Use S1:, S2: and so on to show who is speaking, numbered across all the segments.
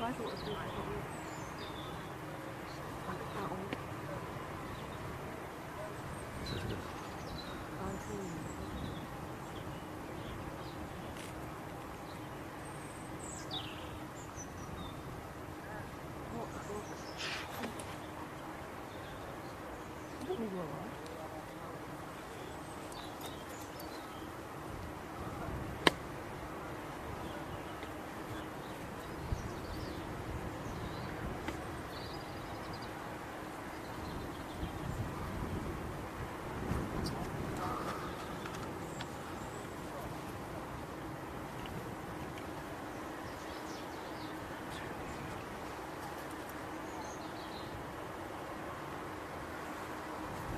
S1: I thought it was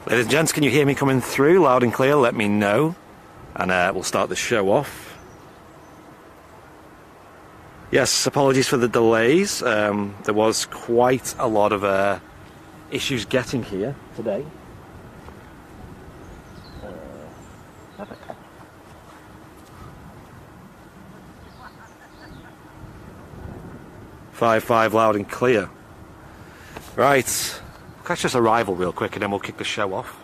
S2: Ladies and gents, can you hear me coming through loud and clear? Let me know, and we'll start the show off. Yes, apologies for the delays. There was quite a lot of issues getting here today. 5-5 loud and clear. Right. Catch this arrival real quick and then we'll kick the show off.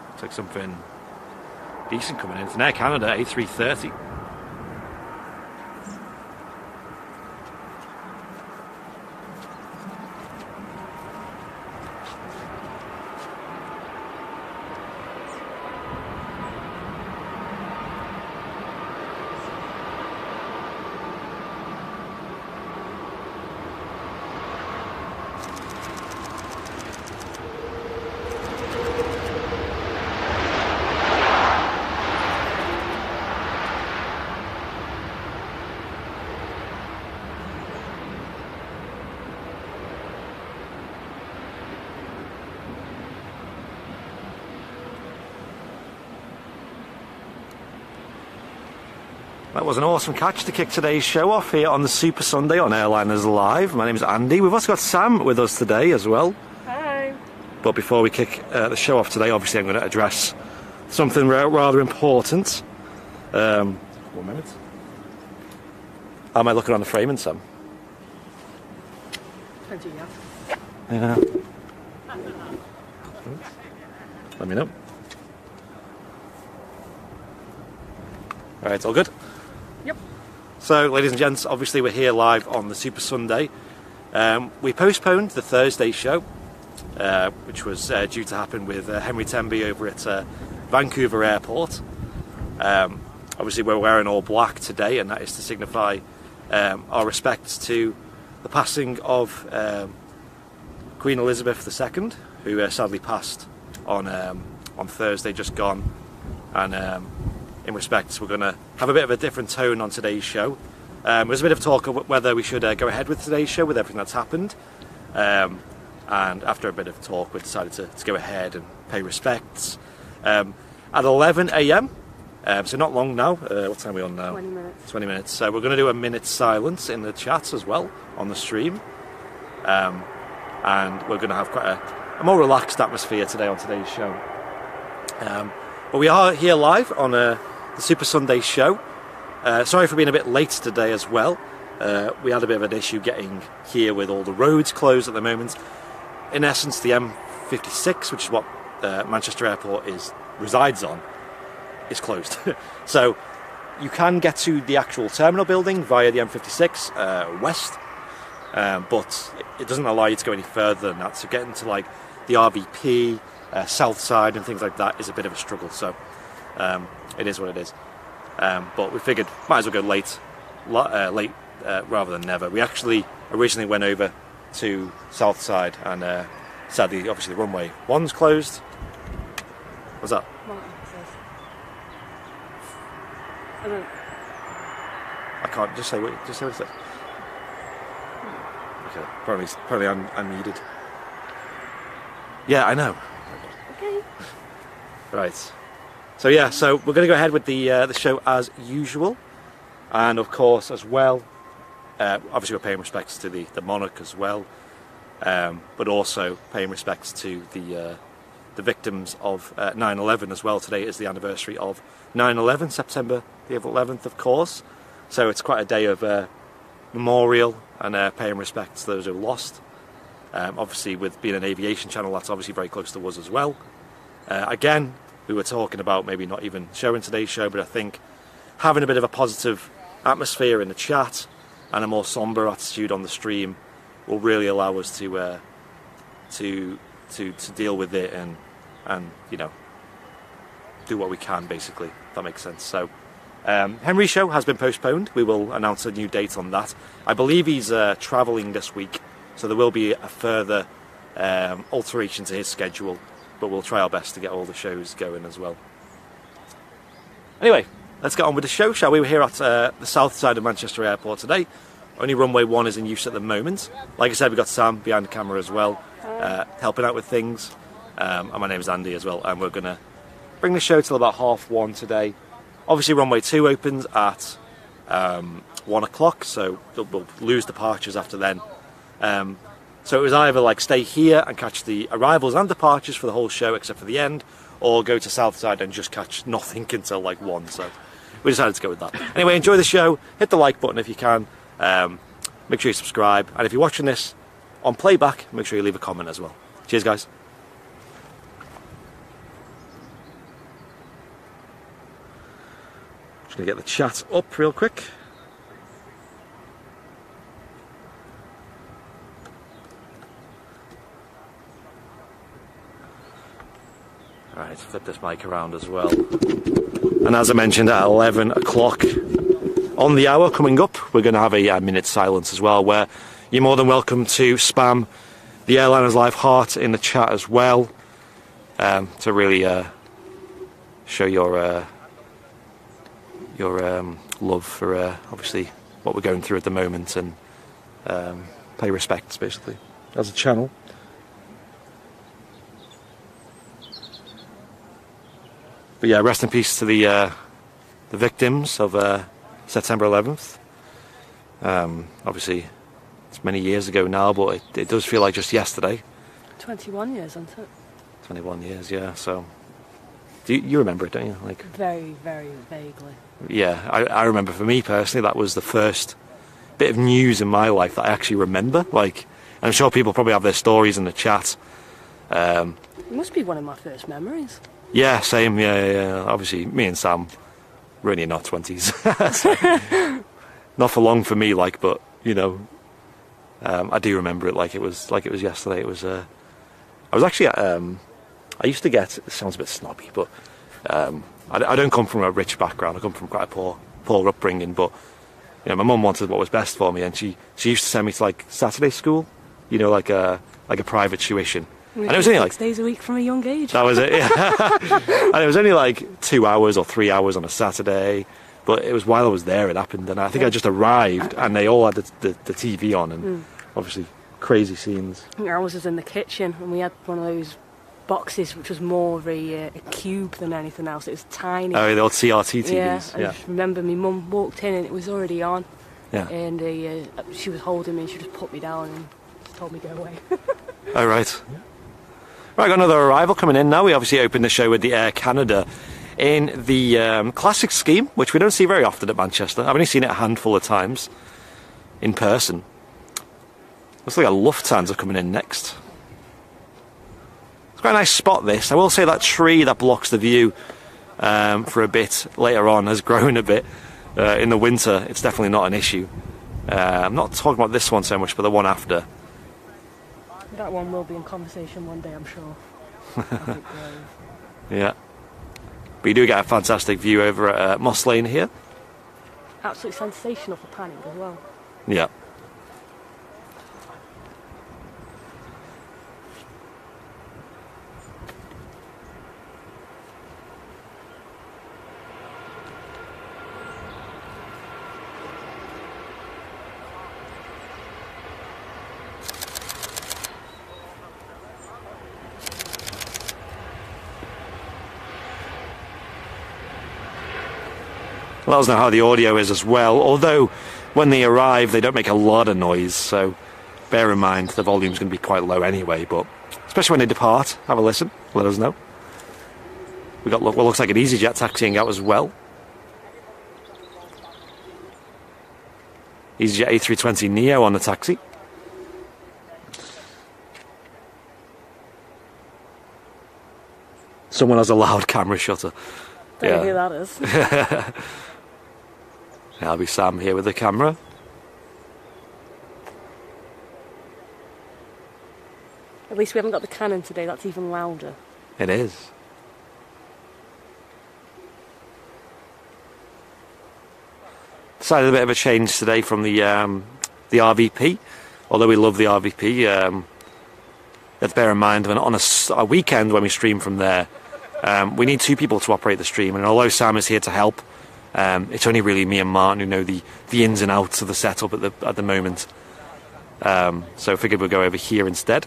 S2: Looks like something decent coming in. It's an Air Canada A380. That was an awesome catch to kick today's show off here on the Super Sunday on Airliners Live. My name is Andy. We've also got Sam with us today as well.
S1: Hi.
S2: But before we kick the show off today, obviously I'm going to address something rather important. 1 minute. How am I looking on the framing, Sam? Yeah. Let me know. Alright, all good?
S1: Yep.
S2: So, ladies and gents, obviously we're here live on the Super Sunday. We postponed the Thursday show, which was due to happen with Henry Temby over at Vancouver Airport. Obviously we're wearing all black today, and that is to signify our respects to the passing of Queen Elizabeth II, who sadly passed on Thursday just gone. And in respect, we're going to have a bit of a different tone on today's show. There's a bit of talk of whether we should go ahead with today's show with everything that's happened. And after a bit of talk, we decided to go ahead and pay respects. At 11 AM, so not long now. What time are we on now?
S1: 20 minutes.
S2: 20 minutes. So we're going to do a minute's silence in the chat as well on the stream. And we're going to have quite a more relaxed atmosphere today on today's show. But we are here live on the Super Sunday show. Sorry for being a bit late today as well. We had a bit of an issue getting here with all the roads closed at the moment. In essence, the M56, which is what Manchester Airport resides on, is closed. So you can get to the actual terminal building via the M56 west, but it doesn't allow you to go any further than that. So getting to like the RVP, south side and things like that is a bit of a struggle. So it is what it is. But we figured might as well go late rather than never. We actually originally went over to south side, and sadly, obviously, the runway 1's closed. What's that? I can't just say what it said. Okay, probably I'm needed. Yeah, I know.
S1: Okay.
S2: Right. So yeah, so we're going to go ahead with the show as usual, and of course as well, obviously we're paying respects to the monarch as well, but also paying respects to the victims of 9/11 as well. Today is the anniversary of 9/11, September the 11th, of course. So it's quite a day of memorial and paying respects to those who lost. Obviously, with being an aviation channel, that's obviously very close to us as well. Again, we were talking about maybe not even showing today's show, but I think having a bit of a positive atmosphere in the chat and a more somber attitude on the stream will really allow us to deal with it and you know, do what we can, basically, if that makes sense. So Henry's show has been postponed. We will announce a new date on that. I believe he's travelling this week, so there will be a further alteration to his schedule, but we'll try our best to get all the shows going as well. Anyway, let's get on with the show, shall we? We're here at the south side of Manchester Airport today. Only runway 1 is in use at the moment. Like I said, we've got Sam behind the camera as well, helping out with things. And my name is Andy as well, and we're going to bring the show till about 1:30 today. Obviously, runway 2 opens at 1 o'clock, so we'll lose departures after then. So it was either like stay here and catch the arrivals and departures for the whole show except for the end, or go to Southside and just catch nothing until like 1. So we decided to go with that. Anyway, enjoy the show. Hit the like button if you can. Make sure you subscribe, and if you're watching this on playback, make sure you leave a comment as well. Cheers, guys. Just gonna get the chat up real quick. Alright, flip this mic around as well. And as I mentioned, at 11 o'clock on the hour coming up, we're going to have a minute silence as well, where you're more than welcome to spam the Airliners Live heart in the chat as well, to really show your love for obviously what we're going through at the moment, and pay respects basically as a channel. But yeah, rest in peace to the victims of September 11th. Obviously, it's many years ago now, but it does feel like just yesterday.
S1: 21 years, isn't it?
S2: 21 years, yeah. So, you remember it, don't you? Like
S1: very, very vaguely.
S2: Yeah, I remember. For me personally, that was the first bit of news in my life that I actually remember. Like, and I'm sure people probably have their stories in the chat.
S1: It must be one of my first memories.
S2: Yeah, same. Yeah. Obviously, me and Sam were only in our 20s. So, not for long for me, like, but you know, I do remember it like it was yesterday. It was. I was actually at. I used to get. It sounds a bit snobby, but I don't come from a rich background. I come from quite a poor upbringing. But you know, my mum wanted what was best for me, and she used to send me to like Saturday school. You know, like a private tuition. And it was only like
S1: 6 days a week from a young age.
S2: That was it, yeah. And it was only like 2 hours or 3 hours on a Saturday, but it was while I was there it happened, and I think I just arrived and they all had the TV on, and obviously crazy scenes.
S1: I think ours was in the kitchen, and we had one of those boxes which was more of a cube than anything else. It was tiny.
S2: Oh, the old CRT TVs.
S1: Yeah, I just remember my mum walked in and it was already on.
S2: Yeah.
S1: And she was holding me and she just put me down and just told me to go away.
S2: Oh, right. Right, got another arrival coming in now. We obviously opened the show with the Air Canada in the classic scheme, which we don't see very often at Manchester. I've only seen it a handful of times in person. Looks like a Lufthansa coming in next. It's quite a nice spot, this. I will say that tree that blocks the view for a bit later on has grown a bit. In the winter, it's definitely not an issue. I'm not talking about this one so much, but the one after.
S1: That one will be in conversation one day, I'm sure.
S2: Yeah. But you do get a fantastic view over at Moss Lane here.
S1: Absolutely sensational for panning as well.
S2: Yeah. Let us know how the audio is as well, although when they arrive they don't make a lot of noise, so bear in mind the volume's going to be quite low anyway, but especially when they depart, have a listen, let us know. We got what looks like an EasyJet taxiing out as well. EasyJet A320 Neo on the taxi. Someone has a loud camera shutter.
S1: Don't know who that is.
S2: That'll be Sam here with the camera.
S1: At least we haven't got the cannon today, that's even louder.
S2: It is. Decided a bit of a change today from the RVP. Although we love the RVP, let's bear in mind when on a weekend when we stream from there, we need 2 people to operate the stream, and although Sam is here to help, it's only really me and Martin who know the ins and outs of the setup at the moment. So I figured we'll go over here instead.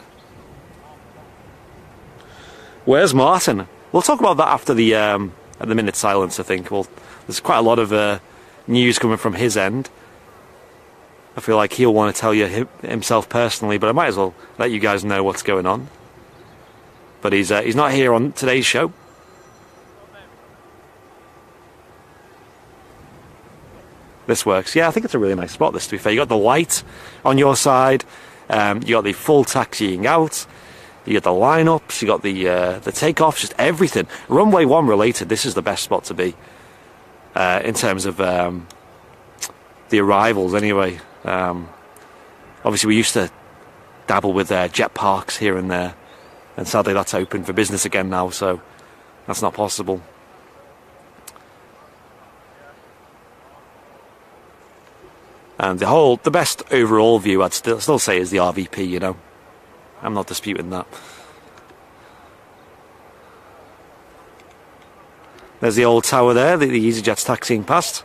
S2: Where's Martin? We'll talk about that after the at the minute silence. I think. Well, there's quite a lot of news coming from his end. I feel like he'll want to tell you himself personally, but I might as well let you guys know what's going on. But he's not here on today's show. This works. Yeah, I think it's a really nice spot, this, to be fair. You got the light on your side, you got the full taxiing out, you got the lineups, you got the takeoffs, just everything. Runway 1 related, this is the best spot to be. In terms of the arrivals, anyway. Obviously, we used to dabble with jet parks here and there, and sadly that's open for business again now, so that's not possible. And the best overall view, I'd still say, is the RVP, you know. I'm not disputing that. There's the old tower there, the EasyJet's taxiing past.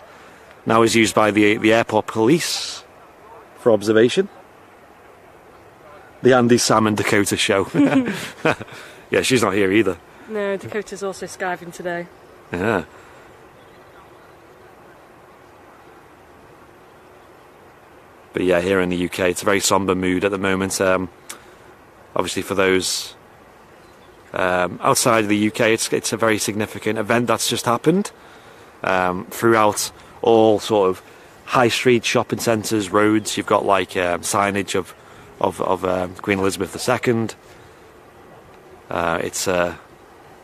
S2: Now is used by the airport police for observation. The Andy, Sam and Dakota show. Yeah, she's not here either.
S1: No, Dakota's also skiving today.
S2: Yeah. But yeah, here in the UK, it's a very somber mood at the moment. Obviously, for those outside of the UK, it's a very significant event that's just happened. Throughout all sort of high street shopping centres, roads, you've got like signage of Queen Elizabeth II. It's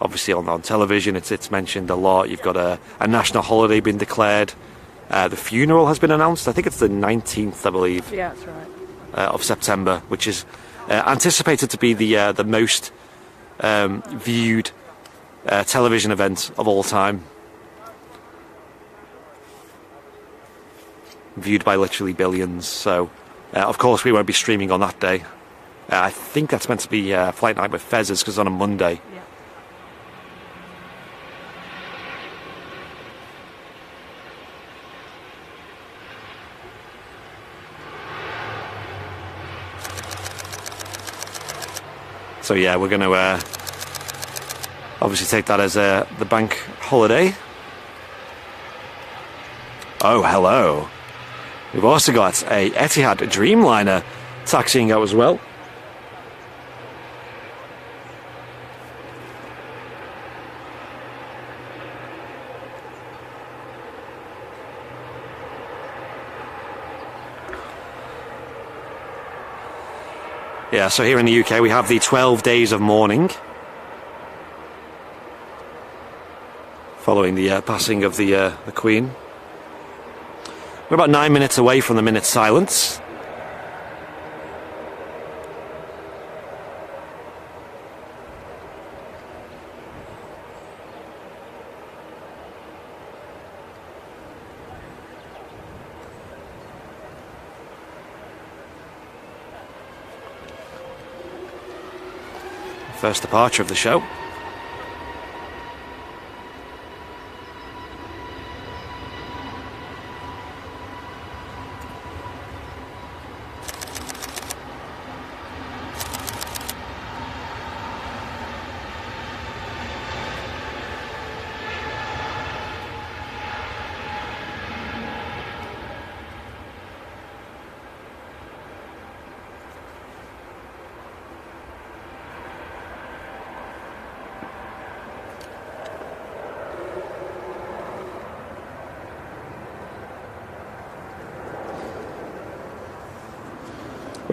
S2: obviously on television. It's mentioned a lot. You've got a national holiday being declared. The funeral has been announced. I think it's the 19th, I believe.
S1: Yeah, that's right.
S2: Of September, which is anticipated to be the most viewed television event of all time. Viewed by literally billions. So, of course, we won't be streaming on that day. I think that's meant to be Flight Night with Fezzes, because it's on a Monday.
S1: Yeah.
S2: So yeah, we're going to obviously take that as the bank holiday. Oh, hello. We've also got a Etihad Dreamliner taxiing out as well. Yeah, so here in the UK we have the 12 days of mourning following the passing of the Queen. We're about 9 minutes away from the minute silence. First departure of the show.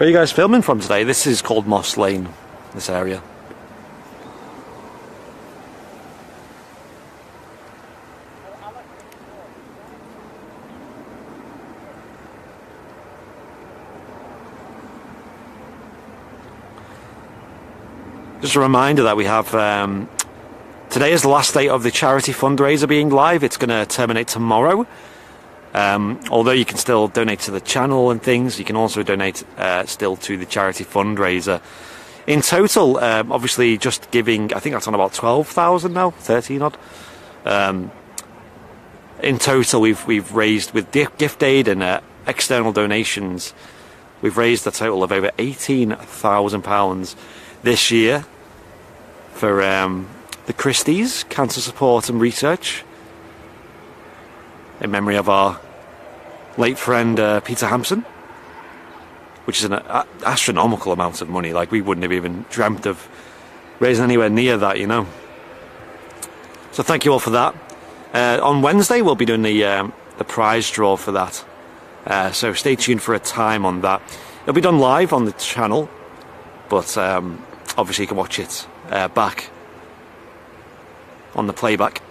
S2: Where are you guys filming from today? This is called Moss Lane, this area. Just a reminder that we have, today is the last day of the charity fundraiser being live. It's going to terminate tomorrow. Although you can still donate to the channel and things, you can also donate still to the charity fundraiser. In total, obviously just giving, I think that's on about 12,000 now, 13 odd. In total we've raised, with gift aid and external donations, we've raised a total of over £18,000 this year for the Christie's Cancer Support and Research, in memory of our late friend Peter Hampson, which is an astronomical amount of money. Like, we wouldn't have even dreamt of raising anywhere near that, you know. So thank you all for that. On Wednesday we'll be doing the prize draw for that, so stay tuned for a time on that. It'll be done live on the channel, but obviously you can watch it back on the playback.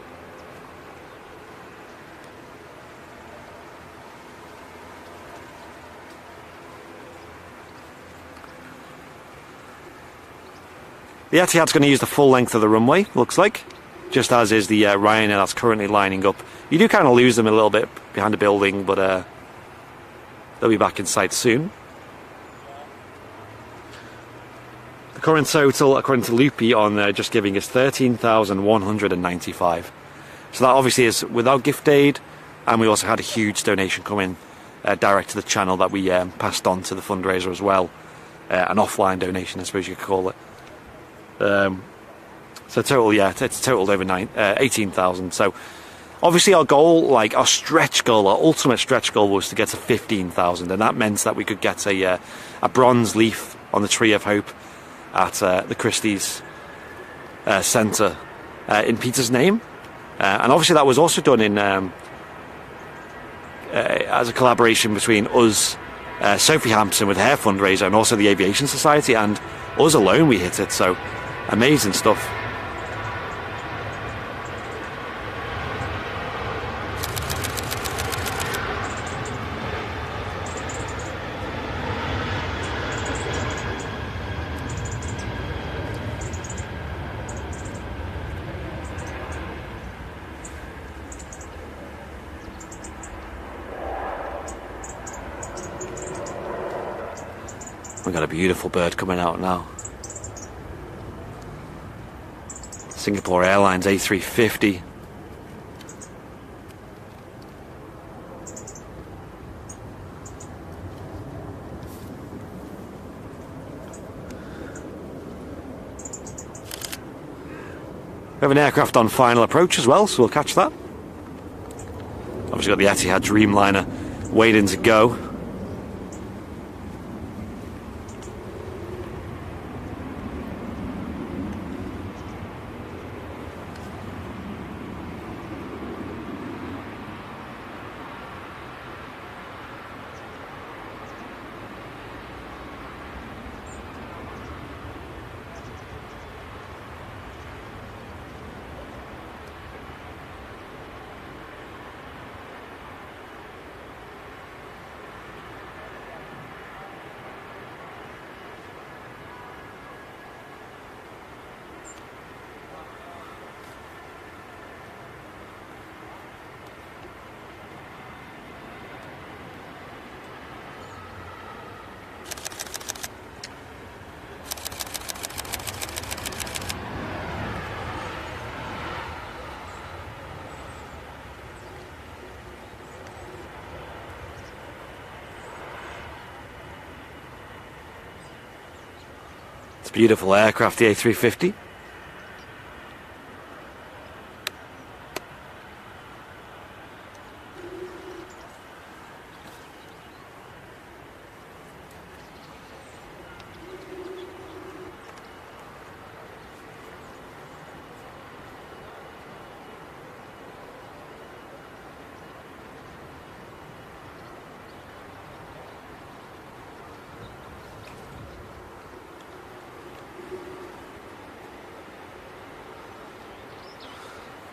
S2: The Etihad's going to use the full length of the runway, looks like, just as is the Ryanair that's currently lining up. You do kind of lose them a little bit behind the building, but they'll be back in sight soon. The current total, according to Loopy, on just giving is 13,195. So that obviously is without gift aid, and we also had a huge donation come in direct to the channel that we passed on to the fundraiser as well. An offline donation, I suppose you could call it. So total, yeah, it's totaled over 18,000. So obviously our goal, like our stretch goal, our ultimate stretch goal, was to get to 15,000, and that meant that we could get a bronze leaf on the Tree of Hope at the Christie's Centre in Peter's name, and obviously that was also done in as a collaboration between us, Sophie Hampson with her fundraiser, and also the Aviation Society, and us alone we hit it. So amazing stuff. We've got a beautiful bird coming out now. Singapore Airlines A380. We have an aircraft on final approach as well, so we'll catch that. Obviously got the Etihad Dreamliner waiting to go. It's a beautiful aircraft, the A350.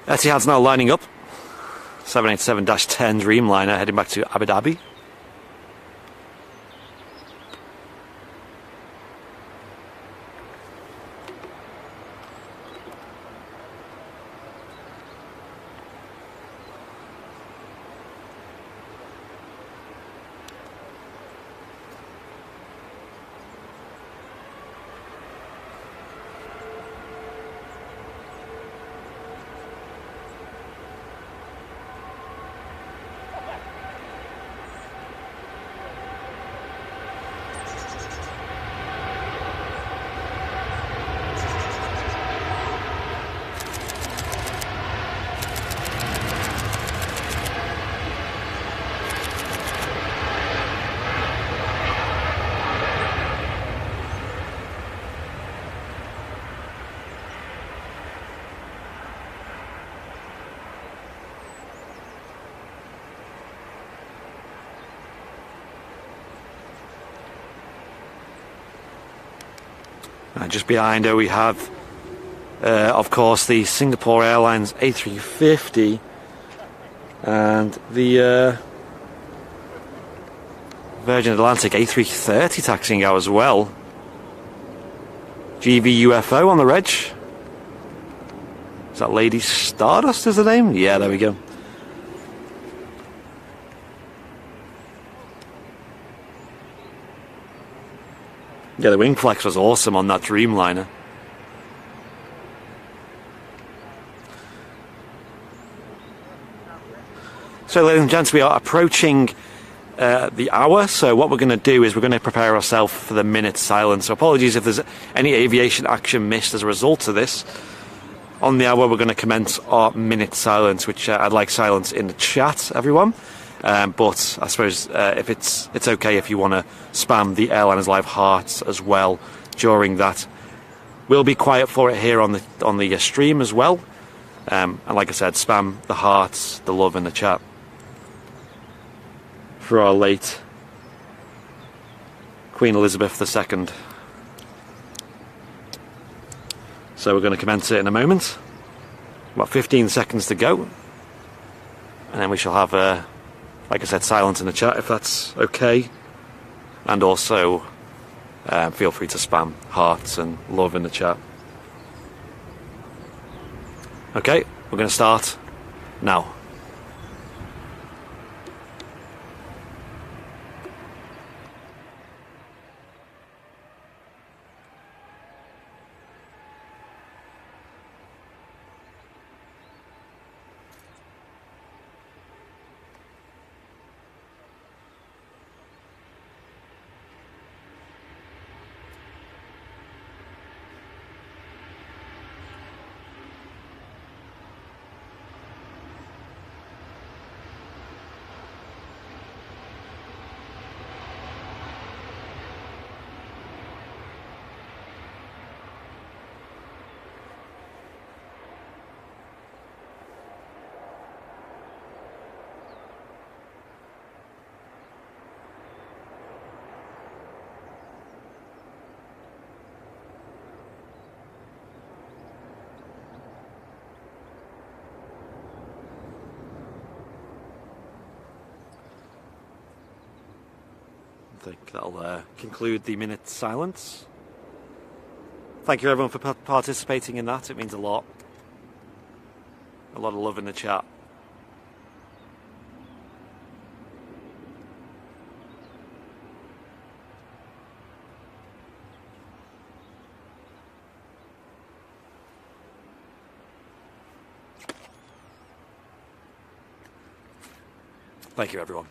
S2: Etihad's now lining up. 787-10 Dreamliner heading back to Abu Dhabi. And just behind her we have, of course, the Singapore Airlines A350 and the Virgin Atlantic A330 taxiing out as well. GV UFO on the reg. Is that Lady Stardust is the name? Yeah, there we go. Yeah, the wing flex was awesome on that Dreamliner. So, ladies and gents, we are approaching the hour. So what we're going to do is we're going to prepare ourselves for the minute silence. So apologies if there's any aviation action missed as a result of this. On the hour, we're going to commence our minute silence, which I'd like silence in the chat, everyone. But I suppose if it's okay if you want to spam the Airliners Live hearts as well during that. We'll be quiet for it here on the stream as well. And like I said, spam the hearts, the love in the chat for our late Queen Elizabeth II. So we're going to commence it in a moment. About 15 seconds to go. And then we shall have like I said, silence in the chat if that's okay. And also, feel free to spam hearts and love in the chat. Okay, we're going to start now. I think that'll conclude the minute silence. Thank you everyone for participating in that. It means a lot. A lot of love in the chat. Thank you everyone.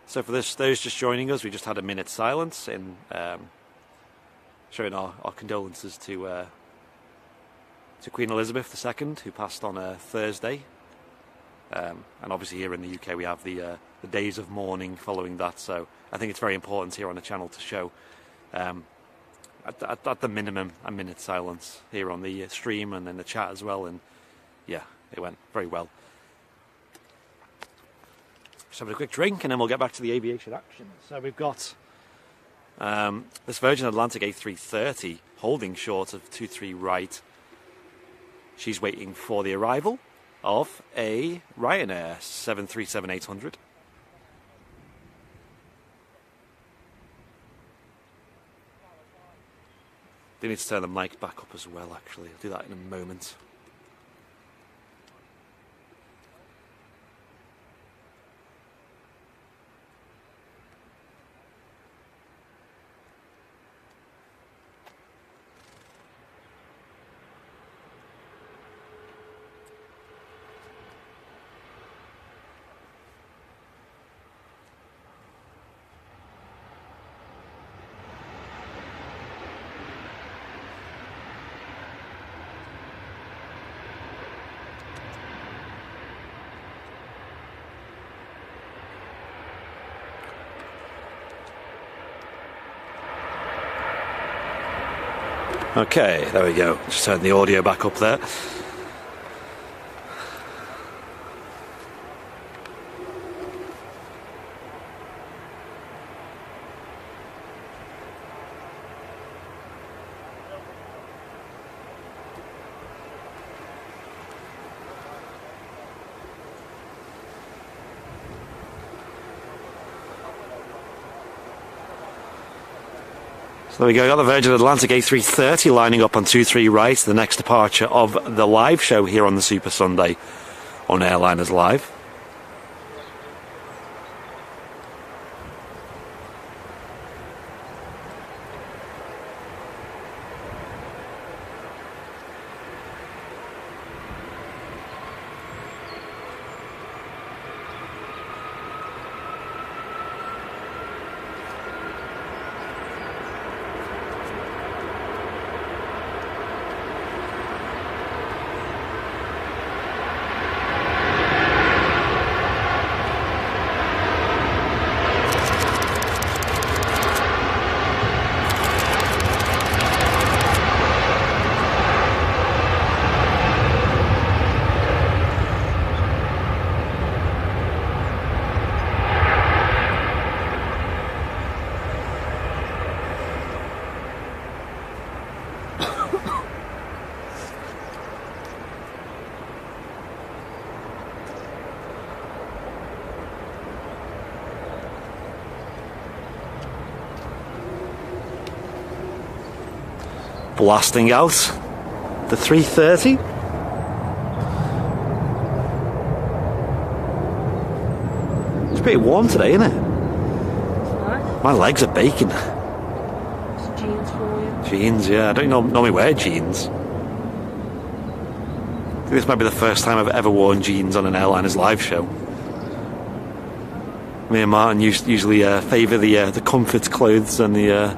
S2: So for those just joining us, we just had a minute silence in showing our condolences to Queen Elizabeth II, who passed on Thursday. And obviously here in the UK we have the days of mourning following that. So I think it's very important here on the channel to show, at the minimum, a minute silence here on the stream and in the chat as well. And yeah, it went very well. Just have a quick drink and then we'll get back to the aviation action. So we've got This Virgin Atlantic A330 holding short of 23 right. She's waiting for the arrival of a Ryanair 737-800. Do need to turn the mic back up as well, actually. I'll do that in a moment. Okay, there we go. Just turn the audio back up there. So there we go, got the Virgin Atlantic A330 lining up on 23 right, the next departure of the live show here on the Super Sunday on Airliners Live. Blasting out the 330. It's pretty warm today, isn't it?
S1: Nice.
S2: My legs are baking.
S1: It's jeans for you.
S2: Jeans, yeah. I don't normally wear jeans. I think this might be the first time I've ever worn jeans on an Airliners live show. Me and Martin usually favour the comfort clothes and the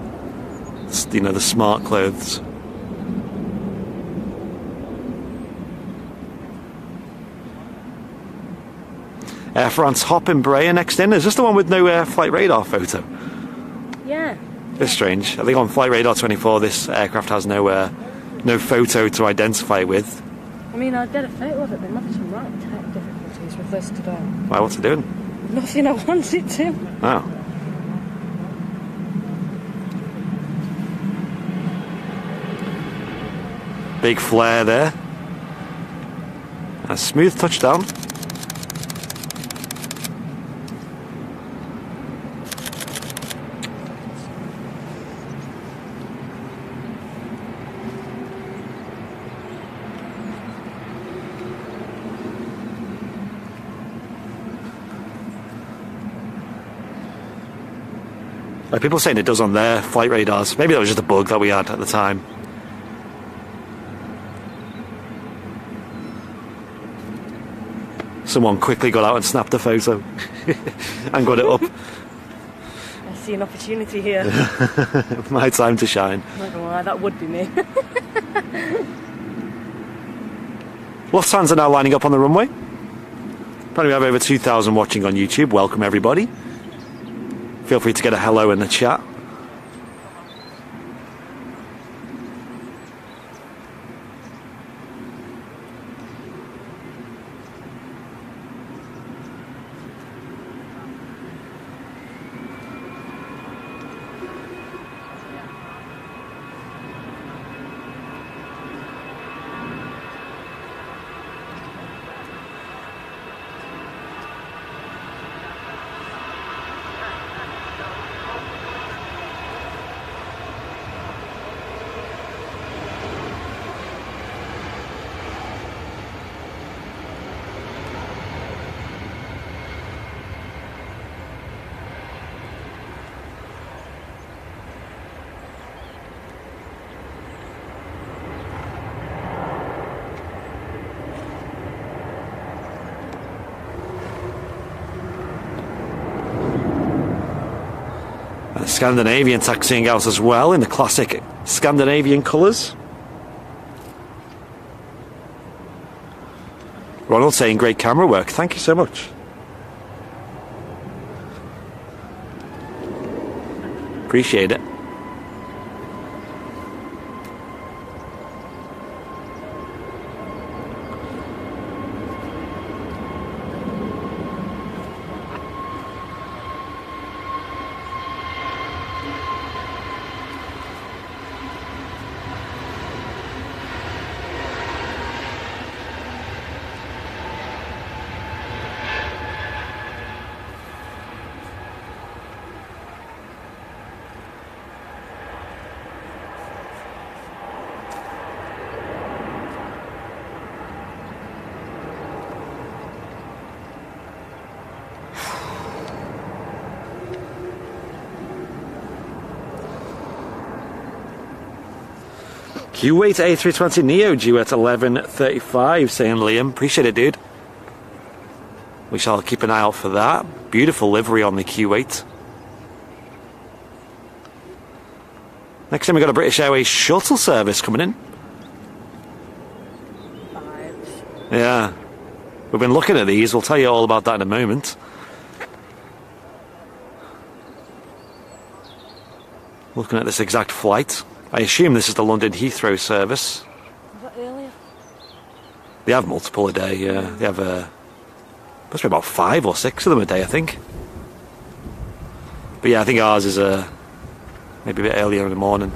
S2: the smart clothes. Air France Hop and Embraer next in. Is this the one with no flight radar photo?
S1: Yeah.
S2: It's strange. I think on Flight Radar 24 this aircraft has no photo to identify it with.
S1: I mean, I did a photo of it, but I'm having some right tech difficulties with this today.
S2: Why, what's it doing?
S1: Nothing I want it to.
S2: Oh. Big flare there. A smooth touchdown. People saying it does on their flight radars. Maybe that was just a bug that we had at the time. Someone quickly got out and snapped a photo and got it up.
S1: I see an opportunity here.
S2: My time to shine.
S1: Not gonna lie, that would be me.
S2: Lufthansa are now lining up on the runway. Apparently we have over 2,000 watching on YouTube. Welcome everybody. Feel free to get a hello in the chat. Scandinavian taxiing out as well in the classic Scandinavian colours. Ronald saying great camera work. Thank you so much. Appreciate it. Kuwait A320 Neo due at 11:35, saying Liam. Appreciate it, dude. We shall keep an eye out for that. Beautiful livery on the Kuwait. Next time we got a British Airways shuttle service coming in. Yeah. We've been looking at these. We'll tell you all about that in a moment. Looking at this exact flight. I assume this is the London Heathrow service.
S1: Was that earlier?
S2: They have multiple a day, yeah. They have must be about 5 or 6 of them a day, I think. But yeah, I think ours is maybe a bit earlier in the morning.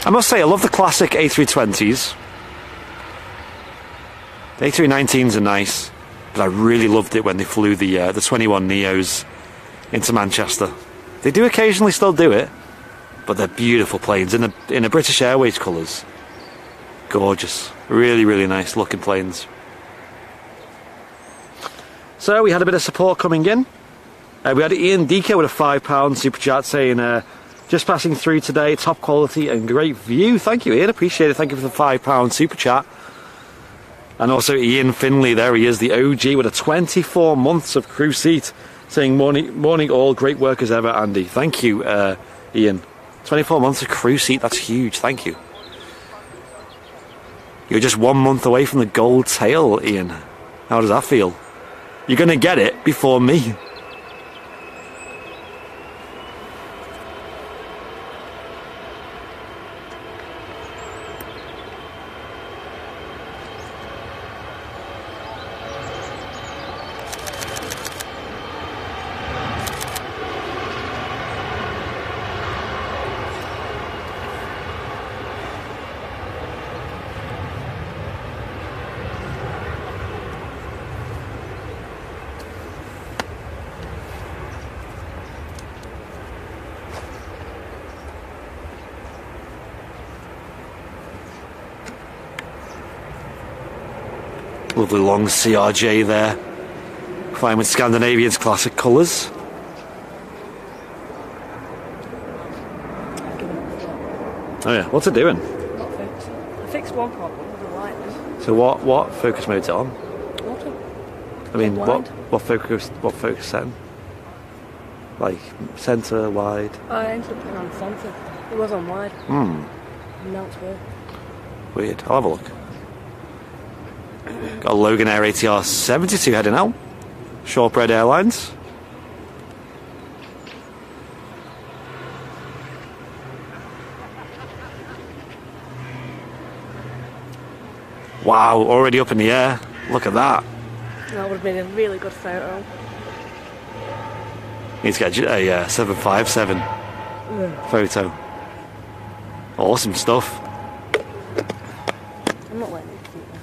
S2: I must say, I love the classic A320s. The A319s are nice, but I really loved it when they flew the 21 Neos into Manchester. They do occasionally still do it, but they're beautiful planes in the British Airways colours. Gorgeous, really, really nice looking planes. So we had a bit of support coming in. We had Ian DK with a £5 super chat saying, just passing through today, top quality and great view. Thank you, Ian, appreciate it. Thank you for the £5 super chat. And also Ian Finley, there he is, the OG with a 24 months of crew seat, saying morning all, great work as ever, Andy. Thank you, Ian. 24 months of crew seat, that's huge, thank you. You're just 1 month away from the gold tail, Ian. How does that feel? You're going to get it before me. Lovely long CRJ there, flying with Scandinavian's classic colours. Oh yeah, what's it doing?
S1: Not fixed. I fixed one problem with the light.
S2: So what focus mode's it on?
S1: Auto.
S2: I mean, what focus setting? Like centre, wide?
S1: I ended up putting on centre. It was on wide. And now it's weird.
S2: Weird. I'll have a look. Got a Logan Air ATR 72 heading out. Shortbread Airlines. Wow, already up in the air. Look at that.
S1: That would have been a really good photo.
S2: Need to get a 757 photo. Awesome stuff.
S1: I'm not letting it keep that.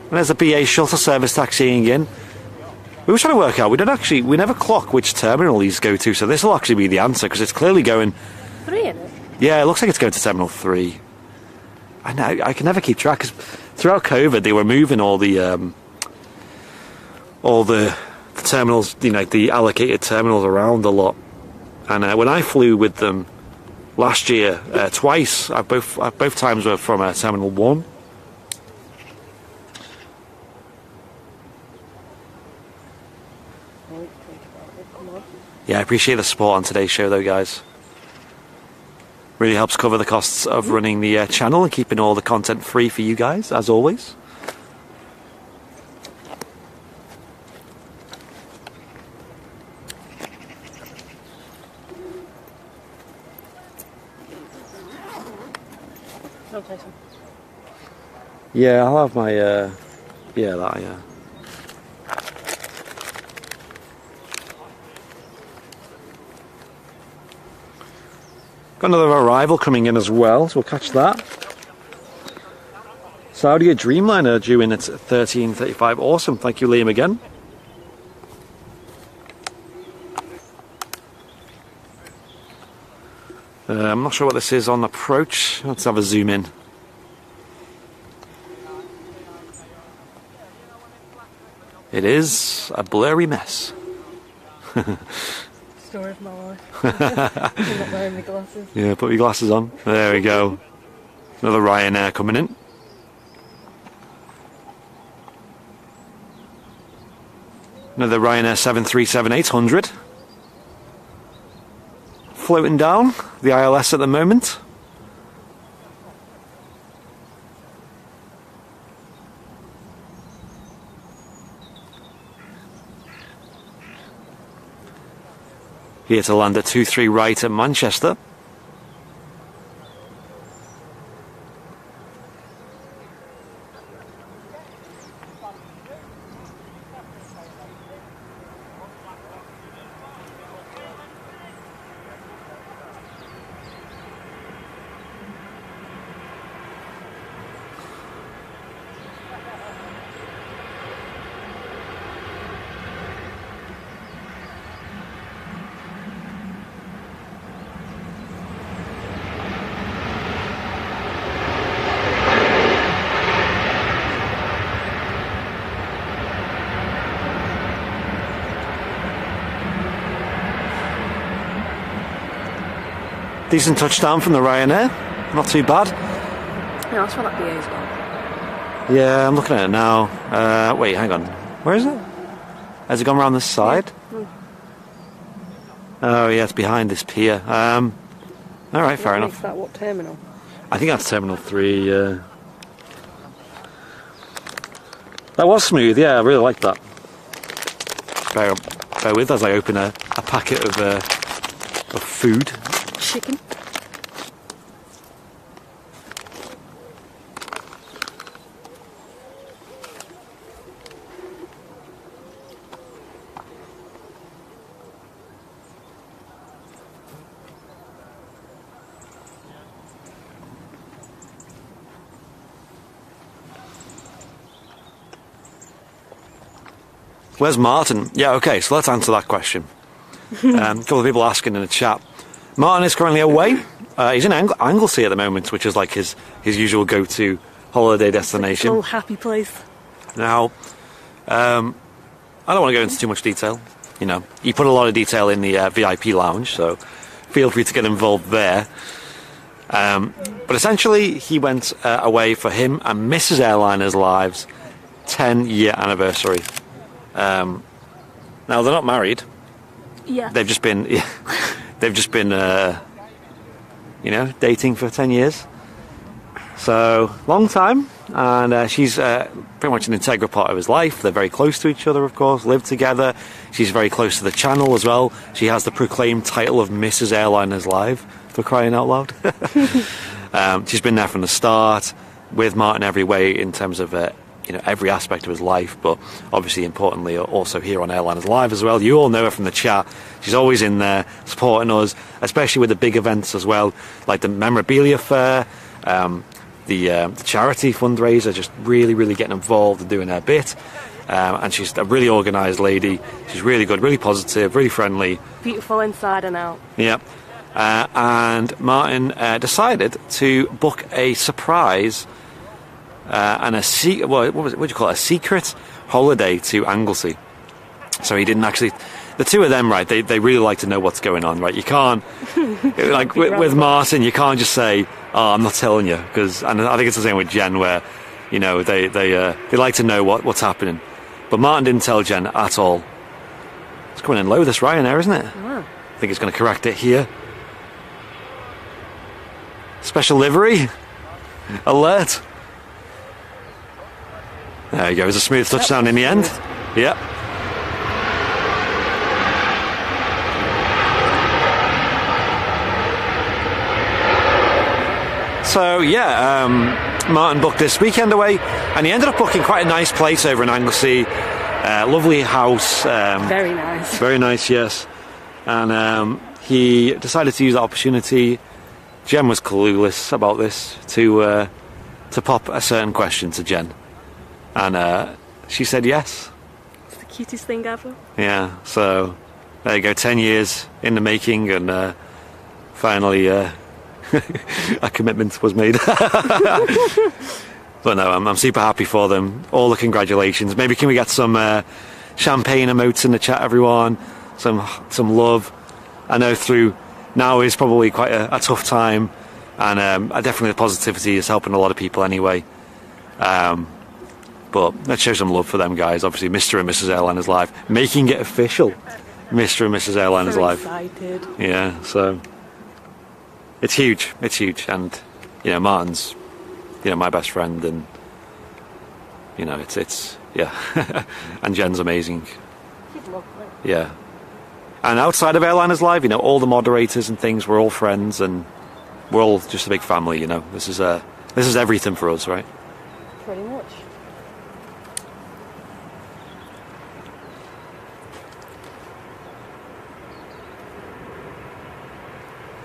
S2: And there's a BA shuttle service taxiing in. We were trying to work out, we never clock which terminal these go to, so this will actually be the answer, because it's clearly going...
S1: 3 in it?
S2: Yeah, it looks like it's going to Terminal 3. I can never keep track, because throughout COVID they were moving all the terminals, you know, the allocated terminals around a lot. And when I flew with them last year, twice, both times were from Terminal 1. Yeah, I appreciate the support on today's show though, guys. Really helps cover the costs of running the channel and keeping all the content free for you guys, as always. Yeah, I'll have my, yeah. Got another arrival coming in as well, so we'll catch that. Saudia Dreamliner due in at 13:35. Awesome, thank you, Liam, again. I'm not sure what this is on approach. Let's have a zoom in. It is a blurry mess.
S1: Story of my life. I'm not wearing my glasses.
S2: Yeah, put your glasses on. There we go. Another Ryanair coming in. Another Ryanair 737-800. Floating down the ILS at the moment. Here to land at 23 right at Manchester. Decent touchdown from the Ryanair, not too bad.
S1: Yeah, that's where that BA's gone.
S2: Yeah, I'm looking at it now. Wait, hang on. Where is it? Has it gone around this side?
S1: Yeah.
S2: Oh, yeah, it's behind this pier. Alright, fair enough.
S1: That what terminal?
S2: I think that's Terminal 3, yeah. That was smooth, yeah, I really like that. Bear with as I open a packet of food.
S1: Chicken.
S2: Where's Martin? Yeah, okay, so let's answer that question. A couple of people asking in the chat. Martin is currently away. He's in Anglesey at the moment, which is like his usual go-to holiday destination.
S1: It's a little happy place.
S2: Now, I don't want to go into too much detail. You know, you put a lot of detail in the VIP lounge, so feel free to get involved there. But essentially, he went away for him and Mrs. Airliner's lives 10-year anniversary. Now they're not married.
S1: Yeah.
S2: They've just been, you know, dating for 10 years. So long time, and she's pretty much an integral part of his life. They're very close to each other, of course. Live together. She's very close to the channel as well. She has the proclaimed title of Mrs. Airliners Live, for crying out loud. She's been there from the start with Martin every way in terms of you know, every aspect of his life, but obviously importantly also here on Airliners Live as well. You all know her from the chat. She's always in there supporting us, especially with the big events as well, like the memorabilia fair, the charity fundraiser, just really getting involved and doing her bit. And she's a really organised lady. She's really good, really positive, really friendly.
S1: Beautiful inside and out.
S2: Yep. and Martin decided to book a surprise and what do you call it? A secret holiday to Anglesey. So he didn't actually. The two of them, right? They really like to know what's going on, right? You can't like with Martin, you can't just say, "Oh, I'm not telling you," and I think it's the same with Jen, where they like to know what's happening. But Martin didn't tell Jen at all. It's coming in low, this Ryanair, isn't it?
S1: Oh.
S2: I think it's going to correct it here. Special livery. Alert. There you go. It was a smooth touchdown in the end. Yep. So Martin booked this weekend away, and he ended up booking quite a nice place over in Anglesey. Lovely house.
S1: Very nice.
S2: Very nice, yes. And he decided to use that opportunity. Jen was clueless about this to pop a certain question to Jen, and she said yes.
S1: It's the cutest thing ever.
S2: Yeah. So there you go. 10 years in the making, and finally. A commitment was made. But no, I'm super happy for them. All the congratulations. Maybe can we get some champagne emotes in the chat, everyone? Some love. I know through now is probably quite a tough time, and definitely the positivity is helping a lot of people anyway. But let's show some love for them guys. Obviously, Mr. and Mrs. Airliners Live, making it official. Mr. and Mrs. Airliners Live.
S1: Excited.
S2: Yeah, so. It's huge, and Martin's my best friend, and it's and Jen's amazing.
S1: She's lovely.
S2: Yeah, and outside of Airliners Live, all the moderators and things, we're all friends, and we're all just a big family. This is everything for us, right?
S1: Pretty much.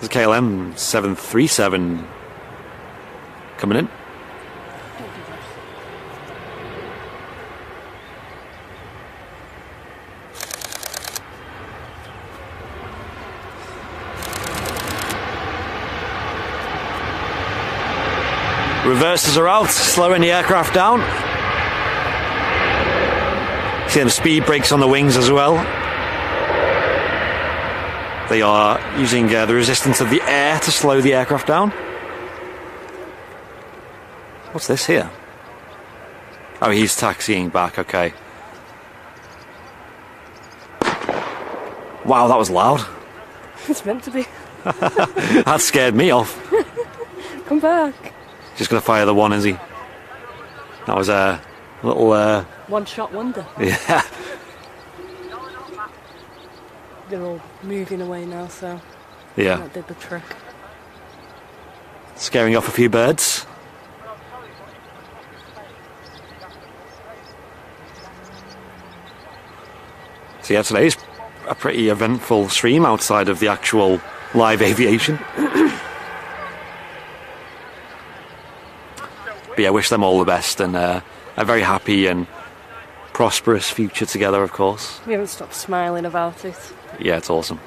S2: There's a KLM 737 coming in. Reversers are out, slowing the aircraft down. See them speed brakes on the wings as well. They are using the resistance of the air to slow the aircraft down. What's this here? Oh, he's taxiing back, okay. Wow, that was loud.
S1: It's meant to be.
S2: That scared me off.
S1: Come back.
S2: Just going to fire the one, is he? That was a little...
S1: One-shot wonder.
S2: Yeah.
S1: They're all moving away now, so
S2: yeah,
S1: that did the trick.
S2: Scaring off a few birds. So yeah, today's a pretty eventful stream outside of the actual live aviation. But yeah, wish them all the best, and a very happy and prosperous future together, of course.
S1: We haven't stopped smiling about it.
S2: Yeah, it's awesome.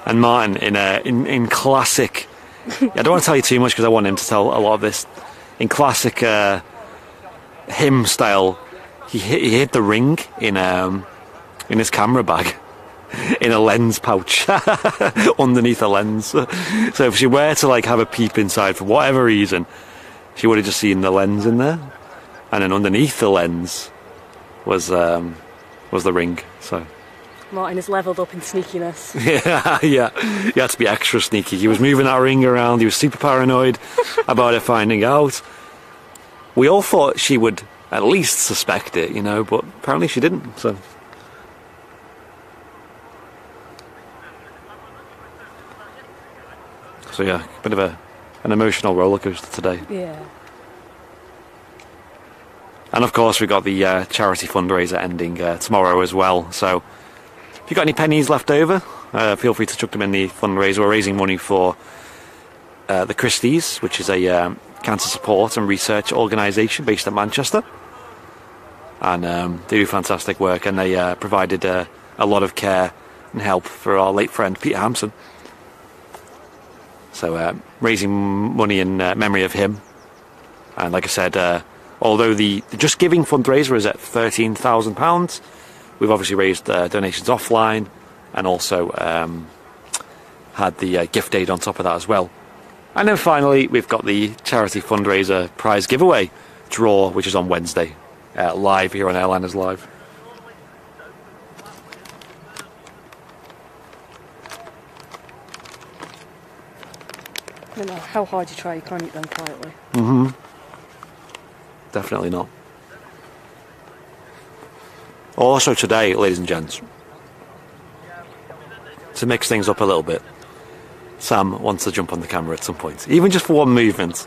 S2: And Martin, in classic, I don't want to tell you too much because I want him to tell a lot of this. In classic him style, he hid the ring in his camera bag, in a lens pouch, underneath a lens. So if she were to have a peep inside for whatever reason, she would have just seen the lens in there, and then underneath the lens was the ring. So.
S1: Martin is levelled up in sneakiness.
S2: Yeah. He had to be extra sneaky. He was moving that ring around. He was super paranoid about it finding out. We all thought she would at least suspect it, but apparently she didn't. So yeah, a bit of an emotional rollercoaster today.
S1: Yeah.
S2: And of course we got the charity fundraiser ending tomorrow as well. So if you've got any pennies left over, feel free to chuck them in the fundraiser. We're raising money for the Christies, which is a cancer support and research organisation based in Manchester. And they do fantastic work, and they provided a lot of care and help for our late friend Peter Hampson. So raising money in memory of him. And like I said, although the Just Giving fundraiser is at £13,000, we've obviously raised donations offline, and also had the gift aid on top of that as well. And then finally, we've got the charity fundraiser prize giveaway draw, which is on Wednesday, live here on Airliners Live.
S1: No matter how hard you try, you can't eat them quietly.
S2: Mm-hmm. Definitely not. Also today, ladies and gents, to mix things up a little bit, Sam wants to jump on the camera at some point, even just for one movement.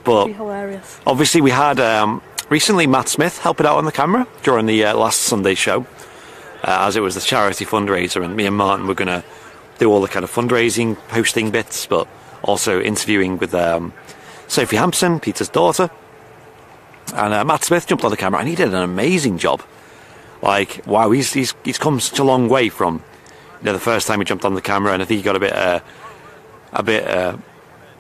S2: But
S1: be hilarious.
S2: Obviously we had recently Matt Smith helping out on the camera during the last Sunday show, as it was the charity fundraiser, and me and Martin were going to do all the kind of fundraising, hosting bits, but also interviewing with Sophie Hampson, Peter's daughter. And Matt Smith jumped on the camera and he did an amazing job. Like, wow, he's come such a long way from, you know, the first time he jumped on the camera, and I think he got a bit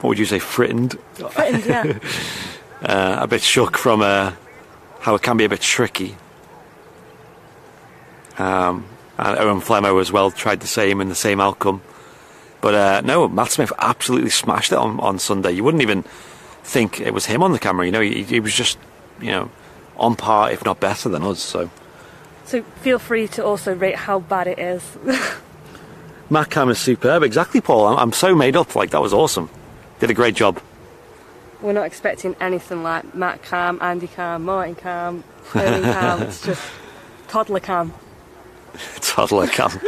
S2: what would you say, frightened?
S1: Frightened, yeah.
S2: A bit shook from how it can be a bit tricky. And Owen Flemo as well tried the same and the same outcome. But no, Matt Smith absolutely smashed it on Sunday. You wouldn't even think it was him on the camera, you know, he was just, you know, on par, if not better than us. So
S1: feel free to also rate how bad it is.
S2: Matt Cam is superb, exactly, Paul. I'm so made up, like, that was awesome. Did a great job.
S1: We're not expecting anything like Matt Cam, Andy Cam, Martin Cam, Erling Cam. It's just toddler Cam.
S2: Toddler Cam.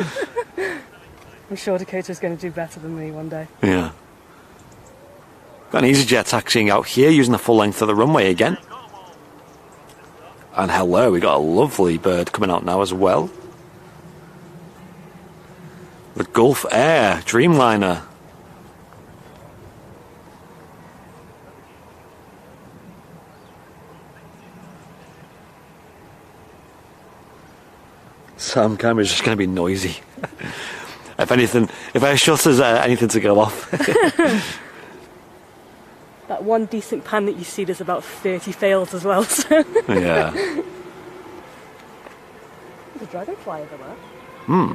S1: I'm sure Dakota's going to do better than me one day.
S2: Yeah. Got an EasyJet taxiing out here using the full length of the runway again. And hello, we got a lovely bird coming out now as well. The Gulf Air Dreamliner. Sam camera's just going to be noisy. If anything, if our shutters anything to go off.
S1: That one decent pan that you see, there's about 30 fails as well. So.
S2: Yeah.
S1: There's a dragonfly over there.
S2: Hmm.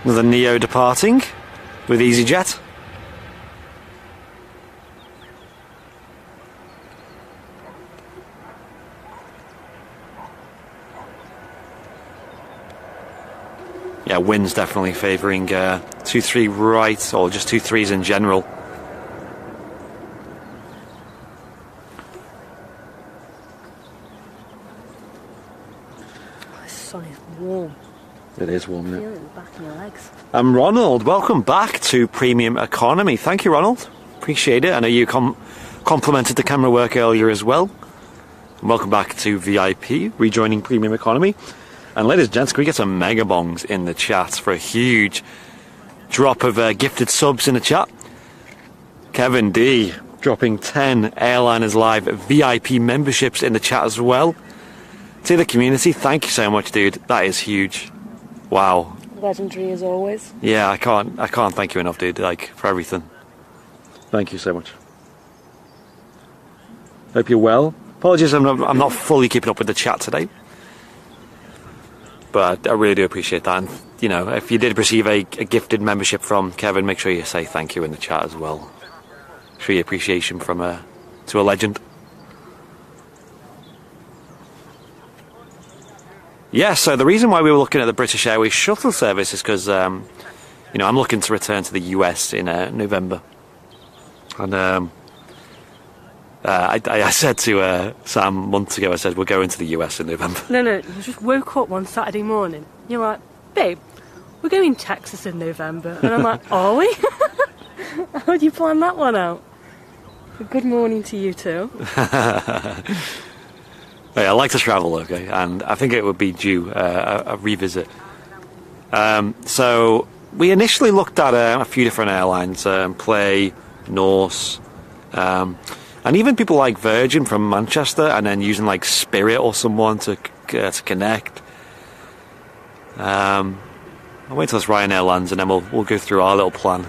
S2: Another Neo departing with EasyJet. Yeah, wind's definitely favouring 2-3 right, or just 2-3s in general.
S1: Oh, this sun is warm.
S2: It is warm, isn't it?
S1: Feel it in the back of your legs.
S2: I'm Ronald. Welcome back to Premium Economy. Thank you, Ronald. Appreciate it. I know you complimented the camera work earlier as well. And welcome back to VIP, rejoining Premium Economy. And ladies and gents, can we get some mega bongs in the chat for a huge drop of gifted subs in the chat? Kevin D dropping 10 Airliners Live VIP memberships in the chat as well. To the community, thank you so much, dude. That is huge. Wow.
S1: Legendary as always.
S2: Yeah, I can't thank you enough, dude, like, for everything. Thank you so much. Hope you're well. Apologies, I'm not fully keeping up with the chat today. But I really do appreciate that. And, you know, if you did receive a gifted membership from Kevin, make sure you say thank you in the chat as well. Show your appreciation from to a legend. Yeah, so the reason why we were looking at the British Airways shuttle service is because, you know, I'm looking to return to the US in November. And I said to Sam months ago, I said, we're going to the US in November.
S1: No, you just woke up one Saturday morning. You're like, babe, we're going to Texas in November. And I'm like, are we? How do you plan that one out? Good morning to you too.
S2: Hey, I like to travel, okay, and I think it would be due a revisit. So we initially looked at a few different airlines, Play, Norse, and even people like Virgin from Manchester, and then using like Spirit or someone to connect. I'll wait till this Ryanair lands, and then we'll go through our little plan.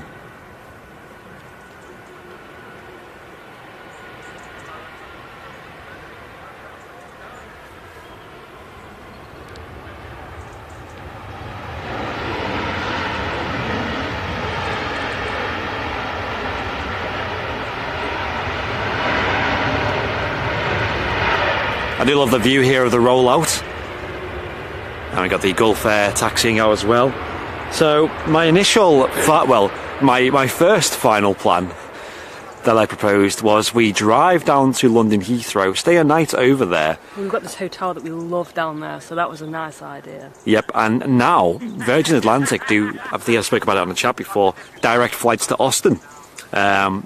S2: I do love the view here of the rollout. And we got the Gulf Air taxiing out as well. So my initial, my first final plan that I proposed was we drive down to London Heathrow, stay a night over there.
S1: We've got this hotel that we love down there, so that was a nice idea.
S2: Yep, and now Virgin Atlantic do, I think I spoke about it on the chat before, direct flights to Austin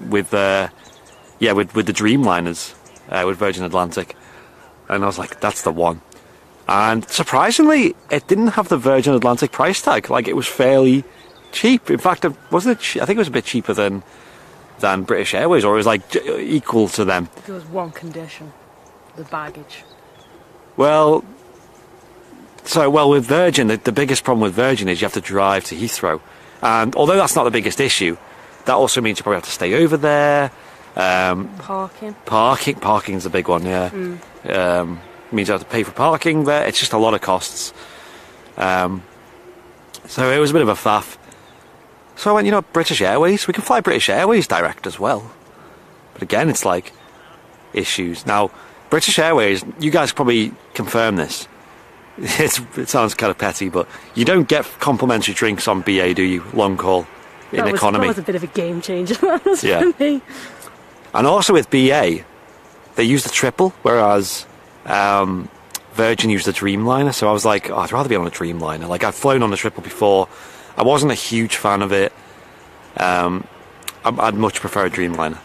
S2: with the Dreamliners with Virgin Atlantic. And I was like, that's the one. And surprisingly, it didn't have the Virgin Atlantic price tag. Like, it was fairly cheap. In fact, wasn't it? I think it was a bit cheaper than British Airways, or it was like equal to them.
S1: There was one condition: the baggage.
S2: Well, with Virgin, the biggest problem with Virgin is you have to drive to Heathrow, and although that's not the biggest issue, that also means you probably have to stay over there. Parking's a big one, yeah. Means you have to pay for parking there. It's just a lot of costs. So it was a bit of a faff. So I went, British Airways, we can fly British Airways direct as well. But again, it's like issues. Now, British Airways, you guys probably confirm this. It sounds kind of petty, but you don't get complimentary drinks on BA, do you? Long haul in economy.
S1: That was a bit of a game changer for me.
S2: And also with BA, they use the triple, whereas Virgin used the Dreamliner. So I was like, I'd rather be on a Dreamliner. Like, I've flown on the triple before. I wasn't a huge fan of it. I'd much prefer a Dreamliner.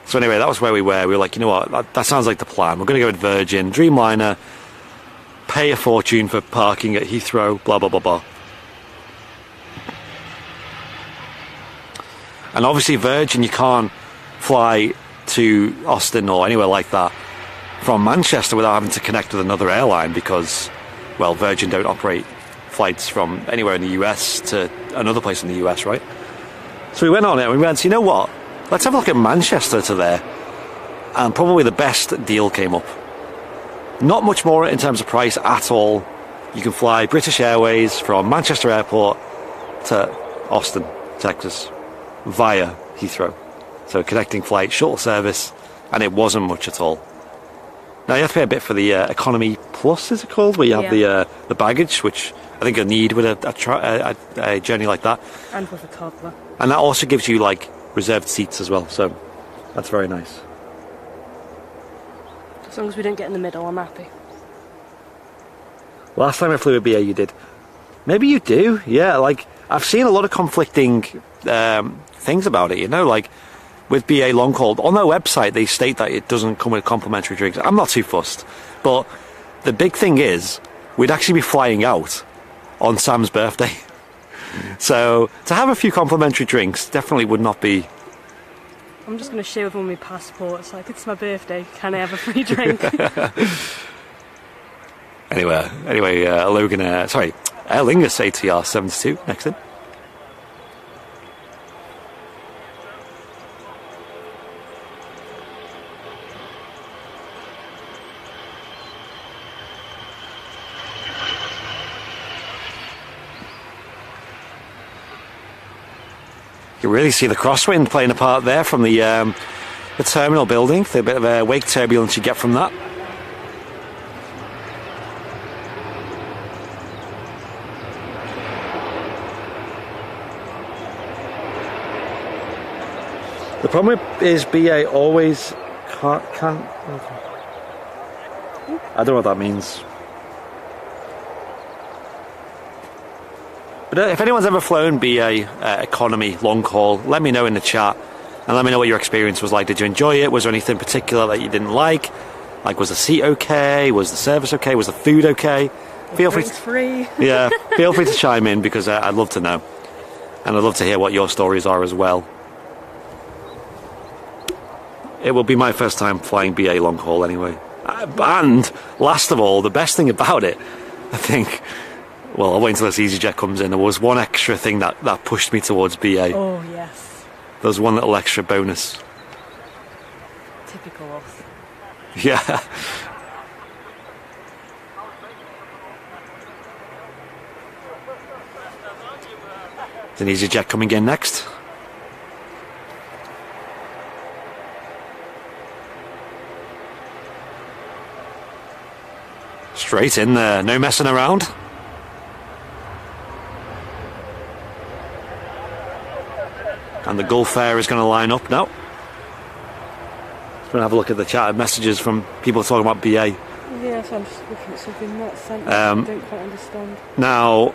S2: So anyway, that was where we were. We were like, you know what, that sounds like the plan. We're going to go with Virgin, Dreamliner, pay a fortune for parking at Heathrow, blah, blah, blah, blah. And obviously Virgin, you can't fly to Austin or anywhere like that from Manchester without having to connect with another airline because, well, Virgin don't operate flights from anywhere in the US to another place in the US, right? So we went on it and we went, you know what, let's have a look at Manchester to there. And probably the best deal came up. Not much more in terms of price at all. You can fly British Airways from Manchester Airport to Austin, Texas, via Heathrow. So connecting flight, shuttle service, and it wasn't much at all. Now you have to pay a bit for the Economy Plus, is it called? Where you have the baggage, which I think you need with a journey like that.
S1: And with a toddler.
S2: And that also gives you like reserved seats as well, so that's very nice.
S1: As long as we don't get in the middle, I'm happy.
S2: Last time I flew with BA you did. Maybe you do, yeah, like I've seen a lot of conflicting things about it, like with BA long haul. On their website they state that it doesn't come with complimentary drinks. I'm not too fussed, but the big thing is we'd actually be flying out on Sam's birthday. So to have a few complimentary drinks definitely would not be.
S1: I'm just going to share with all my passports, like, it's my birthday, can I have a free drink?
S2: Anyway, Logan, Aer Lingus ATR 72 next in. You really see the crosswind playing a part there from the terminal building. The bit of a wake turbulence you get from that. The problem is BA always can't. I don't know what that means. But if anyone's ever flown BA economy long haul, let me know in the chat and let me know what your experience was like. Did you enjoy it? Was there anything particular that you didn't like? Like, was the seat okay? Was the service okay? Was the food okay? Feel free.
S1: Free.
S2: Yeah, feel free to chime in because I'd love to know, and I'd love to hear what your stories are as well. It will be my first time flying BA long haul anyway. And last of all, the best thing about it, I think, well, I'll wait until this EasyJet comes in. There was one extra thing that pushed me towards BA.
S1: Oh, yes.
S2: There was one little extra bonus.
S1: Typical us.
S2: Yeah. Is an EasyJet coming in next? Straight in there, no messing around. And the Gulf Air is going to line up now. Just going to have a look at the chat of messages from people talking about BA.
S1: Yes, I'm just looking at something not sent. I don't quite understand.
S2: Now,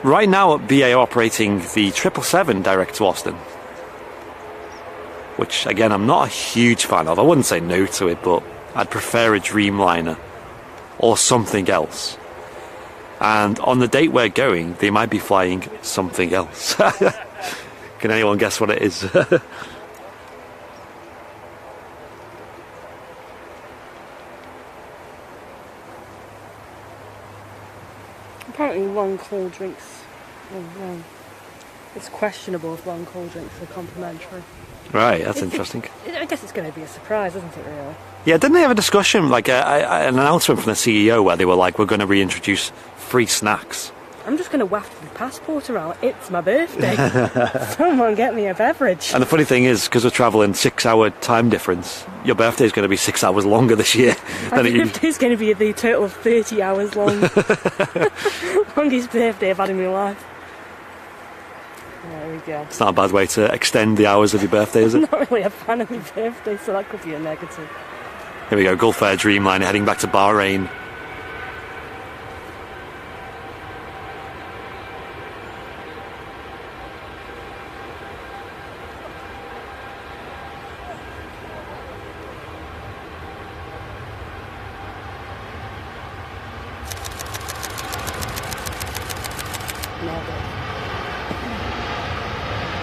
S2: right now at BA are operating the 777 direct to Austin, which again I'm not a huge fan of. I wouldn't say no to it, but I'd prefer a Dreamliner or something else. And on the date we're going, they might be flying something else. Can anyone guess what it is?
S1: Apparently long haul drinks. Oh, it's questionable if long haul drinks are complimentary.
S2: Right, that's interesting.
S1: I guess it's going to be a surprise, isn't it, really?
S2: Yeah, didn't they have a discussion, like an announcement from the CEO where they were like, we're going to reintroduce free snacks?
S1: I'm just going to waft my passport around. It's my birthday. Someone get me a beverage.
S2: And the funny thing is, because we're travelling 6-hour time difference, your birthday is going to be 6 hours longer this year.
S1: My birthday's going to be the total of 30 hours long. Longest birthday I've had in my life. There we go.
S2: It's not a bad way to extend the hours of your birthday, is it?
S1: I'm not really a fan of my birthday, so that could be a negative.
S2: Here we go, Gulf Air Dreamliner heading back to Bahrain.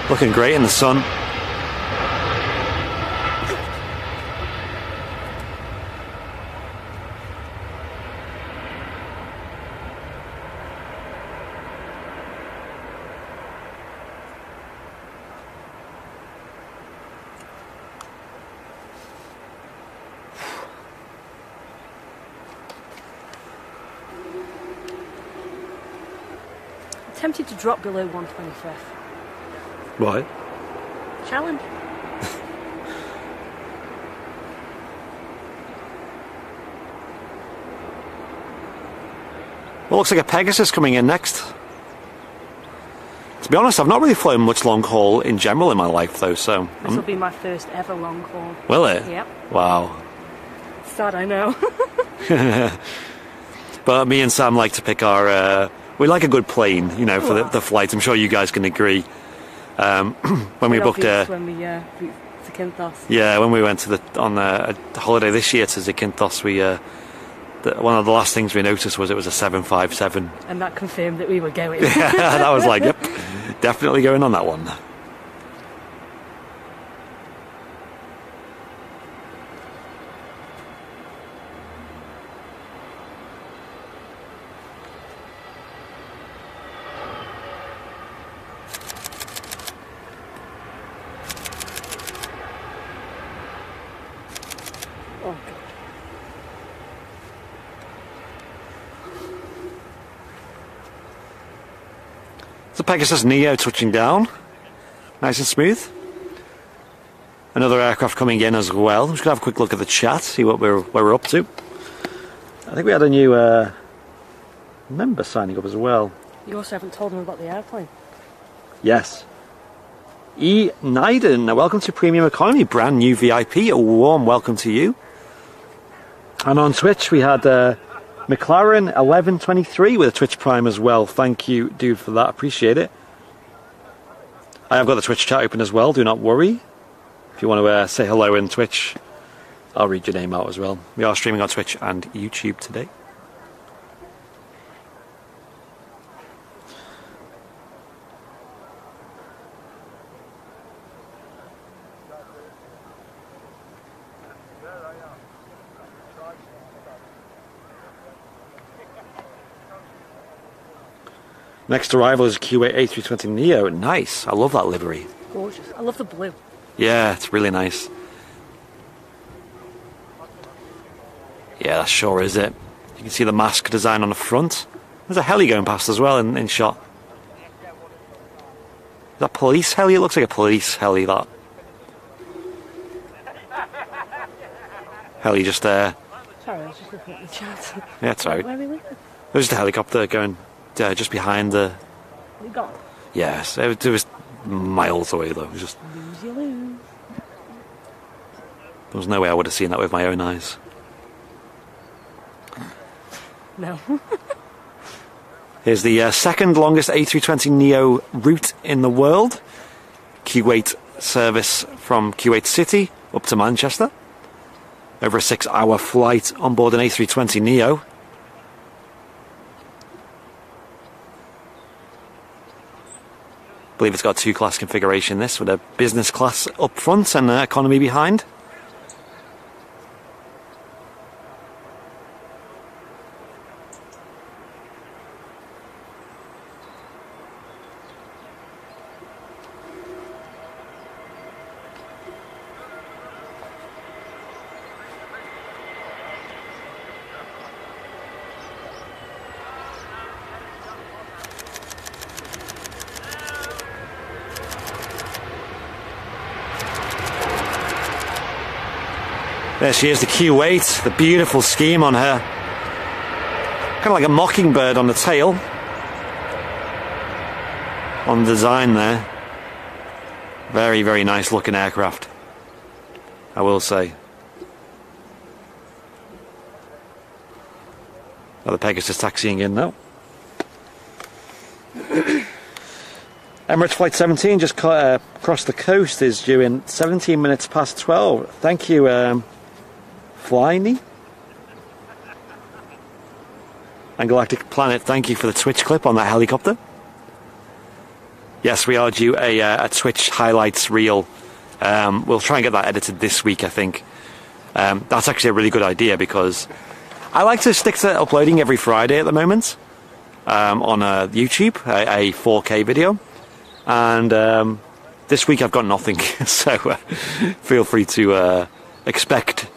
S2: Looking great in the sun.
S1: I'm tempted to drop below 125th.
S2: Why?
S1: Challenge.
S2: Well, looks like a Pegasus coming in next. To be honest, I've not really flown much long haul in general in my life, though, so...
S1: This will be my first ever long haul.
S2: Will it?
S1: Yep.
S2: Wow.
S1: Sad, I know.
S2: But me and Sam like to pick our... we like a good plane, you know, for the flight. I'm sure you guys can agree. When we booked
S1: when we booked Zakynthos.
S2: Yeah, when we went on a holiday this year to Zakynthos, we one of the last things we noticed was it was a 757.
S1: And that confirmed that we were going.
S2: Yeah, that was like, yep, definitely going on that one. The Pegasus Neo touching down, nice and smooth. Another aircraft coming in as well. I'm just going to have a quick look at the chat, see what where we're up to. I think we had a new member signing up as well.
S1: You also haven't told them about the airplane.
S2: Yes. E. Naiden, welcome to Premium Economy, brand new VIP. A warm welcome to you. And on Twitch we had McLaren 1123 with a Twitch Prime as well. Thank you, dude, for that. Appreciate it. I have got the Twitch chat open as well. Do not worry. If you want to say hello in Twitch, I'll read your name out as well. We are streaming on Twitch and YouTube today. Next arrival is Kuwait A320neo. Nice. I love that livery.
S1: Gorgeous. I love the blue.
S2: Yeah, it's really nice. Yeah, that sure is it. You can see the mask design on the front. There's a heli going past as well in shot. Is that police heli? It looks like a police heli, that. Heli just there.
S1: Sorry, I was just looking at the chat.
S2: Yeah, it's alright.
S1: Where are we leaving?
S2: There's just a helicopter going just behind the...
S1: We gone?
S2: Yes, it was miles away though. It was just...
S1: Lose you lose.
S2: There was no way I would have seen that with my own eyes.
S1: No.
S2: Here's the second longest A320neo route in the world. Kuwait service from Kuwait City up to Manchester. Over a 6-hour flight on board an A320neo. I believe it's got a two-class configuration, this, with a business class up front and economy behind. There she is, the Kuwait, the beautiful scheme on her. Kind of like a mockingbird on the tail. On the design there. Very, very nice looking aircraft, I will say. Oh, the Pegasus taxiing in now. Emirates Flight 17 just crossed the coast, is due in 17 minutes past 12. Thank you, Flying and Galactic Planet, thank you for the Twitch clip on that helicopter. Yes, we are due a Twitch highlights reel. We'll try and get that edited this week, I think. That's actually a really good idea because I like to stick to uploading every Friday at the moment on YouTube, a 4K video. And this week I've got nothing, so feel free to expect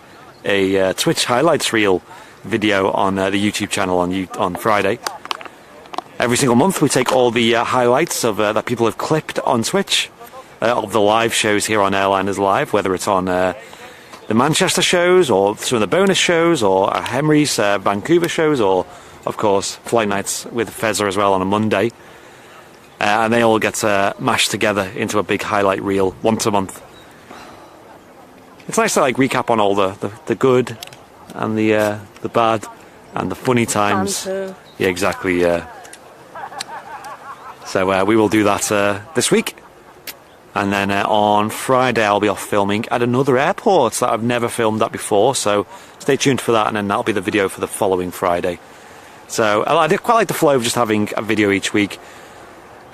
S2: a Twitch highlights reel video on the YouTube channel on Friday. Every single month we take all the highlights of that people have clipped on Twitch of the live shows here on Airliners Live, whether it's on the Manchester shows or some of the bonus shows or Henry's Vancouver shows, or of course Flight Nights with Fezza as well on a Monday. And they all get mashed together into a big highlight reel once a month. It's nice to like recap on all the good and the bad and the funny times. Yeah, exactly. Yeah. So we will do that this week, and then on Friday I'll be off filming at another airport that I've never filmed at before. So stay tuned for that, and then that'll be the video for the following Friday. So I did quite like the flow of just having a video each week.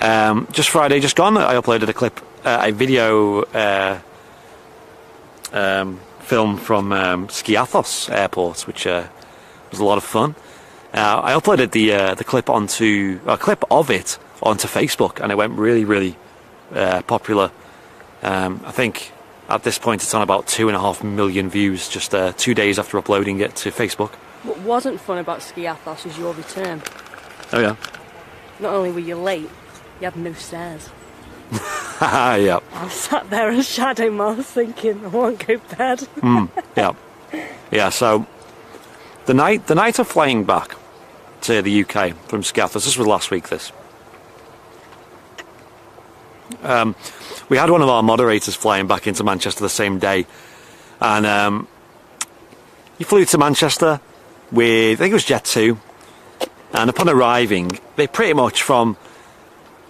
S2: Just Friday, just gone, I uploaded a clip, a video film from Skiathos Airport, which was a lot of fun. I uploaded the clip onto a clip of it onto Facebook, and it went really, really popular. I think at this point it's on about 2.5 million views just 2 days after uploading it to Facebook.
S1: What wasn't fun about Skiathos was your return.
S2: Oh yeah.
S1: Not only were you late, you had no stairs.
S2: Yeah.
S1: I sat there in shadow Mars thinking, I won't go to bed.
S2: Yeah. Yeah, so the night of flying back to the UK from Skiathos, this was last week, this. We had one of our moderators flying back into Manchester the same day, and he flew to Manchester, with, I think it was Jet 2, and upon arriving, they pretty much from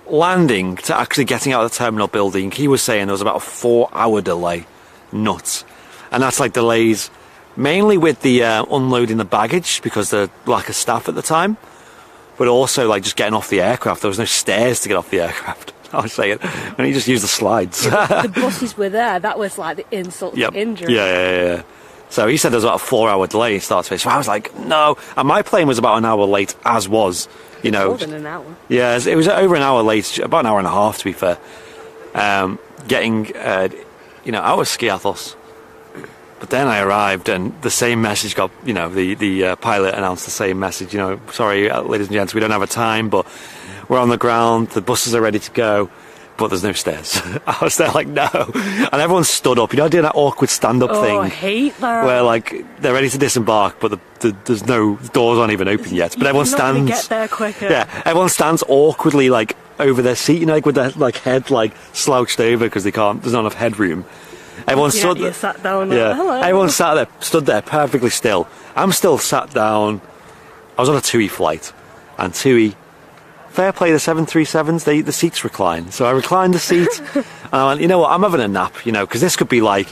S2: landing to actually getting out of the terminal building, he was saying there was about a 4-hour delay. Nuts. And that's like delays mainly with the unloading the baggage because the lack of staff at the time, but also like just getting off the aircraft. There was no stairs to get off the aircraft. I was saying, and he just used the slides.
S1: The buses were there. That was like the insult to injury.
S2: Yeah. So he said there was about a 4-hour delay start to finish. So I was like, no. And my plane was about an hour late, as was, you know.
S1: More than an hour.
S2: Yeah, it was over an hour late, about an hour and a half to be fair. Getting, you know, out of Skiathos. But then I arrived and the same message got, you know, the pilot announced the same message, you know, sorry, ladies and gents, we don't have a time, but we're on the ground, the buses are ready to go, but there's no stairs. I was there like, no. And everyone stood up, you know, doing that awkward stand-up thing.
S1: I hate that.
S2: Where, like, they're ready to disembark, but there's no, the doors aren't even open yet. But everyone stands...
S1: You're not get there quicker.
S2: Yeah, everyone stands awkwardly, like, over their seat, you know, like, with their, like, head, like, slouched over because there's not enough headroom. Everyone stood there.
S1: Sat down.
S2: Yeah,
S1: hello.
S2: Everyone stood there perfectly still. I'm still sat down. I was on a TUI flight, and TUI, fair play, the 737s, the seats recline. So I reclined the seat, and I went, you know what, I'm having a nap, you know, because this could be like,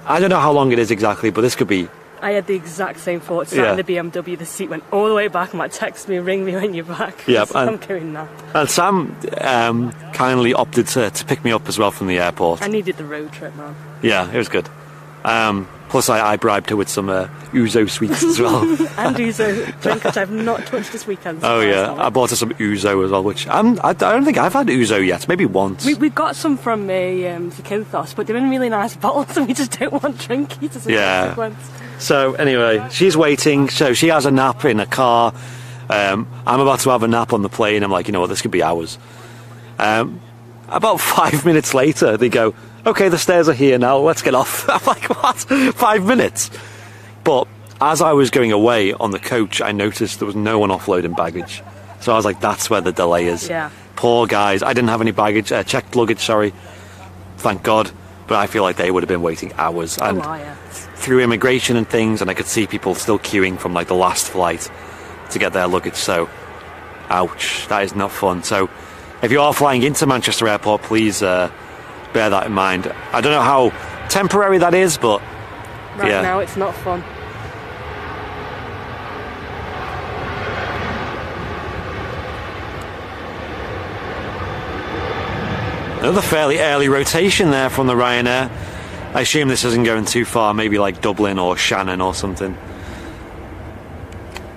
S2: I don't know how long it is exactly, but this could be...
S1: I had the exact same thought. Sat in the BMW, the seat went all the way back. I'm like, text me, ring me when you're back.
S2: Yeah,
S1: I'm going now.
S2: And Sam kindly opted to pick me up as well from the airport.
S1: I needed the road trip, man.
S2: Yeah, it was good. Plus, I bribed her with some ouzo sweets as well.
S1: And ouzo drink, which I've not touched this weekend.
S2: Oh yeah, I bought her some ouzo as well, which I don't think I've had ouzo yet. Maybe once.
S1: We got some from Zakynthos, but they're in really nice bottles, and we just don't want drinkies as a consequence.
S2: So anyway, she's waiting. So she has a nap in a car. I'm about to have a nap on the plane. I'm like, you know what, this could be hours. About 5 minutes later, they go, okay, the stairs are here now, let's get off. I'm like, what? 5 minutes? But as I was going away on the coach, I noticed there was no one offloading baggage. So I was like, that's where the delay is.
S1: Yeah.
S2: Poor guys. I didn't have any baggage, checked luggage, sorry. Thank God. But I feel like they would have been waiting hours. And through immigration and things, and I could see people still queuing from like the last flight to get their luggage. So, ouch, that is not fun. So, if you are flying into Manchester Airport, please bear that in mind. I don't know how temporary that is, but
S1: right now it's not fun.
S2: Another fairly early rotation there from the Ryanair. I assume this isn't going too far, maybe like Dublin or Shannon or something.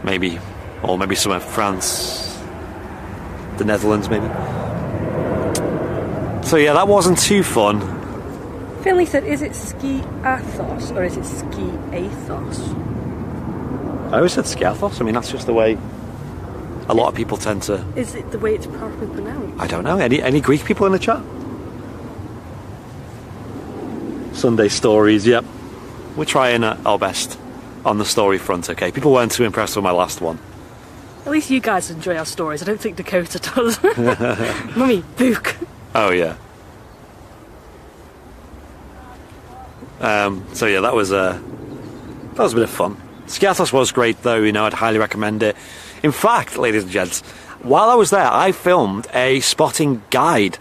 S2: Maybe, or maybe somewhere France, the Netherlands maybe. So yeah, that wasn't too fun.
S1: Finley said, is it Ski-Athos or is it Ski-Athos?
S2: I always said Ski-Athos. I mean, that's just the way a lot of people tend to...
S1: Is it the way it's properly pronounced?
S2: I don't know. Any Greek people in the chat? Sunday stories, yep. We're trying our best on the story front, okay? People weren't too impressed with my last one.
S1: At least you guys enjoy our stories. I don't think Dakota does. Mummy, book.
S2: Oh, yeah. So yeah, that was a bit of fun. Skiathos was great though, you know, I'd highly recommend it. In fact, ladies and gents, while I was there, I filmed a spotting guide.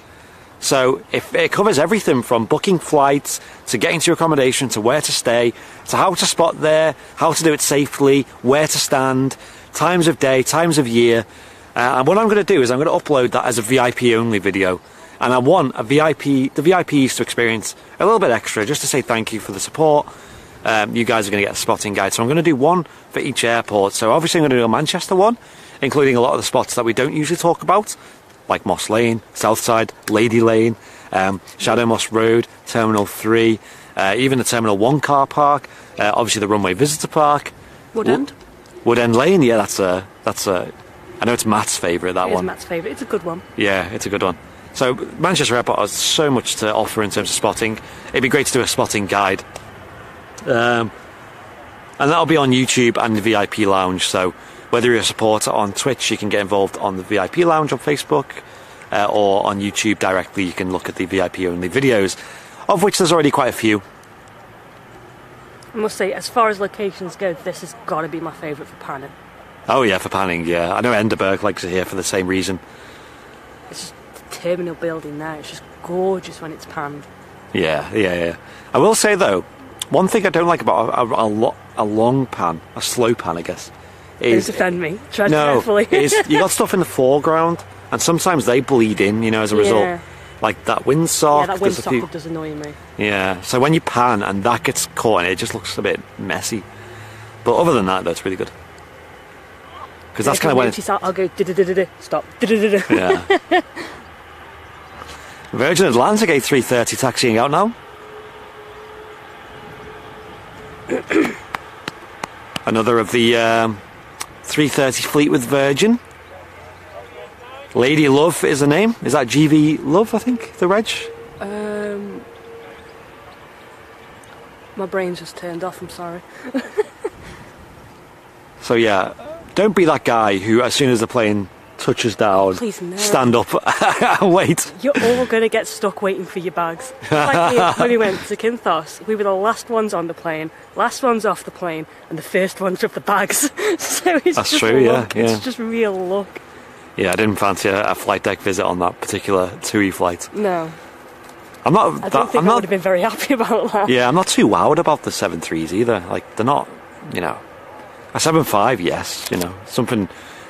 S2: So if it covers everything from booking flights to getting to your accommodation to where to stay to how to spot there, how to do it safely, where to stand, times of day, times of year. And what I'm going to do is I'm going to upload that as a VIP only video. And I want the VIPs to experience a little bit extra, just to say thank you for the support. You guys are going to get a spotting guide. So I'm going to do one for each airport. So obviously I'm going to do a Manchester one, including a lot of the spots that we don't usually talk about, like Moss Lane, Southside, Lady Lane, Shadow Moss Road, Terminal 3, even the Terminal 1 car park, obviously the Runway Visitor Park.
S1: Woodend?
S2: Woodend Lane, yeah, that's a... I know it's Matt's favourite, that one.
S1: It is Matt's favourite. It's a good one.
S2: Yeah, it's a good one. So Manchester Airport has so much to offer in terms of spotting. It'd be great to do a spotting guide. And that'll be on YouTube and the VIP Lounge. So whether you're a supporter on Twitch, you can get involved on the VIP Lounge on Facebook, or on YouTube directly, you can look at the VIP only videos, of which there's already quite a few.
S1: I must say, as far as locations go, this has got to be my favourite for panning.
S2: Oh yeah, for panning, yeah. I know Edinburgh likes it here for the same reason.
S1: It's just the terminal building there. It's just gorgeous when it's panned.
S2: Yeah. I will say though, one thing I don't like about a long pan, a slow pan, I guess, is...
S1: Don't offend me. Tread carefully.
S2: is you got stuff in the foreground, and sometimes they bleed in, you know, as a result. Like that windsock.
S1: Yeah, that windsock does annoy me.
S2: Yeah, so when you pan and that gets caught in it, just looks a bit messy. But other than that, though, it's really good. Because that's kind of when
S1: I'll go stop.
S2: Yeah. Virgin Atlantic A380 taxiing out now. Another of the 330 fleet with Virgin. Lady Love is the name. Is that GV Love, I think, the reg?
S1: My brain's just turned off, I'm sorry.
S2: So yeah, don't be that guy who, as soon as the plane touches down,
S1: please, no.
S2: Stand up and wait.
S1: You're all going to get stuck waiting for your bags. Like when we went to Kinthos, we were the last ones on the plane, last ones off the plane, and the first ones with the bags. So it's
S2: That's
S1: just
S2: true,
S1: luck.
S2: yeah.
S1: It's just real luck.
S2: Yeah, I didn't fancy a flight deck visit on that particular TUI flight.
S1: No.
S2: I don't think
S1: I would have been very happy about that.
S2: Yeah, I'm not too wowed about the 7.3s either. Like, they're not, you know... A 7.5, yes, you know. Something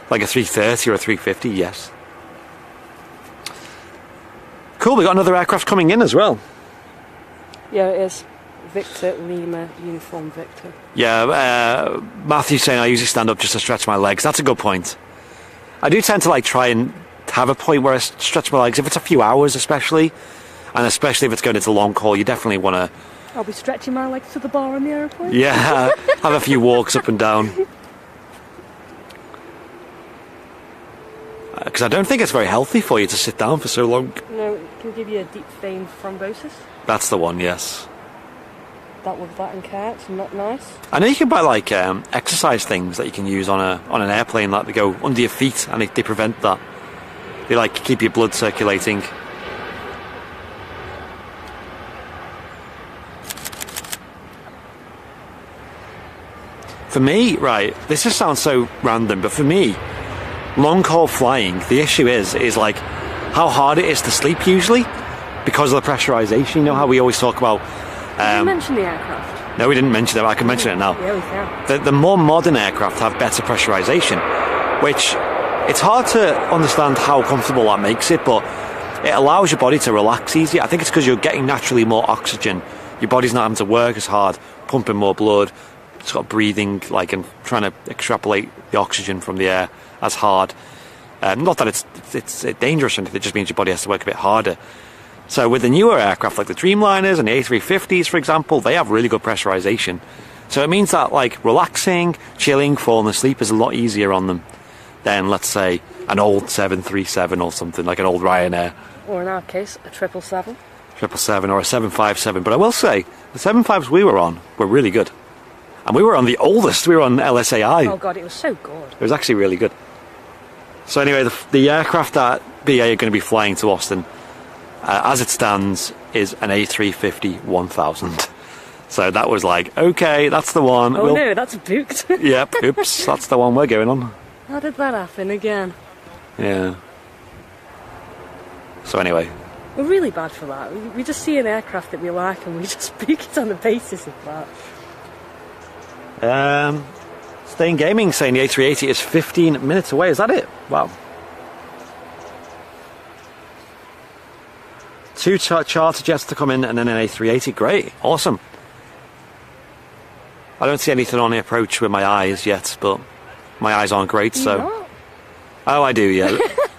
S2: like a 330 or a 350, yes. Cool, we got another aircraft coming in as well.
S1: Yeah, it is. Victor Lima, Uniform Victor.
S2: Yeah, Matthew's saying I usually stand up just to stretch my legs. That's a good point. I do tend to like try and have a point where I stretch my legs, if it's a few hours especially, and especially if it's going into long haul, you definitely want to...
S1: I'll be stretching my legs to the bar on the aeroplane.
S2: Yeah, have a few walks up and down. Because I don't think it's very healthy for you to sit down for so long.
S1: No, it can give you a deep vein thrombosis.
S2: That's the one, yes.
S1: That and cats, not nice.
S2: I know you can buy like exercise things that you can use on an airplane, like they go under your feet and they prevent that. They like keep your blood circulating. For me, right, this just sounds so random, but for me, long haul flying, the issue is like how hard it is to sleep usually because of the pressurization. You know how we always talk about...
S1: Did you mention the aircraft?
S2: No, we didn't mention it. I can mention it now.
S1: Yeah, we can.
S2: The more modern aircraft have better pressurization, which it's hard to understand how comfortable that makes it, but it allows your body to relax easier. I think it's because you're getting naturally more oxygen. Your body's not having to work as hard, pumping more blood, sort of breathing, like, and trying to extrapolate the oxygen from the air as hard. Not that it's dangerous or anything, it just means your body has to work a bit harder. So with the newer aircraft, like the Dreamliners and the A350s, for example, they have really good pressurization. So it means that, like, relaxing, chilling, falling asleep is a lot easier on them than, let's say, an old 737 or something, like an old Ryanair.
S1: Or in our case, a 777.
S2: 777 or a 757. But I will say, the 75s we were on were really good. And we were on the oldest, we were on LSAI.
S1: Oh god, it was so good.
S2: It was actually really good. So anyway, the aircraft that BA are going to be flying to Austin, as it stands, is an A350-1000. So that was like, okay, that's the one.
S1: Oh no, that's booked.
S2: Yep, oops, that's the one we're going on.
S1: How did that happen again?
S2: Yeah. So anyway.
S1: We're really bad for that. We just see an aircraft that we like and we just book it on the basis of that.
S2: Staying Gaming saying the A380 is 15 minutes away. Is that it? Wow. 2 charter jets to come in and then an A380. Great. Awesome. I don't see anything on the approach with my eyes yet, but my eyes aren't great, so...
S1: Not?
S2: Oh, I do, yeah.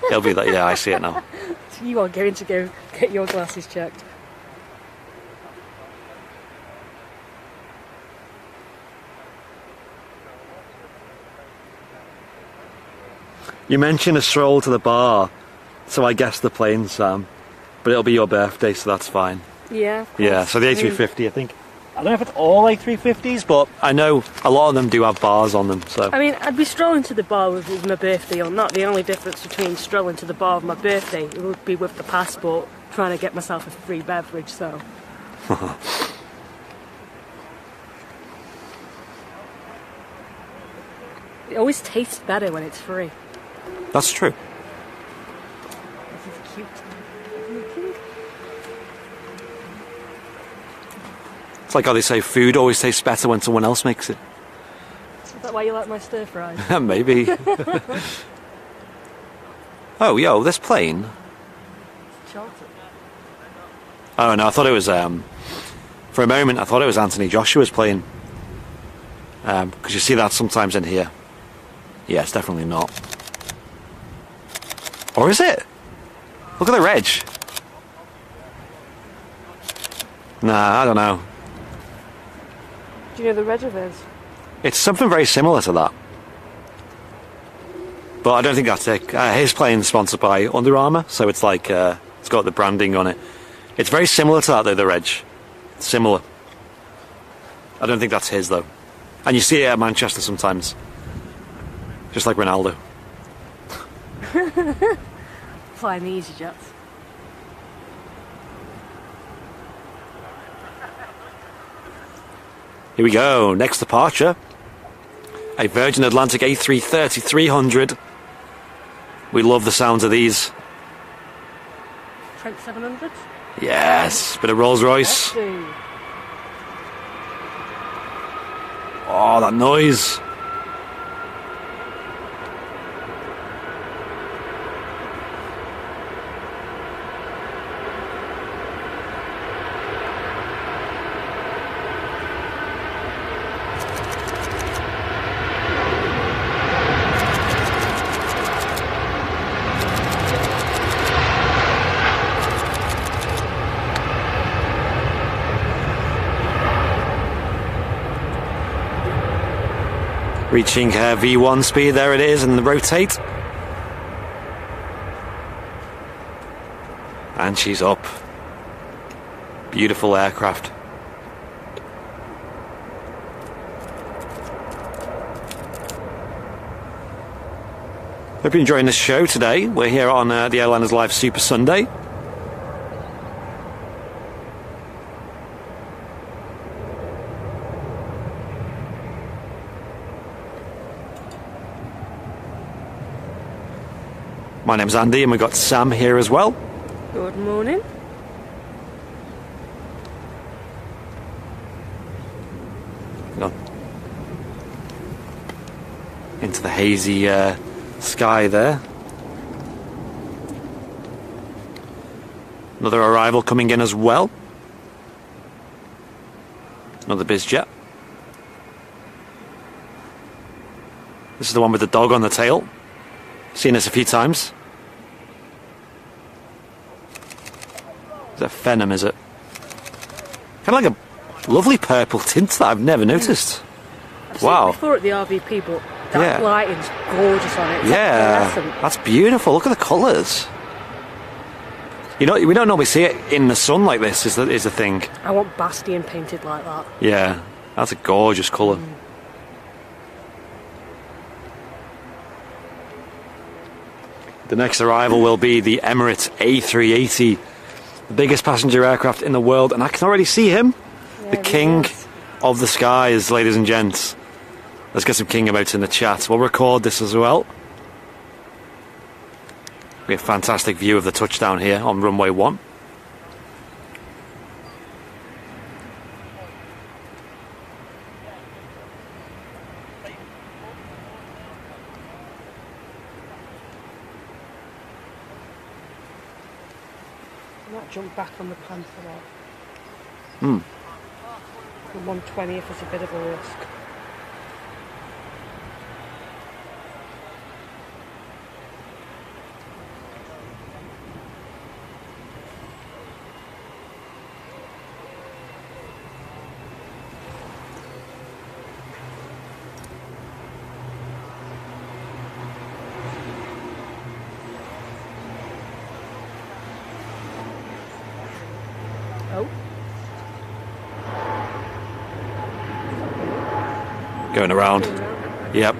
S2: It'll be that, yeah, I see it now.
S1: So you are going to go get your glasses checked.
S2: You mentioned a stroll to the bar, so I guessed the plane, Sam. But it'll be your birthday, so that's fine.
S1: Yeah, of course.
S2: Yeah, so the A350, I think. I don't know if it's all A350s, but I know a lot of them do have bars on them, so...
S1: I mean, I'd be strolling to the bar with my birthday or not. The only difference between strolling to the bar with my birthday would be with the passport, trying to get myself a free beverage, so... It always tastes better when it's free.
S2: That's true.
S1: This is cute.
S2: It's like how they say food always tastes better when someone else makes it.
S1: Is that why you like my stir fries?
S2: Maybe. Oh, yo, this plane.
S1: Chartered.
S2: Oh no, I thought it was. For a moment, I thought it was Anthony Joshua's plane. Because you see that sometimes in here. Yeah, it's definitely not. Or is it? Look at the reg. Nah, I don't know.
S1: Do you know the reg of his?
S2: It's something very similar to that. But I don't think that's it. His plane's sponsored by Under Armour, so it's like, it's got the branding on it. It's very similar to that though, the reg. It's similar. I don't think that's his though. And you see it at Manchester sometimes. Just like Ronaldo.
S1: Flying the easy jets.
S2: Here we go, next departure. A Virgin Atlantic A330-300. We love the sounds of these.
S1: Trent 700?
S2: Yes, bit of Rolls Royce. Oh, that noise. Reaching her V1 speed, there it is, and the rotate. And she's up. Beautiful aircraft. Hope you're enjoying this show today. We're here on the Airliners Live Super Sunday. My name's Andy and we've got Sam here as well.
S1: Good morning.
S2: On. Into the hazy sky there. Another arrival coming in as well. Another biz jet. This is the one with the dog on the tail. Seen this a few times. Is that Phenom, is it? Kind of like a lovely purple tint that I've never noticed.
S1: I've seen it before at the RVP, but that lighting's gorgeous on it. It's like
S2: that's beautiful. Look at the colours. You know, we don't normally see it in the sun like this. Is the thing.
S1: I want Bastion painted like that.
S2: Yeah, that's a gorgeous colour. The next arrival will be the Emirates A380, the biggest passenger aircraft in the world, and I can already see him, the king of the skies, ladies and gents. Let's get some king about in the chat. We'll record this as well. We have a fantastic view of the touchdown here on runway 1.
S1: Jump back on the Panther there. The 120 if it's a bit of a risk.
S2: Going around. Yep.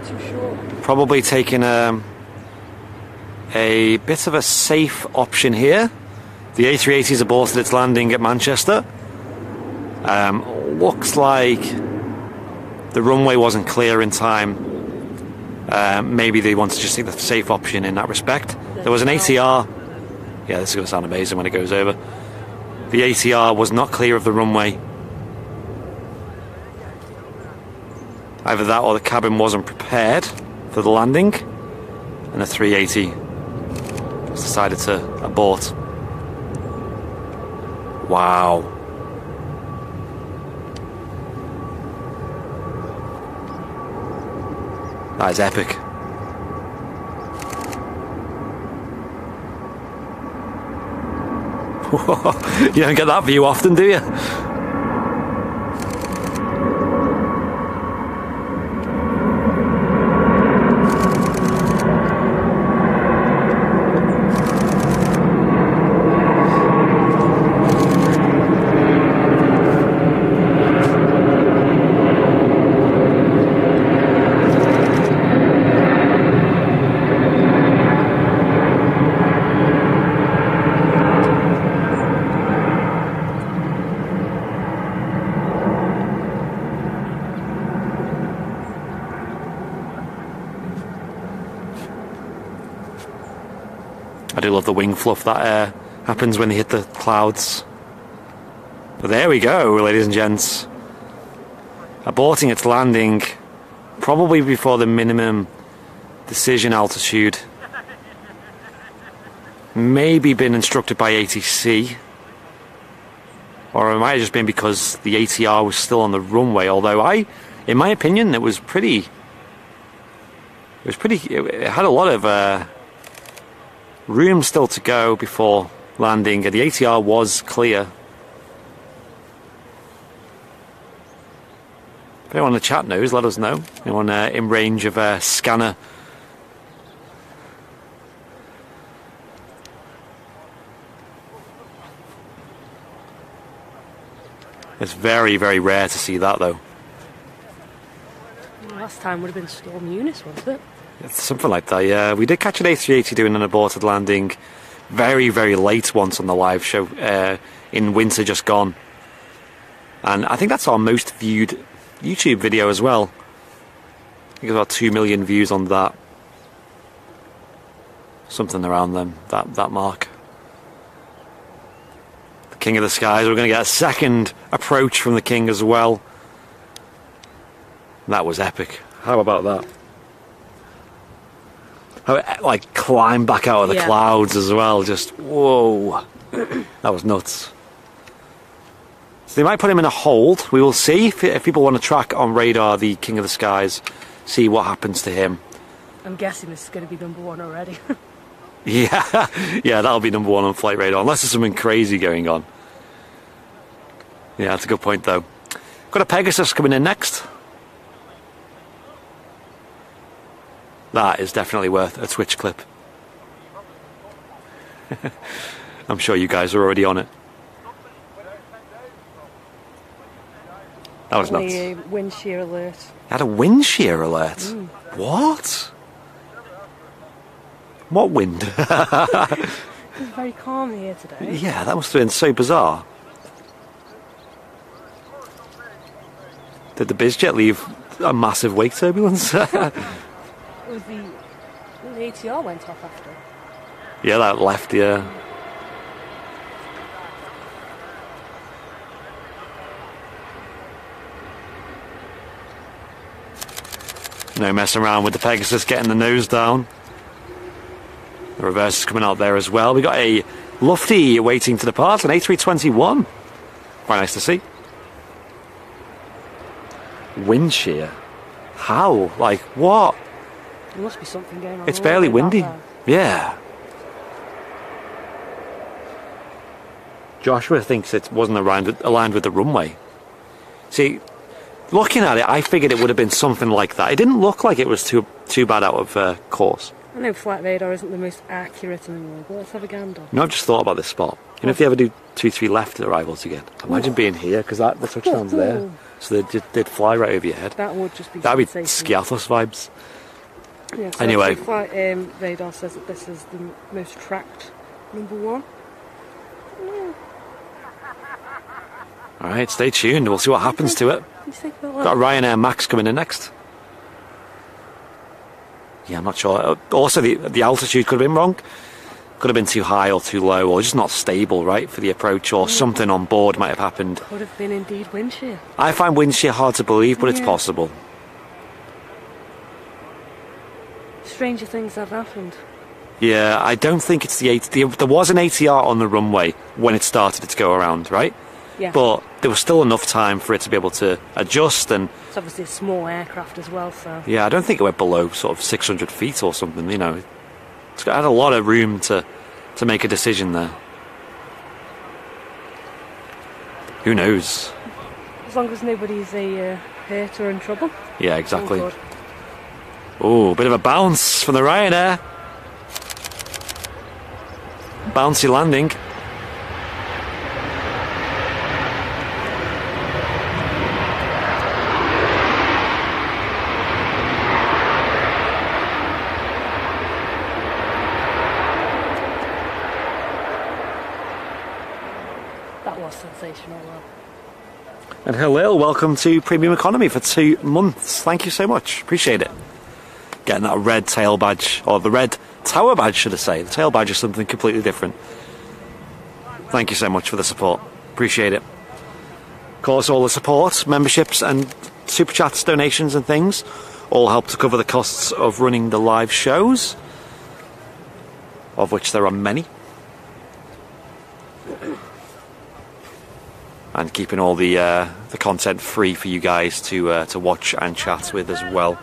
S1: Too short.
S2: Probably taking a bit of a safe option here. The A380 has aborted its landing at Manchester. Looks like the runway wasn't clear in time. Maybe they wanted to just take the safe option in that respect. There was an ATR. Yeah, this is going to sound amazing when it goes over. The ATR was not clear of the runway. Either that or the cabin wasn't prepared for the landing, and the 380 decided to abort. Wow. That is epic. You don't get that view often, do you? I do love the wing fluff that happens when they hit the clouds. But there we go, ladies and gents. Aborting its landing, probably before the minimum decision altitude. Maybe been instructed by ATC. Or it might have just been because the ATR was still on the runway, although in my opinion, it had a lot of room still to go before landing, and the ATR was clear. If anyone in the chat knows, let us know. Anyone in range of a scanner. It's very, very rare to see that, though.
S1: Last time would have been Storm Eunice, wasn't it?
S2: It's something like that, yeah. We did catch an A380 doing an aborted landing very, very late once on the live show in winter just gone. And I think that's our most viewed YouTube video as well. I think about 2 million views on that. Something around them, that mark. The King of the Skies. We're going to get a second approach from the King as well. That was epic. How about that? How it, like, climbed back out of the clouds as well. Just, whoa. That was nuts. So they might put him in a hold. We will see if people want to track on radar the King of the Skies, see what happens to him.
S1: I'm guessing this is going to be #1 already.
S2: Yeah, that'll be #1 on flight radar, unless there's something crazy going on. Yeah, that's a good point, though. Got a Pegasus coming in next. That is definitely worth a Twitch clip. I'm sure you guys are already on it. That was nuts.
S1: A wind shear alert.
S2: Had a wind shear alert? What? What wind?
S1: It was very calm here today.
S2: Yeah, that must have been so bizarre. Did the BizJet leave a massive wake turbulence?
S1: The ATR went off after.
S2: Yeah, that left, yeah. No messing around with the Pegasus getting the nose down. The reverse is coming out there as well. We got a Lufty waiting to depart, an A321. Quite nice to see. Wind shear. How? Like, what?
S1: There must be something going on.
S2: It's barely windy. Yeah. Joshua thinks it wasn't aligned with the runway. See, looking at it, I figured it would have been something like that. It didn't look like it was too bad out of course.
S1: I know flight radar isn't the most accurate in the world, but let's have a gander.
S2: You know, I've just thought about this spot. You know, if they ever do 2-3 left arrivals again, imagine being here, because the touchdown's there. So they'd fly right over your head.
S1: That would just be...
S2: That'd be Skiathos vibes.
S1: Yeah, so
S2: anyway.
S1: Flight radar says that this is the most tracked #1.
S2: Alright, stay tuned. We'll see what happens to it.
S1: What do you think about
S2: Got a Ryanair Max coming in next. Yeah, I'm not sure. Also, the altitude could have been wrong. Could have been too high or too low, or just not stable, right, for the approach, or something on board might have happened.
S1: Could have been indeed wind shear.
S2: I find wind shear hard to believe, but it's possible.
S1: Stranger things have happened.
S2: Yeah, I don't think it's there was an ATR on the runway when it started to go around, right?
S1: Yeah.
S2: But there was still enough time for it to be able to adjust, and
S1: it's obviously a small aircraft as well, so...
S2: Yeah, I don't think it went below sort of 600 feet or something, you know. It's had a lot of room to make a decision there. Who knows?
S1: As long as nobody's hurt or in trouble.
S2: Yeah, exactly. Oh, a bit of a bounce from the Ryanair. Bouncy landing.
S1: That was sensational, though.
S2: And hello, welcome to Premium Economy for 2 months. Thank you so much. Appreciate it. Getting that red tail badge, or the red tower badge, should I say. The tail badge is something completely different. Thank you so much for the support. Appreciate it. Of course, all the support, memberships and super chats, donations and things all help to cover the costs of running the live shows, of which there are many. And keeping all the content free for you guys to watch and chat with as well.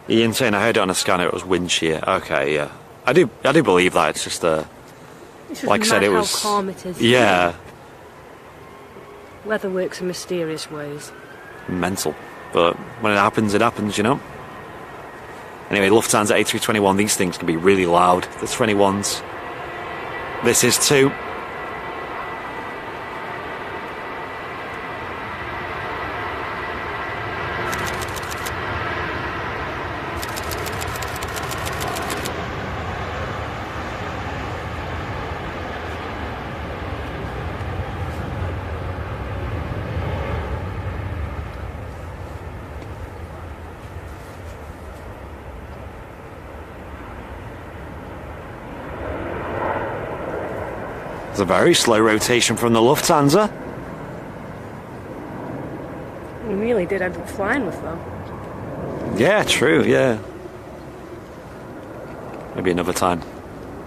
S2: Ian saying I heard it on a scanner. It was wind shear. Okay, yeah, I do believe that. It's just like I said, it was
S1: how calm it is.
S2: Yeah,
S1: weather works in mysterious ways.
S2: Mental, but when it happens, you know. Anyway, Lufthansa A321, these things can be really loud. The 21s. This is too. It's a very slow rotation from the Lufthansa.
S1: We really did end up flying with them.
S2: Yeah, true, yeah. Maybe another time.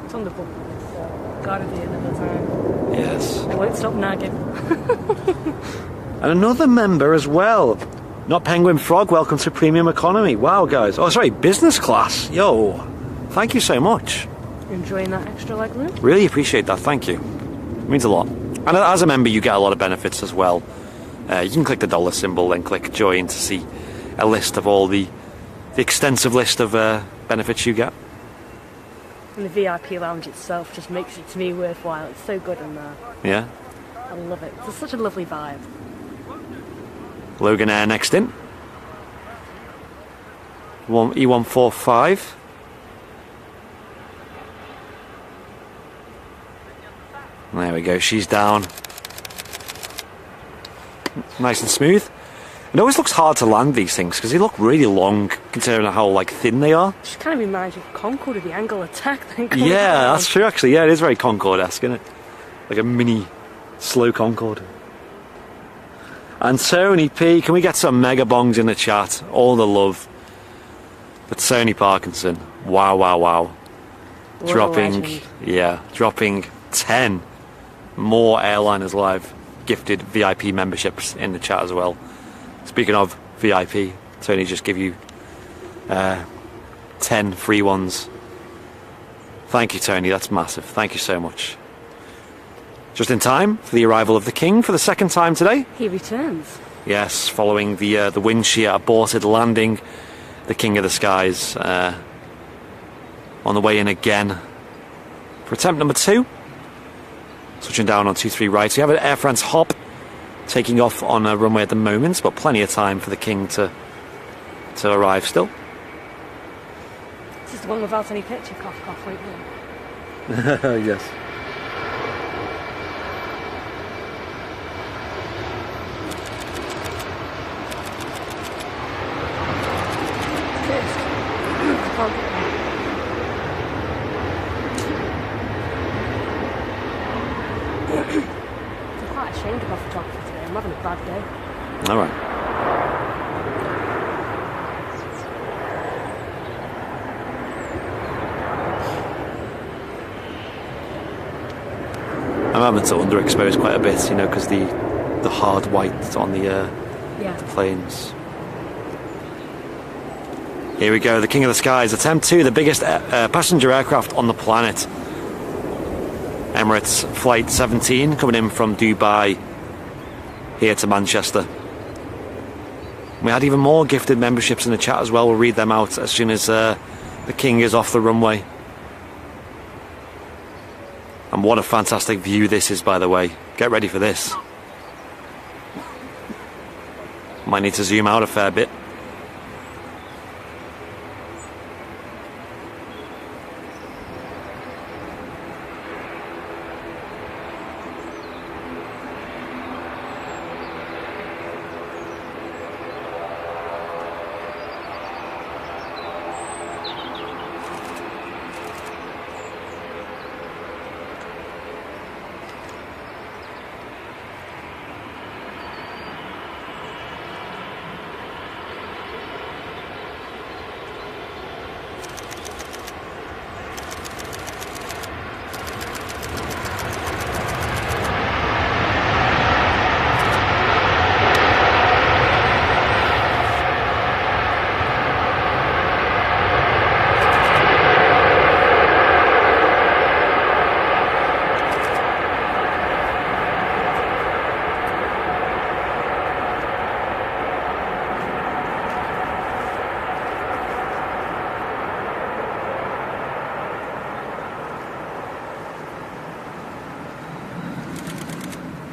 S1: It's on the book, so gotta be another time.
S2: Yes.
S1: I won't stop nagging.
S2: And another member as well. Not Penguin Frog, welcome to Premium Economy. Wow, guys. Oh, sorry, business class. Yo, thank you so much.
S1: Enjoying that extra leg room?
S2: Really appreciate that, thank you. It means a lot. And as a member, you get a lot of benefits as well. You can click the dollar symbol, then click join to see a list of all the extensive list of benefits you get.
S1: And the VIP lounge itself just makes it, to me, worthwhile. It's so good in there.
S2: Yeah.
S1: I love it. It's such a lovely vibe.
S2: Logan Air next in. E145. There we go, she's down. Nice and smooth. It always looks hard to land these things because they look really long considering how thin they are.
S1: Just kind of reminds you of Concorde of the angle attack thing.
S2: Yeah, that's true actually. Yeah, it is very Concorde-esque, isn't it? Like a mini slow Concorde. And Tony P, can we get some mega bongs in the chat? All the love. But Tony Parkinson, wow, wow, wow. Dropping 10 more Airliners Live gifted VIP memberships in the chat as well. Speaking of VIP, Tony just give you 10 free ones. Thank you, Tony, that's massive. Thank you so much. Just in time for the arrival of the King for the second time today.
S1: He returns.
S2: Yes, following the wind shear aborted landing, the King of the Skies on the way in again for attempt number 2. Switching down on 23 right. We have an Air France hop taking off on a runway at the moment, but plenty of time for the King to arrive still.
S1: This is the one without any picture, cough, cough, wait, wait.
S2: Yes.
S1: ashamed of my photography today. I'm having a bad day.
S2: All right. I'm having to underexpose quite a bit, you know, because the hard white on the planes. Here we go, the King of the Skies, attempt 2, the biggest passenger aircraft on the planet. Emirates Flight 17 coming in from Dubai here to Manchester. We had even more gifted memberships in the chat as well. We'll read them out as soon as the King is off the runway. And what a fantastic view this is, by the way. Get ready for this. Might need to zoom out a fair bit.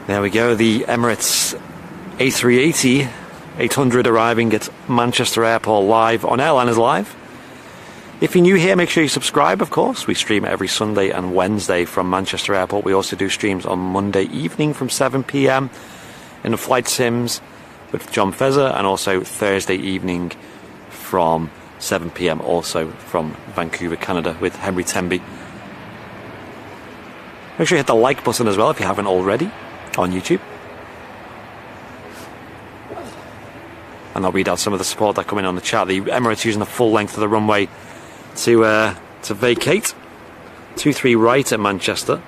S2: There we go, the Emirates A380 800 arriving at Manchester Airport live on Airliners Live. If you're new here, make sure you subscribe, of course. We stream every Sunday and Wednesday from Manchester Airport. We also do streams on Monday evening from 7 p.m. in the flight sims with John Fezzer, and also Thursday evening from 7 p.m. also from Vancouver, Canada with Henry Temby. Make sure you hit the like button as well if you haven't already on YouTube. And I'll read out some of the support that come in on the chat. The Emirates using the full length of the runway to vacate. 23 right at Manchester.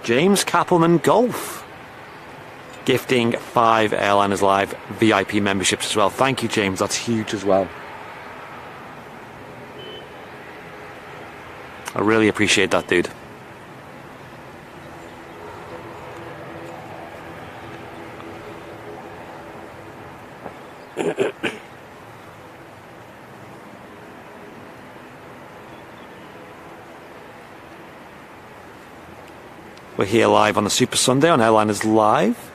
S2: James Kappelman Golf gifting 5 Airliners Live VIP memberships as well. Thank you, James. That's huge as well. I really appreciate that, dude. We're here live on the Super Sunday on Airliners Live.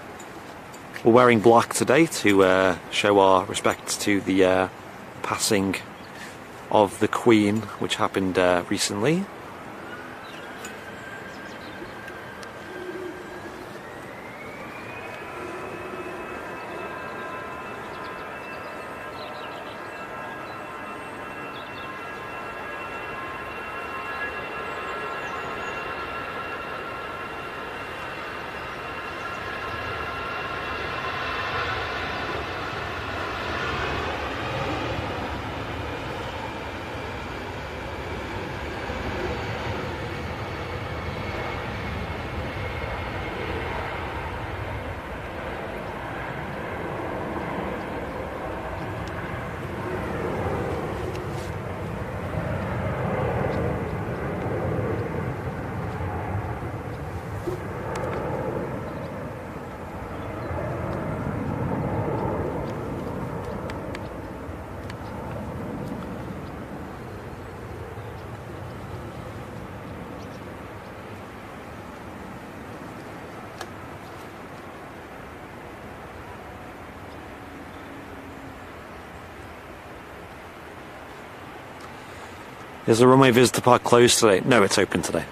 S2: We're wearing black today to show our respects to the passing of the Queen, which happened recently. Is the Runway Visitor Park closed today? No, it's open today.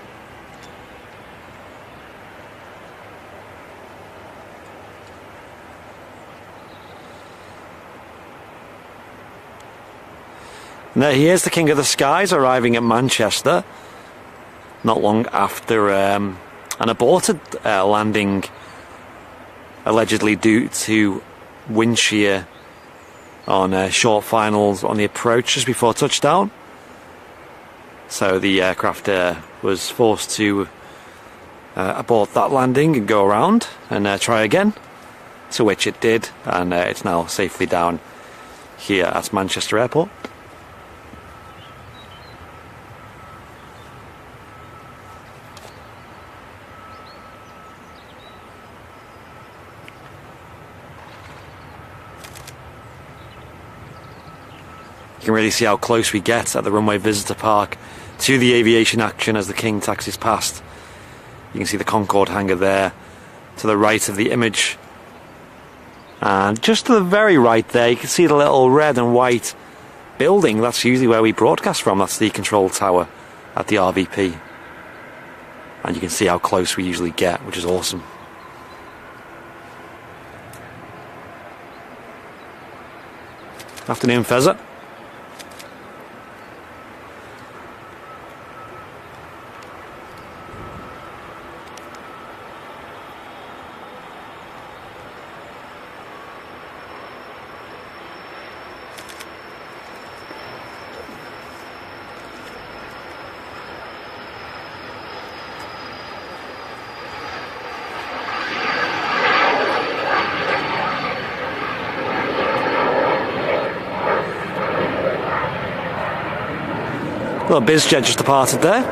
S2: And there he is, the King of the Skies, arriving at Manchester not long after an aborted landing, allegedly due to wind shear on short finals on the approach just before touchdown. So the aircraft was forced to abort that landing and go around and try again, to which it did, and it's now safely down here at Manchester Airport. You can really see how close we get at the Runway Visitor Park to the aviation action as the King taxis past. You can see the Concorde hangar there to the right of the image, and just to the very right there you can see the little red and white building. That's usually where we broadcast from. That's the control tower at the RVP, and you can see how close we usually get, which is awesome. Afternoon, Fezza. Well, BizJet just departed there.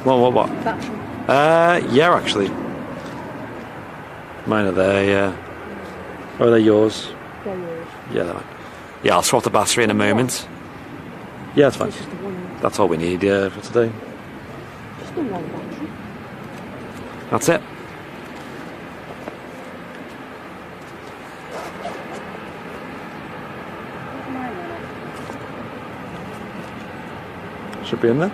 S2: What? Battery. Yeah, actually. Mine are there, yeah. Or are they yours?
S1: They're yours.
S2: Yeah, they're mine. Yeah, I'll swap the battery in a moment. Yeah, that's fine. That's all we need, yeah, for today.
S1: Just the one battery.
S2: That's it. Should be in there.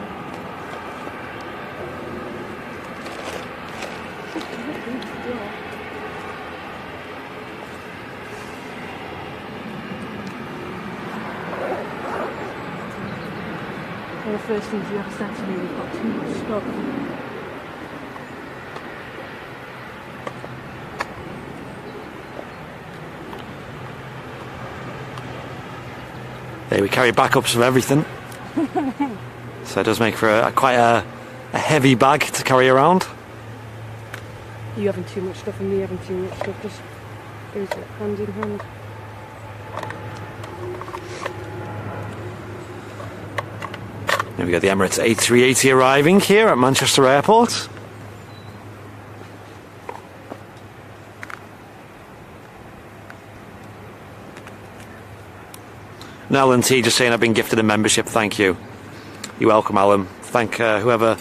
S1: One of the first things you ever said to me, we've got too much stuff.
S2: There we carry backups of everything. So it does make for quite a heavy bag to carry around.
S1: You having too much stuff and me having too much stuff just goes hand in hand.
S2: There we got the Emirates A380 arriving here at Manchester Airport. And Alan T just saying I've been gifted a membership, thank you. You're welcome, Alan. Thank whoever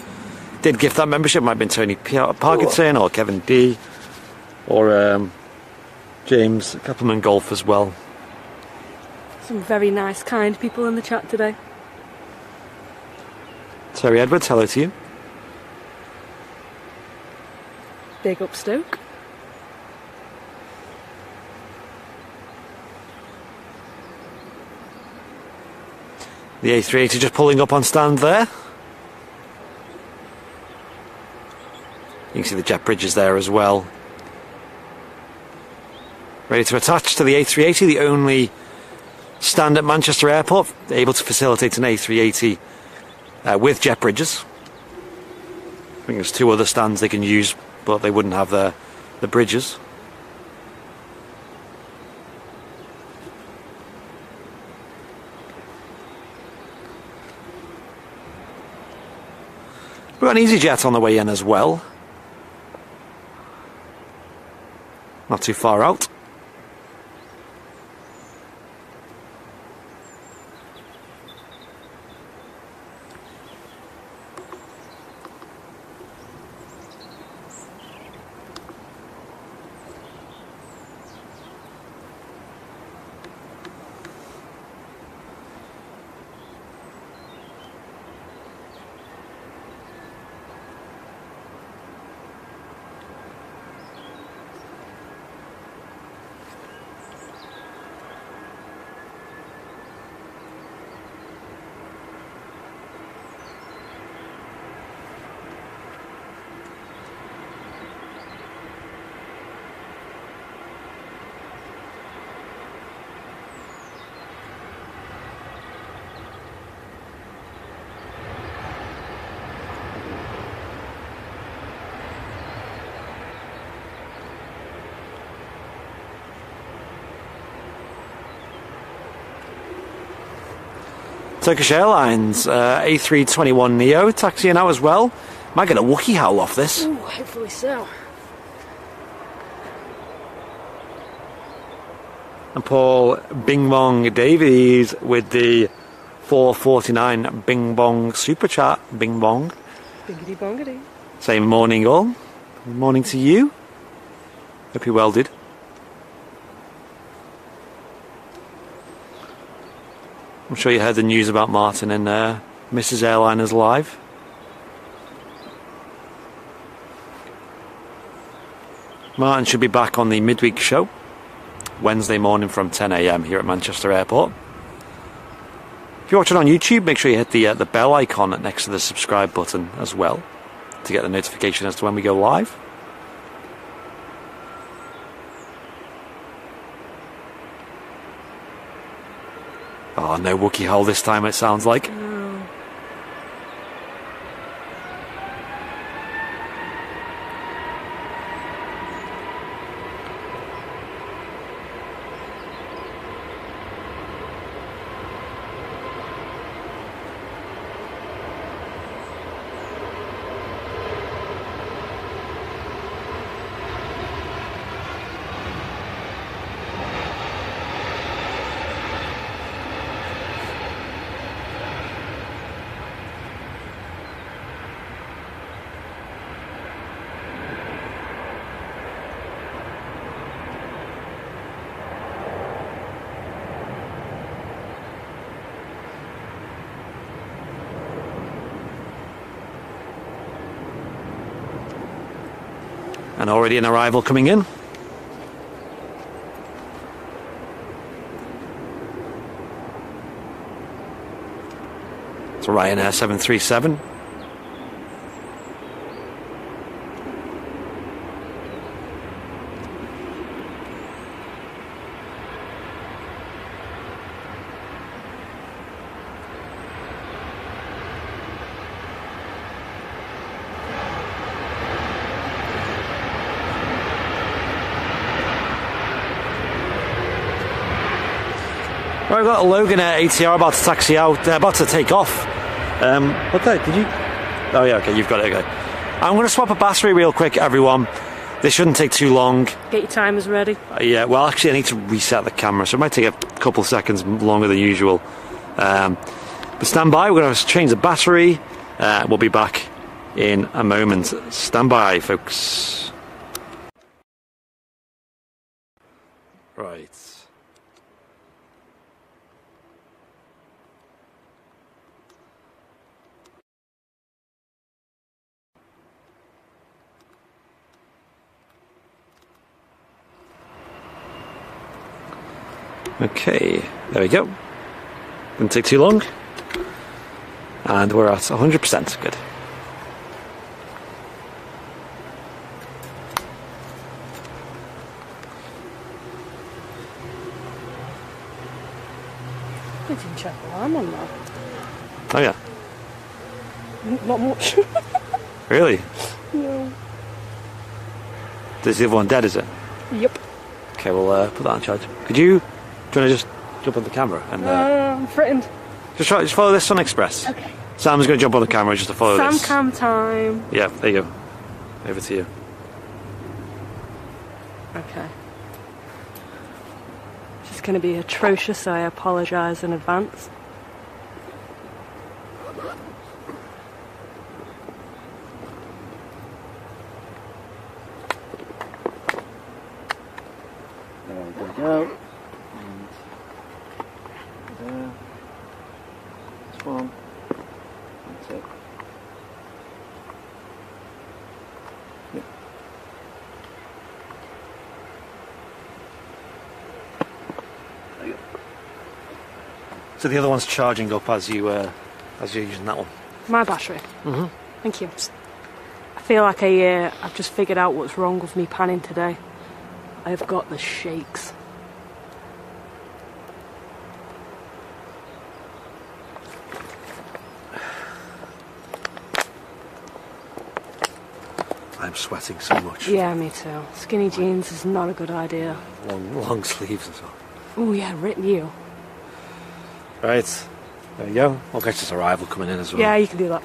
S2: did gift that membership. Might have been Tony Parkinson or Kevin D or James Kappelman Golf as well.
S1: Some very nice, kind people in the chat today.
S2: Terry Edwards, hello to you.
S1: Big up Stoke.
S2: The A380 just pulling up on stand there. You can see the jet bridges there as well. Ready to attach to the A380, the only stand at Manchester Airport able to facilitate an A380 with jet bridges. I think there's two other stands they can use, but they wouldn't have the bridges. We've got an EasyJet on the way in as well. Not too far out. Turkish Airlines A321neo taxiing out as well. Might get a Wookiee howl off this.
S1: Ooh, hopefully so.
S2: And Paul Bing Bong Davies with the 449 Bing Bong Super Chat. Bing Bong.
S1: Bingity bongity.
S2: Same morning all. Good morning to you. Hope you well did. I'm sure you heard the news about Martin and Mrs. Airliners live. Martin should be back on the midweek show Wednesday morning from 10 AM here at Manchester Airport. If you're watching on YouTube, make sure you hit the bell icon next to the subscribe button as well to get the notification as to when we go live. Oh, no Wookiee hole this time, it sounds like. And already an arrival coming in. It's a Ryanair 737. Right, we've got a Logan ATR about to taxi out, about to take off. What the, did you? Oh yeah, okay, you've got it, okay. I'm going to swap a battery real quick, everyone. This shouldn't take too long.
S1: Get your timers ready.
S2: Yeah, well actually I need to reset the camera, so it might take a couple of seconds longer than usual. But stand by, we're going to change the battery. We'll be back in a moment. Stand by, folks. Right. Okay, there we go. Didn't take too long. And we're at 100%. Good.
S1: I didn't check the alarm on that.
S2: Oh yeah.
S1: Not much.
S2: Really?
S1: No.
S2: Is the other one dead, is it?
S1: Yep.
S2: Okay, we'll put that on charge. Do you want to just jump on the camera? And
S1: I'm threatened.
S2: just follow this Sun Express.
S1: Okay.
S2: Sam's going to jump on the camera just to follow this.
S1: Sam cam time.
S2: Yeah, there you go. Over to you.
S1: Okay. This is going to be atrocious, so I apologise in advance.
S2: There we go. And there. This one. That's it. Yep. There you go. So the other one's charging up as you're using that one.
S1: My battery.
S2: Mm-hmm.
S1: Thank you. I feel like I've just figured out what's wrong with me panning today. I've got the shakes.
S2: I'm sweating so much.
S1: Yeah, me too. Skinny jeans is not a good idea.
S2: Long sleeves as well.
S1: Oh yeah, rip you.
S2: Right. There we go. We'll get this arrival coming in as well.
S1: Yeah, you can do that.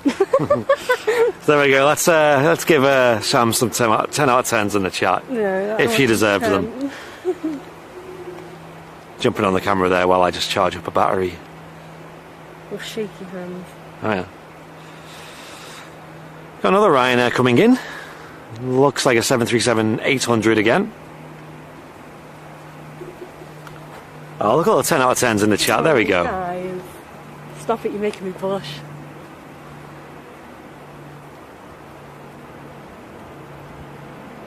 S2: So there we go. Let's give Sham some 10 out of 10s in the chat.
S1: Yeah,
S2: if she deserves them. Jumping on the camera there while I just charge up a battery.
S1: With shaky hands.
S2: Oh yeah. Got another Ryanair coming in. Looks like a 737-800 again. Oh, look at all the 10 out of 10s in the chat. There we go.
S1: Guys, stop it, you're making me blush.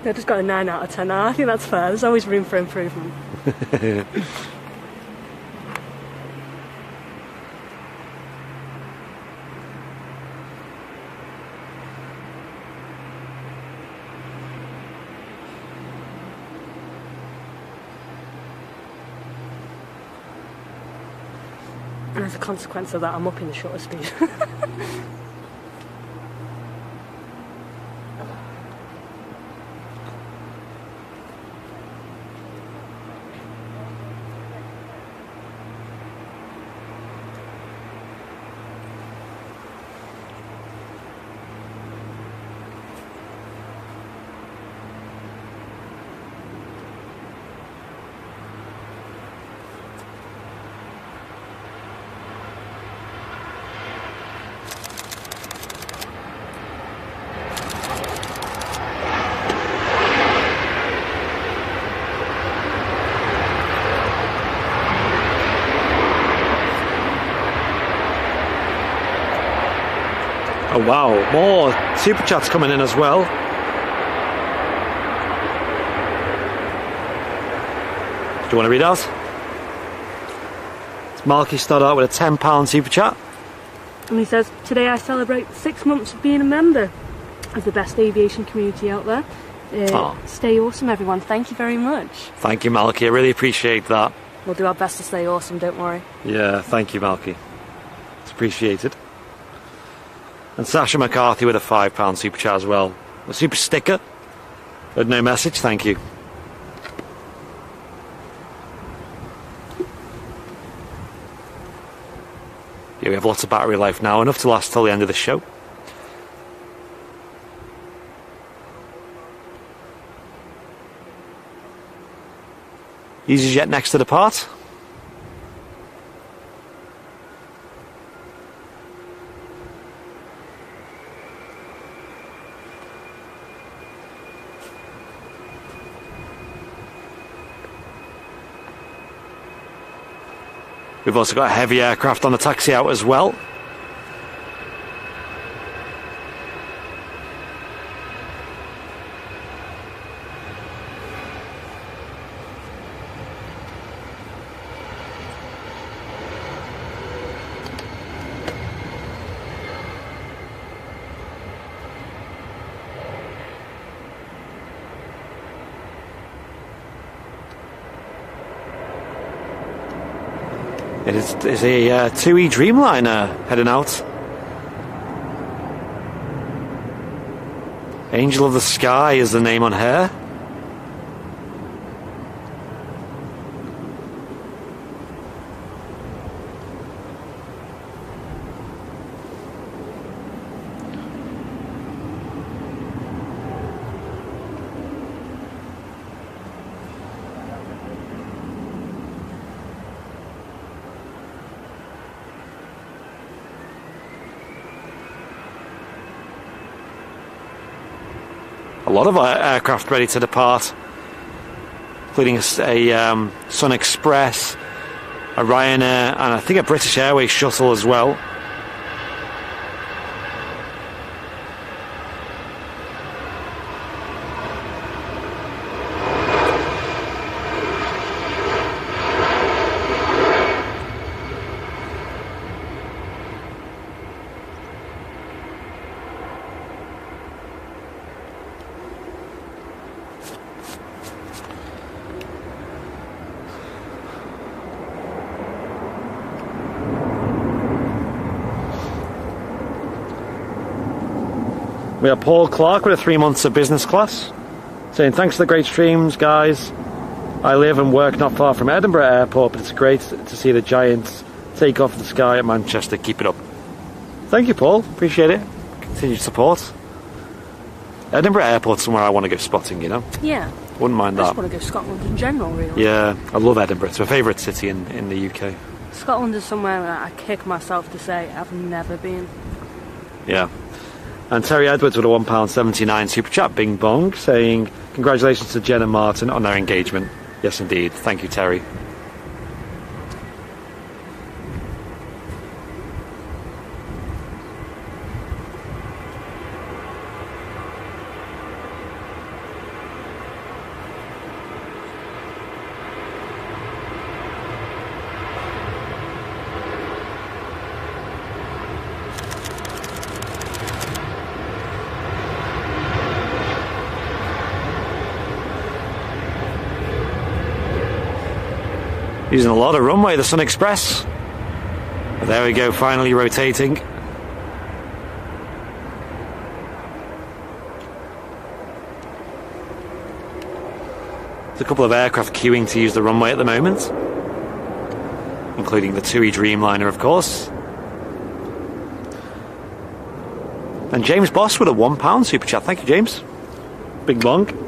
S1: I just got a 9 out of 10 now. I think that's fair. There's always room for improvement. And as a consequence of that, I'm up in the shutter speed.
S2: Oh wow, more super chats coming in as well. Do you want to read out? It's Malky started out with a £10 super chat.
S1: And he says, today I celebrate 6 months of being a member of the best aviation community out there. Stay awesome, everyone. Thank you very much.
S2: Thank you, Malky. I really appreciate that.
S1: We'll do our best to stay awesome, don't worry.
S2: Yeah, thank you, Malky. It's appreciated. And Sasha McCarthy with a £5 super chat as well. A super sticker, but no message, thank you. Yeah, we have lots of battery life now, enough to last till the end of the show. EasyJet next to depart. We've also got a heavy aircraft on the taxi out as well. It is a 2E Dreamliner heading out. Angel of the Sky is the name on her. A lot of aircraft ready to depart, including a Sun Express, a Ryanair, and I think a British Airways shuttle as well. We have Paul Clark with a 3 months of business class, saying thanks for the great streams, guys. I live and work not far from Edinburgh Airport, but it's great to see the giant take off the sky at Manchester. Keep it up. Thank you, Paul. Appreciate it. Continued support. Edinburgh Airport's somewhere I want to go spotting, you know?
S1: Yeah.
S2: Wouldn't mind
S1: I
S2: that.
S1: just want to go to Scotland in general, really.
S2: Yeah, I love Edinburgh. It's my favourite city in the UK.
S1: Scotland is somewhere that I kick myself to say I've never been.
S2: Yeah. And Terry Edwards with a £1.79 super chat, bing bong, saying congratulations to Jen and Martin on their engagement. Yes, indeed. Thank you, Terry. Using a lot of runway, the Sun Express. But there we go, finally rotating. There's a couple of aircraft queuing to use the runway at the moment, including the TUI Dreamliner, of course. And James Boss with a £1 super chat. Thank you, James. Big bong.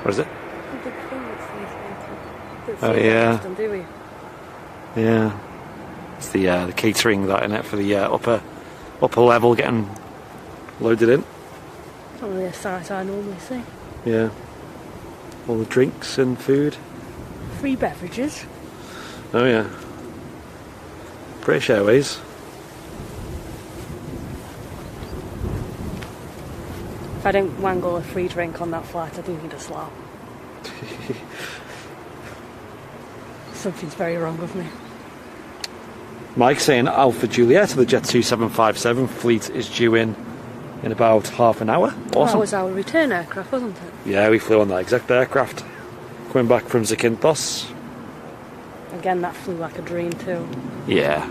S2: What is it? Oh yeah. Yeah. It's the catering that in it for the upper level getting loaded in.
S1: Not really a sight I normally see.
S2: Yeah. All the drinks and food.
S1: Free beverages.
S2: Oh yeah. British Airways.
S1: If I don't wangle a free drink on that flight, I do need a slap. Something's very wrong with me.
S2: Mike saying Alpha Juliet to the Jet 2757 fleet is due in about half an hour. Awesome.
S1: That was our return aircraft, wasn't it?
S2: Yeah, we flew on that exact aircraft. Coming back from Zakynthos.
S1: Again, that flew like a dream too.
S2: Yeah.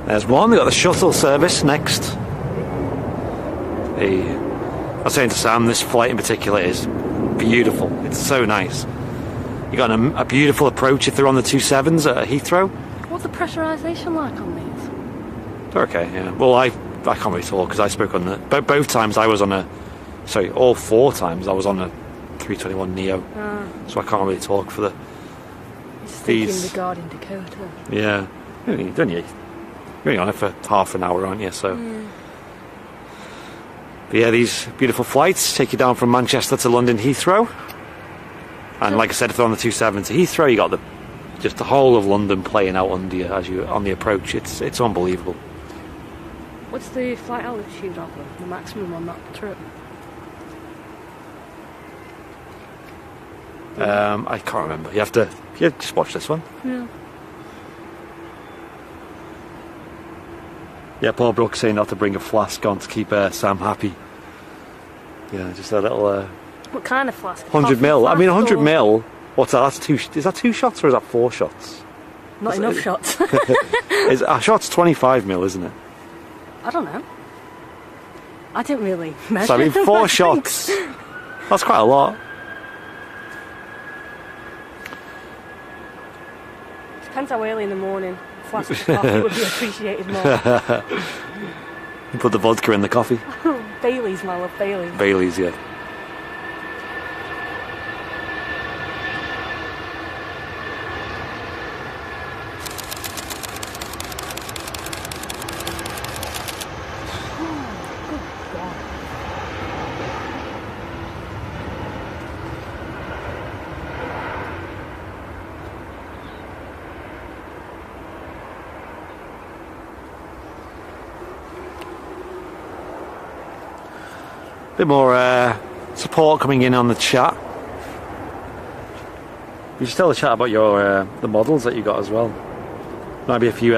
S2: There's one. We've got the shuttle service next. I was saying to Sam, this flight in particular is beautiful. It's so nice. You got a beautiful approach if they're on the 27s at Heathrow.
S1: What's the pressurisation like on these?
S2: They're okay, yeah. Well, I can't really talk because I spoke on the... Both times I was on a... Sorry, all 4 times I was on a 321 Neo. So I can't really talk for the...
S1: Just thinking regarding Dakota.
S2: Yeah. You're only on it for half an hour, aren't you? So...
S1: Yeah.
S2: But yeah, these beautiful flights take you down from Manchester to London Heathrow. And like I said, if they're on the 270 Heathrow, you got just the whole of London playing out under you as you on the approach. It's unbelievable.
S1: What's the flight altitude of them? The maximum on that trip?
S2: I can't remember. You have to just watch this one.
S1: Yeah.
S2: Yeah, Paul Brooks saying not to bring a flask on to keep Sam happy. Yeah, just a little.
S1: What kind of flask?
S2: 100 ml. I mean, 100
S1: or...
S2: ml. What's that? That's two. Is that 2 shots or is that 4 shots?
S1: Not enough shots.
S2: A shot's 25 ml, isn't it?
S1: I don't know. I didn't really measure.
S2: So I mean, 4 shots. That's quite a lot.
S1: Depends how early in the morning. A flask of coffee would be appreciated more.
S2: You put the vodka in the coffee.
S1: Baileys, I love Baileys.
S2: Baileys, yeah. Bit more support coming in on the chat. You should tell the chat about your the models that you got as well. Might be a few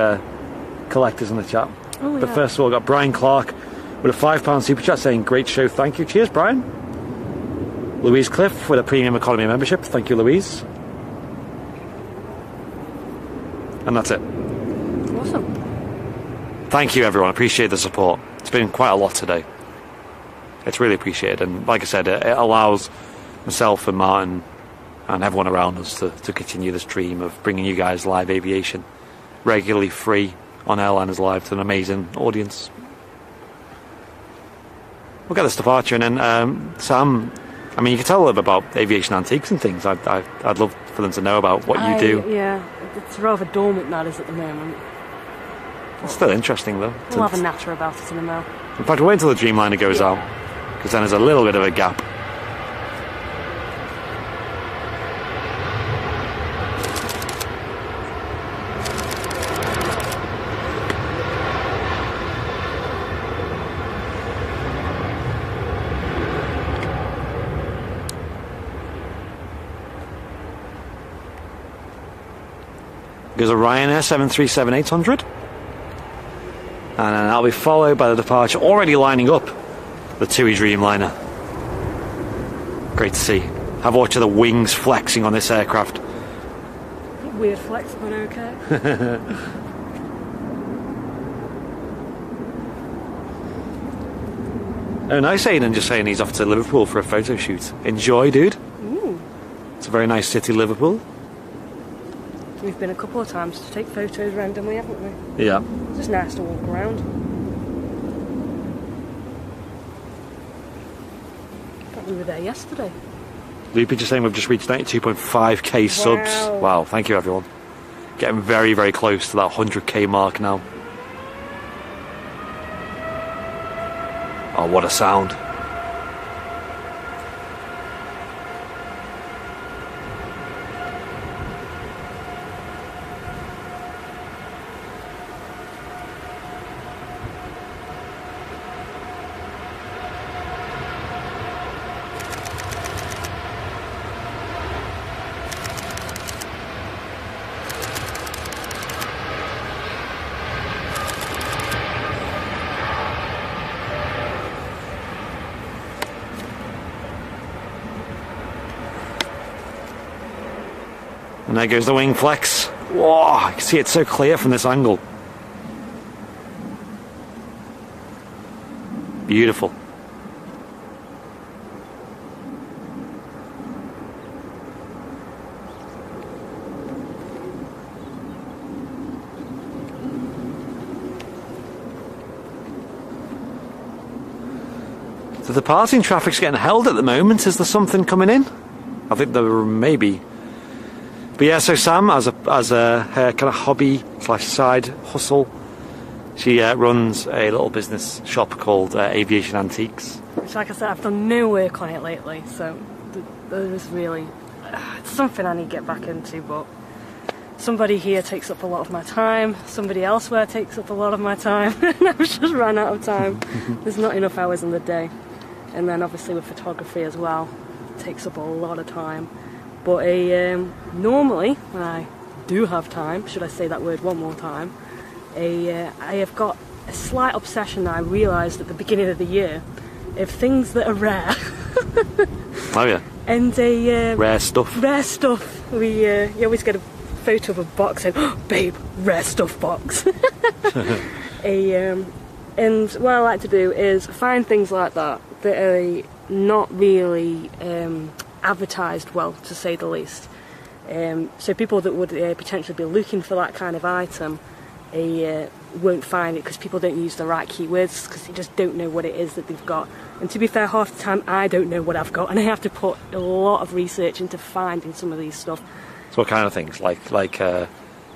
S2: collectors in the chat.
S1: Oh,
S2: But
S1: yeah.
S2: first of all, got Brian Clark with a £5 super chat saying great show, thank you. Cheers, Brian. Louise Cliff with a premium economy membership, thank you, Louise. And that's it.
S1: Awesome.
S2: Thank you, everyone. Appreciate the support. It's been quite a lot today. It's really appreciated, and like I said, it allows myself and Martin and everyone around us to continue this dream of bringing you guys live aviation regularly free on Airliners Live to an amazing audience. We'll get this departure, and then Sam, I mean, you can tell a little bit about aviation antiques and things. I'd love for them to know about what you do.
S1: Yeah, it's rather dormant that is at the moment.
S2: It's still interesting though.
S1: We'll have a natter about it in a minute.
S2: In fact, we'll wait until the Dreamliner goes out, because then there's a little bit of a gap. Goes a Ryanair 737-800, and then that'll be followed by the departure already lining up, the TUI Dreamliner. Great to see. Have a watch of the wings flexing on this aircraft.
S1: Weird flex, but okay.
S2: Oh, nice, Aidan just saying he's off to Liverpool for a photo shoot. Enjoy, dude.
S1: Ooh.
S2: It's a very nice city, Liverpool.
S1: We've been a couple of times to take photos randomly, haven't we?
S2: Yeah.
S1: It's just nice to walk around. I thought we were there yesterday.
S2: Loopy just saying we've just reached 92.5k subs. Wow, thank you, everyone. Getting very, very close to that 100k mark now. Oh, what a sound. And there goes the wing flex. Whoa, I can see it so clear from this angle. Beautiful. So the departing traffic's getting held at the moment. Is there something coming in? I think there may be. But yeah, so Sam, as her kind of hobby / side hustle, she runs a little business shop called Aviation Antiques.
S1: Which, like I said, I've done no work on it lately, so there was really it's something I need to get back into, but somebody here takes up a lot of my time, somebody elsewhere takes up a lot of my time, and I've just run out of time. There's not enough hours in the day. And then obviously with photography as well, it takes up a lot of time. But normally, when I do have time, should I say that word one more time, I have got a slight obsession that I realised at the beginning of the year of things that are rare.
S2: Oh yeah.
S1: And
S2: rare stuff.
S1: Rare stuff. You always get a photo of a box and, oh, babe, rare stuff box. And what I like to do is find things like that that are not really advertised well, to say the least. So people that would potentially be looking for that kind of item won't find it because people don't use the right keywords, because they just don't know what it is that they've got. And to be fair, half the time I don't know what I've got, and I have to put a lot of research into finding some of these stuff.
S2: So what kind of things? Like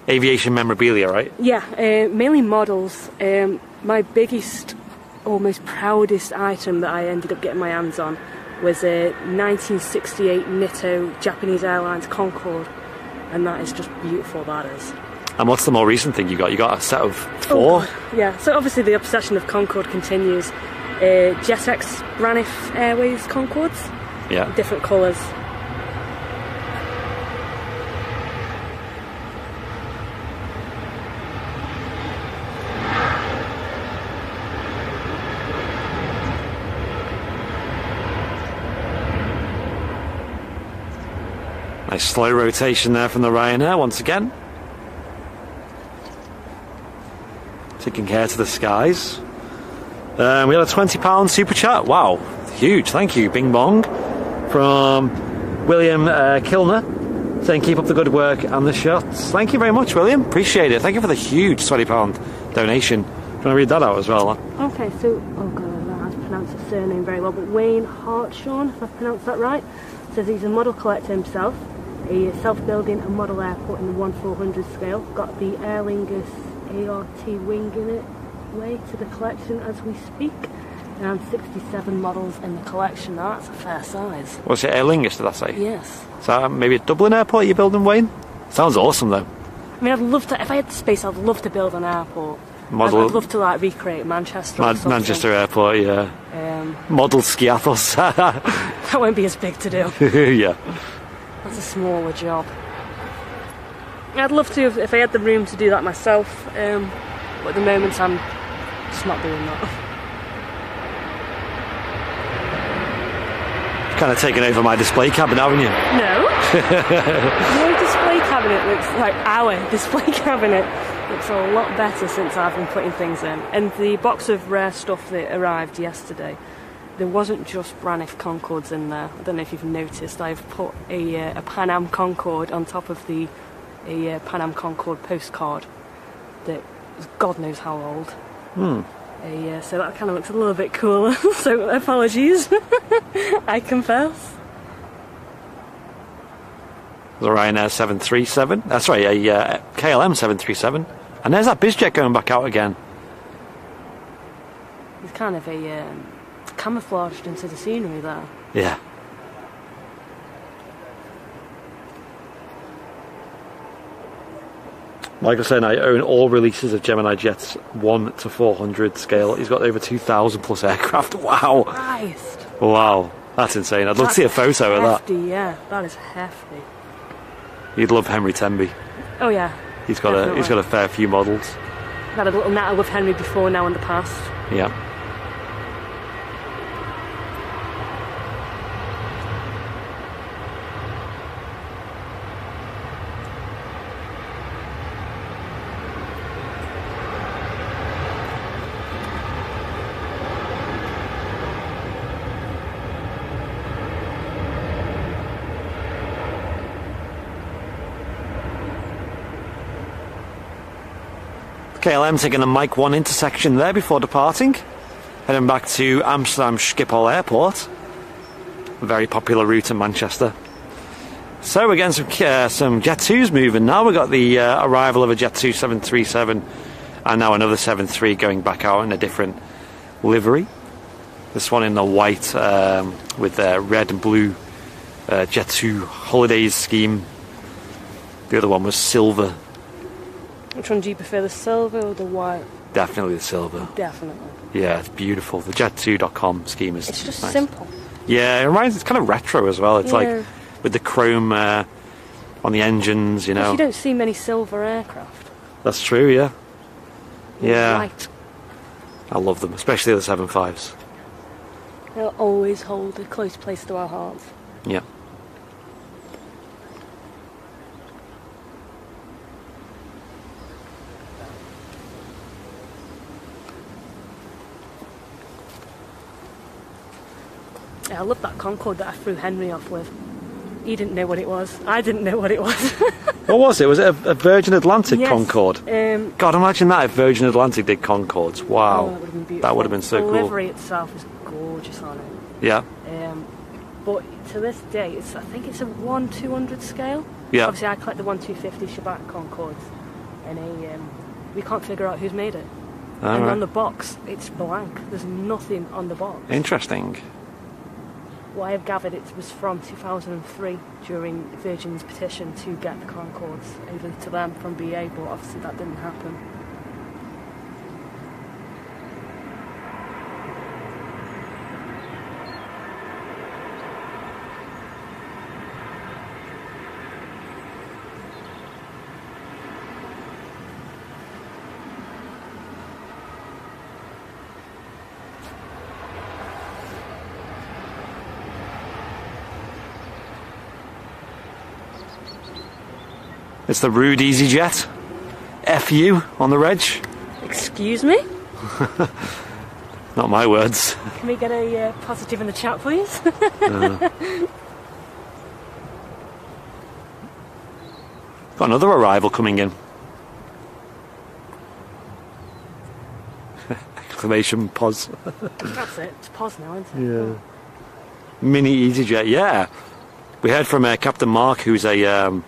S2: aviation memorabilia, right?
S1: Yeah, mainly models. My biggest, or most proudest item that I ended up getting my hands on was a 1968 Nitto Japanese Airlines Concorde, and that is just beautiful, that is.
S2: And what's the more recent thing you got? You got a set of 4?
S1: Oh, yeah, so obviously the obsession of Concorde continues. JetX Braniff Airways Concordes,
S2: yeah,
S1: different colours.
S2: Nice slow rotation there from the Ryanair once again. Taking care to the skies. We had a £20 super chat. Wow, huge. Thank you, Bing Bong. From William Kilner, saying keep up the good work and the shots. Thank you very much, William. Appreciate it. Thank you for the huge £20 donation. Do you want to read that out as well?
S1: Okay, so, oh god, I don't know how to pronounce his surname very well, but Wayne Hartshorn, if I've pronounced that right, says he's a model collector himself. He is self-building a model airport in the 1/400 scale. Got the Aer Lingus ART wing in it way to the collection as we speak. Around 67 models in the collection. Now that's a fair size.
S2: What's it, Aer Lingus, did I say?
S1: Yes.
S2: Is that maybe a Dublin airport you're building, Wayne? Sounds awesome though.
S1: I mean, I'd love to, if I had the space, I'd love to build an airport. I'd love to like recreate Manchester.
S2: Manchester airport, yeah. Model Skiathos.
S1: That won't be as big to do.
S2: Yeah.
S1: That's a smaller job. I'd love to if I had the room to do that myself, but at the moment I'm just not doing that.
S2: You've kind of taken over my display cabinet, haven't you?
S1: No. Your display cabinet looks like our display cabinet. Looks a lot better since I've been putting things in. And the box of rare stuff that arrived yesterday, there wasn't just Braniff Concordes in there. I don't know if you've noticed, I've put a Pan Am Concorde on top of a Pan Am Concorde postcard that is God knows how old. So that kind of looks a little bit cooler, so apologies, I confess.
S2: The Ryanair 737, that's right, a KLM 737. And there's that BizJet going back out again.
S1: It's kind of a camouflaged into the scenery there.
S2: Yeah. Michael saying I own all releases of Gemini Jets 1 to 400 scale. He's got over 2,000 plus aircraft. Wow.
S1: Christ.
S2: Wow. That's insane. I'd love to see a photo of that.
S1: Yeah, that is hefty.
S2: You'd love Henry Tenby.
S1: Oh yeah.
S2: He's got a fair few models.
S1: I've had a little natter with Henry before now in the past.
S2: Yeah. KLM taking the Mike 1 intersection there before departing. Heading back to Amsterdam Schiphol Airport. A very popular route in Manchester. So we're getting some Jet 2s moving now. We've got the arrival of a Jet 2 737 and now another 73 going back out in a different livery. This one in the white with red and blue Jet2 Holidays scheme. The other one was silver.
S1: Which one do you prefer, the silver or the white?
S2: Definitely the silver.
S1: Definitely.
S2: Yeah, it's beautiful. The jet2.com scheme is
S1: It's just
S2: nice.
S1: simple.
S2: Yeah, it reminds. It's kind of retro as well. It's
S1: Yeah.
S2: like with the chrome on the engines, you know.
S1: You don't see many silver aircraft.
S2: That's true. Yeah. Yeah.
S1: White.
S2: I love them, especially the 75s.
S1: They'll always hold a close place to our hearts.
S2: Yeah.
S1: Yeah, I love that Concorde that I threw Henry off with. He didn't know what it was. I didn't know what it was.
S2: What was it? Was it a Virgin Atlantic
S1: Yes,
S2: Concorde? God, imagine that if Virgin Atlantic did Concordes. Wow.
S1: Oh, that would have been beautiful.
S2: That would have been so
S1: the
S2: cool.
S1: The livery itself is gorgeous on it.
S2: Yeah.
S1: But to this day, I think it's a 1/200 scale.
S2: Yeah.
S1: Obviously, I collect the 1/250 Shabbat Concords, and we can't figure out who's made it.
S2: All
S1: and
S2: right.
S1: on the box, it's blank. There's nothing on the box.
S2: Interesting.
S1: What I have gathered, it was from 2003 during Virgin's petition to get the Concords over to them from BA, but obviously that didn't happen.
S2: It's the Rude EasyJet. FU on the reg.
S1: Excuse me?
S2: Not my words.
S1: Can we get a positive in the chat, please?
S2: Got another arrival coming in. Exclamation pause.
S1: That's it. It's pause now, isn't it?
S2: Yeah. Mini EasyJet, yeah. We heard from Captain Mark, who's a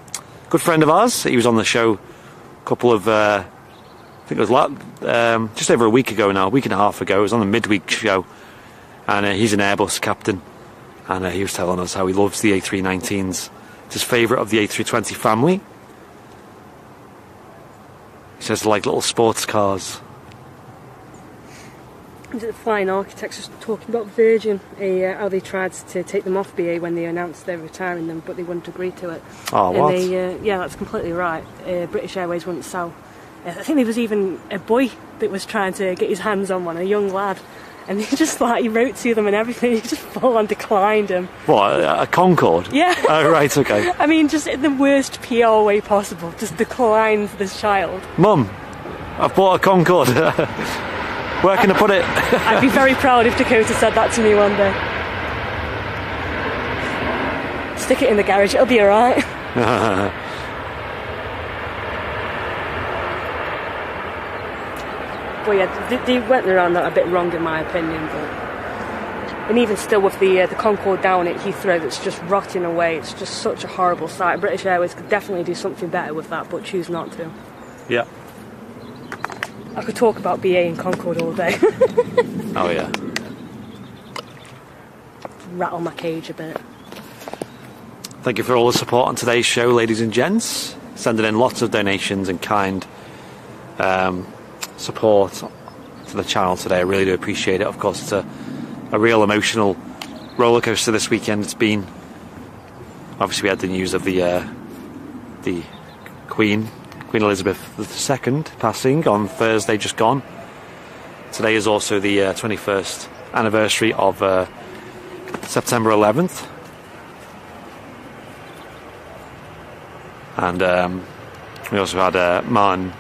S2: good friend of ours. He was on the show a couple of, I think it was just over a week ago now, a week and a half ago. It was on the midweek show. And he's an Airbus captain. And he was telling us how he loves the A319s. It's his favourite of the A320 family. He says they're like little sports cars.
S1: The flying architects was talking about Virgin, how they tried to take them off BA when they announced they're retiring them, but they wouldn't agree to it.
S2: Oh,
S1: and
S2: what?
S1: Yeah, that's completely right. British Airways wouldn't sell. I think there was even a boy that was trying to get his hands on one, a young lad, and he wrote to them and everything. He just full on declined them.
S2: What, a Concorde?
S1: Yeah.
S2: Oh, right, okay.
S1: I mean, just in the worst PR way possible, just declined this child.
S2: Mum, I've bought a Concorde. Where can I put it?
S1: I'd be very proud if Dakota said that to me one day. Stick it in the garage, it'll be alright. Well, yeah, they went around that a bit wrong in my opinion. And even still with the Concorde down at Heathrow that's just rotting away, it's just such a horrible sight. British Airways could definitely do something better with that, but choose not to.
S2: Yeah.
S1: I could talk about BA and Concorde all day.
S2: Oh, yeah.
S1: Rattle my cage a bit.
S2: Thank you for all the support on today's show, ladies and gents. Sending in lots of donations and kind support to the channel today. I really do appreciate it. Of course, it's a real emotional roller coaster this weekend. It's been. Obviously, we had the news of the Queen Elizabeth II passing on Thursday, just gone. Today is also the 21st anniversary of September 11th. And we also had Martin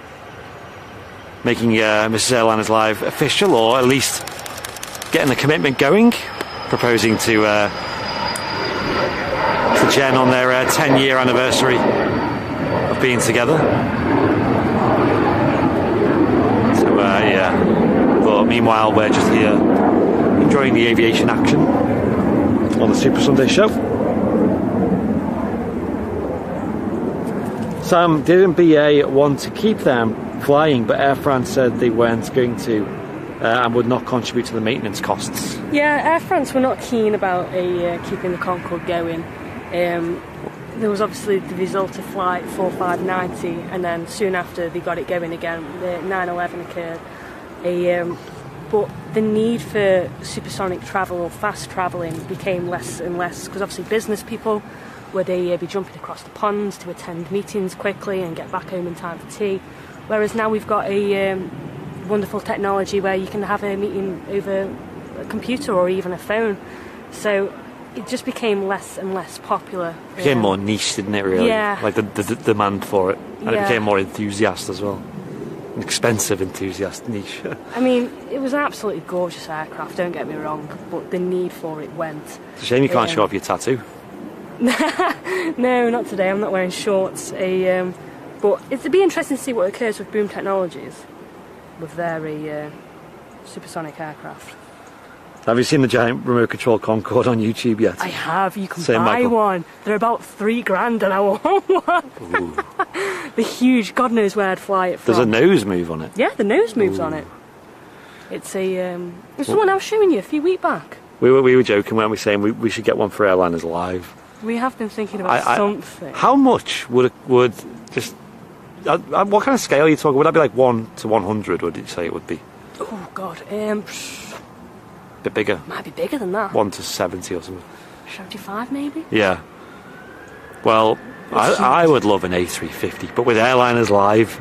S2: making Mrs. Airliners Live official, or at least getting the commitment going, proposing to Jen on their 10-year anniversary of being together. So yeah, but meanwhile we're just here enjoying the aviation action on the Super Sunday show. Sam, didn't BA want to keep them flying, but Air France said they weren't going to and would not contribute to the maintenance costs?
S1: Yeah, Air France were not keen about keeping the Concorde going. There was obviously the result of flight 4590, and then soon after they got it going again, the 9/11 occurred. But the need for supersonic travel or fast travelling became less and less, because obviously business people would be jumping across the ponds to attend meetings quickly and get back home in time for tea. Whereas now we've got a wonderful technology where you can have a meeting over a computer or even a phone. So it just became less and less popular.
S2: It became more niche, didn't it, really?
S1: Yeah.
S2: Like the demand for it. And
S1: Yeah.
S2: it became more enthusiast as well. An expensive enthusiast niche.
S1: I mean, it was an absolutely gorgeous aircraft, don't get me wrong, but the need for it went.
S2: It's a shame you can't show off your tattoo.
S1: No, not today. I'm not wearing shorts. But it'd be interesting to see what occurs with Boom Technologies with their supersonic aircraft.
S2: Have you seen the giant remote control Concorde on YouTube yet?
S1: I have. You can
S2: Same,
S1: buy
S2: Michael.
S1: one. They're about $3,000 and I want one.
S2: Ooh.
S1: They're huge. God knows where I'd fly it from.
S2: There's a nose move on it.
S1: Yeah, the nose moves on it. It's it's the one I was showing you a few weeks back.
S2: We were joking, weren't we, saying we should get one for Airliners Live.
S1: We have been thinking about something.
S2: How much would just... what kind of scale are you talking? Would that be like 1 to 100, would you say it would be?
S1: Oh, God.
S2: A bit bigger?
S1: Might be bigger than that.
S2: 1 to 70 or something.
S1: 75 maybe?
S2: Yeah. Well, I would love an A350, but with Airliners Live,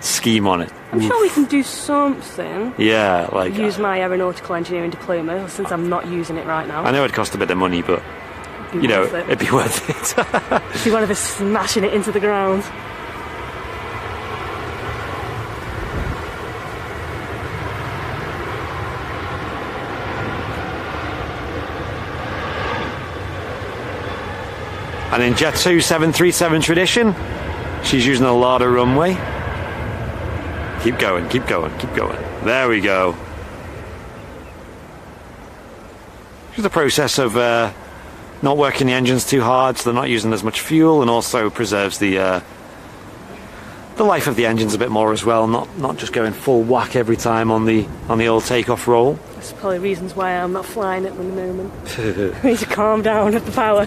S2: scheme on it.
S1: I'm sure we can do something.
S2: Yeah, like...
S1: Use my aeronautical engineering diploma, since I'm not using it right now.
S2: I know it'd cost a bit of money, but, it'd be worth it.
S1: If you want to be smashing it into the ground.
S2: And in Jet 2 737 tradition, she's using a lot of runway. Keep going, keep going, keep going. There we go. Just the process of not working the engines too hard, so they're not using as much fuel, and also preserves the life of the engines a bit more as well. Not just going full whack every time on the old takeoff roll.
S1: That's probably reasons why I'm not flying at the moment. I need to calm down at the power.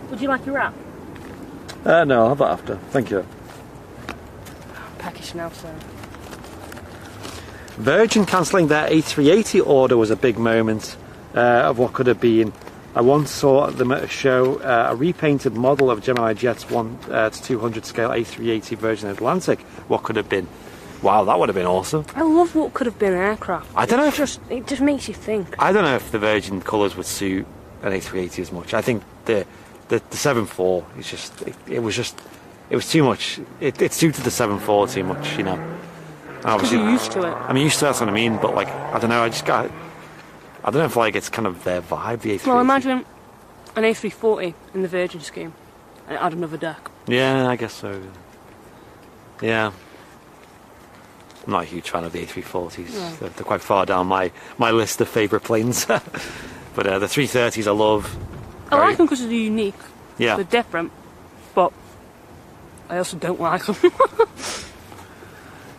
S1: Would you like your wrap?
S2: No, I'll have that after. Thank you.
S1: Package now, sir.
S2: Virgin cancelling their A380 order was a big moment of what could have been. I once saw them at a show a repainted model of Gemini Jet's 1 to 200 scale A380 Virgin Atlantic. What could have been? Wow, that would have been awesome.
S1: I love what could have been an aircraft.
S2: I don't know if
S1: it just makes you think.
S2: I don't know if the Virgin colours would suit an A380 as much. I think the 7.4 is just it was too much. It suited the 7.4 too much, you know.
S1: Because you're used to it.
S2: I'm used to it, that's what I mean. But like, I don't know. I don't know if like it's kind of their vibe. The A380.
S1: Well, imagine an A340 in the Virgin scheme and add another deck.
S2: Yeah, I guess so. Yeah. I'm not a huge fan of the A340s.
S1: No.
S2: They're quite far down my list of favourite planes. But the 330s I love.
S1: I like them because they're unique.
S2: Yeah.
S1: They're different. But I also don't like them.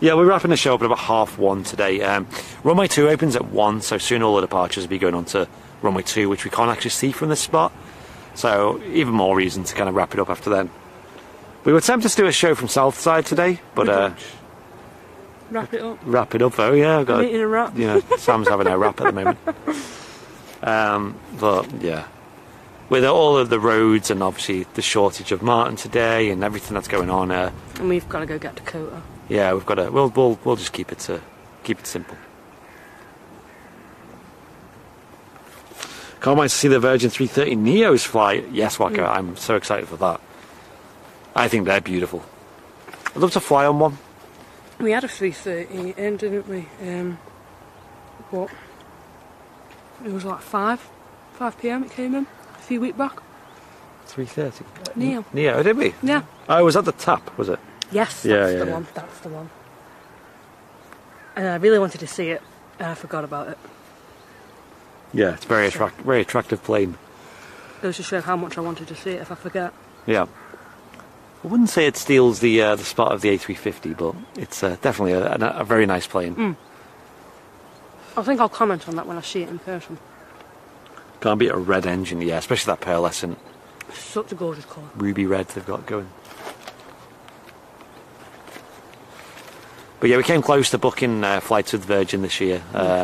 S2: Yeah, we're wrapping the show up at about 1:30 today. Runway 2 opens at 1, so soon all the departures will be going on to Runway 2, which we can't actually see from this spot. So even more reason to kind of wrap it up after then. We were tempted to do a show from Southside today, but
S1: Wrap it up.
S2: wrap it up though. Yeah, I've got
S1: I'm eating a wrap.
S2: you know, Sam's having a wrap at the moment. But yeah, with all of the roads and obviously the shortage of Martin today and everything that's going on,
S1: And we've got to go get Dakota.
S2: yeah, we've got to. We'll just keep it simple. Can't wait to see the Virgin 330 Neos fly. Yes, Waka, I'm so excited for that. I think they're beautiful. I'd love to fly on one.
S1: We had a 330 in, didn't we? But it was like 5 p.m. it came in a few weeks back.
S2: 330.
S1: Neo.
S2: Did we?
S1: Yeah.
S2: Oh, was that the tap? Was it?
S1: Yes,
S2: Yeah,
S1: that's
S2: yeah,
S1: the
S2: yeah.
S1: one. That's the one. And I really wanted to see it, and I forgot about it.
S2: Yeah, it's very attractive plane.
S1: Goes to show how much I wanted to see it if I forget.
S2: Yeah. I wouldn't say it steals the spot of the A350, but it's definitely a very nice plane.
S1: I think I'll comment on that when I see it in person.
S2: Can't beat a red engine, yeah, especially that pearlescent
S1: Such a gorgeous colour.
S2: ruby red they've got going. But yeah, we came close to booking flights with Virgin this year,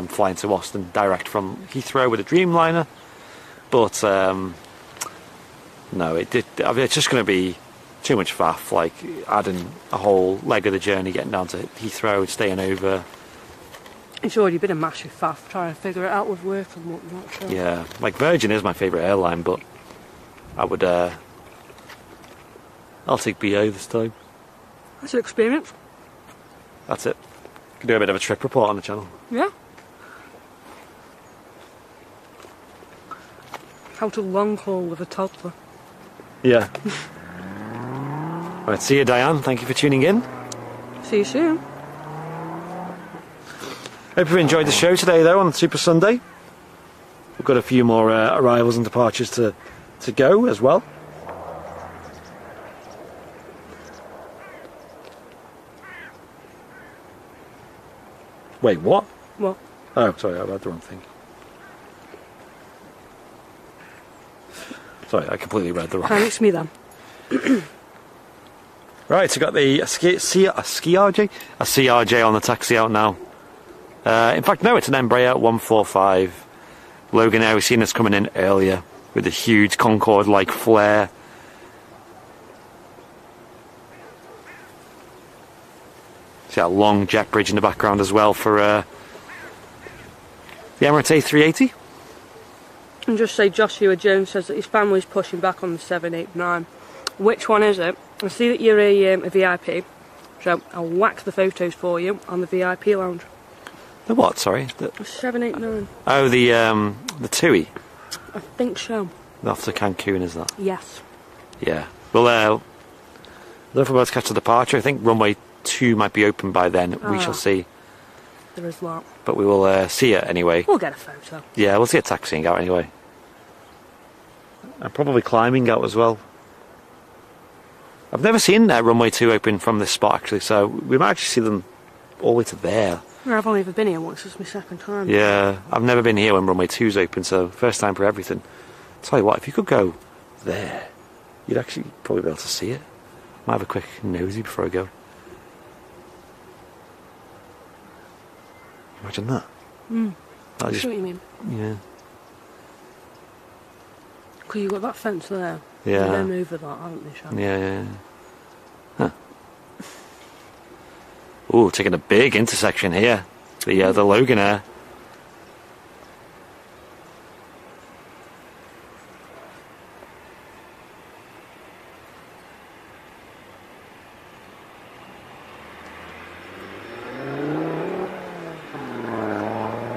S2: flying to Austin direct from Heathrow with a Dreamliner. But no, it's just going to be too much faff, like adding a whole leg of the journey, getting down to Heathrow, staying over.
S1: It's already been a massive faff trying to figure it out with work and whatnot. So.
S2: Yeah, like Virgin is my favourite airline, but I would, I'll take BA this time.
S1: That's an experience.
S2: That's it. Can do a bit of a trip report on the channel.
S1: Yeah. How to long haul with a toddler.
S2: Yeah. Right, see you, Diane. Thank you for tuning in.
S1: See you soon.
S2: Hope you enjoyed the show today, though, on Super Sunday. We've got a few more arrivals and departures to go as well. Wait, what?
S1: What?
S2: Oh, sorry, I read the wrong thing. Sorry, I completely read the wrong thing.
S1: Thanks me then.
S2: Right, so got the a CRJ on the taxi out now. In fact, no, it's an Embraer 145 Logan Air. We've seen this coming in earlier with a huge Concorde-like flare. See that long jet bridge in the background as well for the Emirates A380.
S1: And just say Joshua Jones says that his family's pushing back on the 789. Which one is it? I see that you're a VIP, so I'll whack the photos for you on the VIP lounge.
S2: The what, sorry? The
S1: 789.
S2: Oh, the TUI.
S1: I think so.
S2: Off to Cancun, is that?
S1: Yes.
S2: Yeah. Well, if we're about to catch the departure, I think runway 2 might be open by then. We shall see.
S1: There is that.
S2: But we will see it anyway.
S1: We'll get a photo.
S2: Yeah, we'll see it taxiing out anyway. And probably climbing out as well. I've never seen runway 2 open from this spot, actually, so we might actually see them all the way to there.
S1: I've only ever been here once. It's my second time.
S2: Yeah, I've never been here when runway 2's open, so first time for everything. Tell you what, if you could go there, you'd actually probably be able to see it. Might have a quick nosy before I go. Imagine that.
S1: I see what you mean.
S2: Yeah.
S1: Because you've got that fence there.
S2: Yeah.
S1: And then over that, haven't they, Shan?
S2: Yeah. Huh. Ooh, taking a big intersection here. The Logan Air.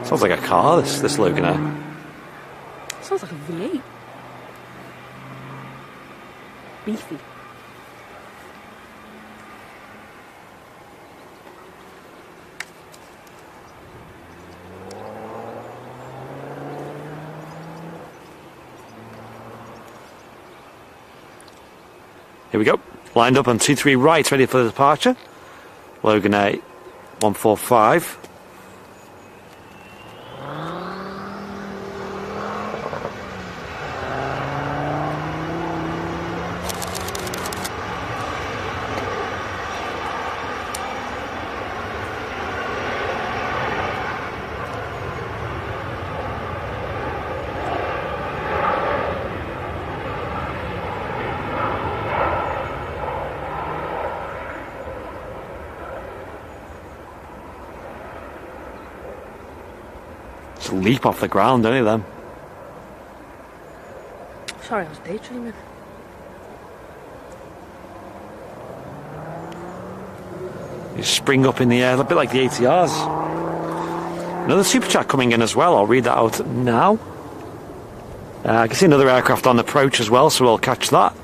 S2: Sounds like a car, this Logan Air.
S1: Sounds like a V8. Beefy.
S2: Here we go. Lined up on 2-3 right, ready for the departure. Logan Air 145. Just leap off the ground, don't they, them?
S1: Sorry, I was daydreaming.
S2: You spring up in the air, a bit like the ATRs. Another super chat coming in as well. I'll read that out now. I can see another aircraft on approach as well, so we'll catch that.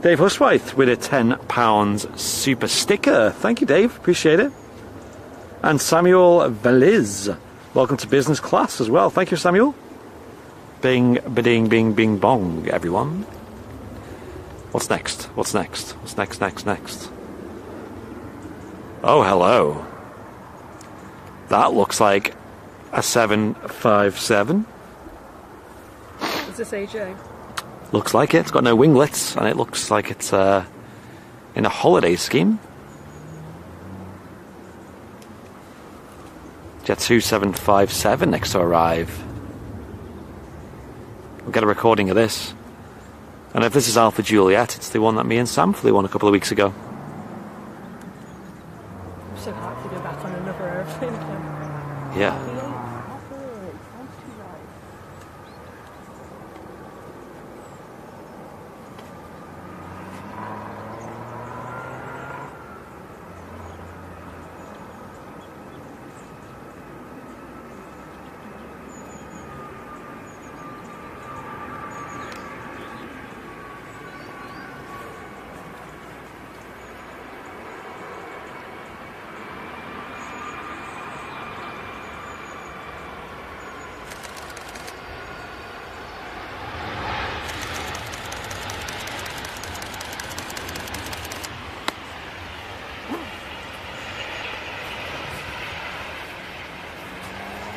S2: Dave Huswaith with a £10 super sticker. Thank you, Dave. Appreciate it. And Samuel Veliz. Welcome to business class as well. Thank you, Samuel. Bing, ba-ding, bing, bing, bong, everyone. What's next? What's next? What's next? Oh, hello. That looks like a 757.
S1: Is this AJ?
S2: Looks like it. It's got no winglets, and it looks like it's in a holiday scheme. Jet 2757 next to arrive. We'll get a recording of this. And if this is Alpha Juliet, it's the one that me and Sam flew on a couple of weeks ago.
S1: I'm so happy to go back on another airplane again.
S2: Yeah.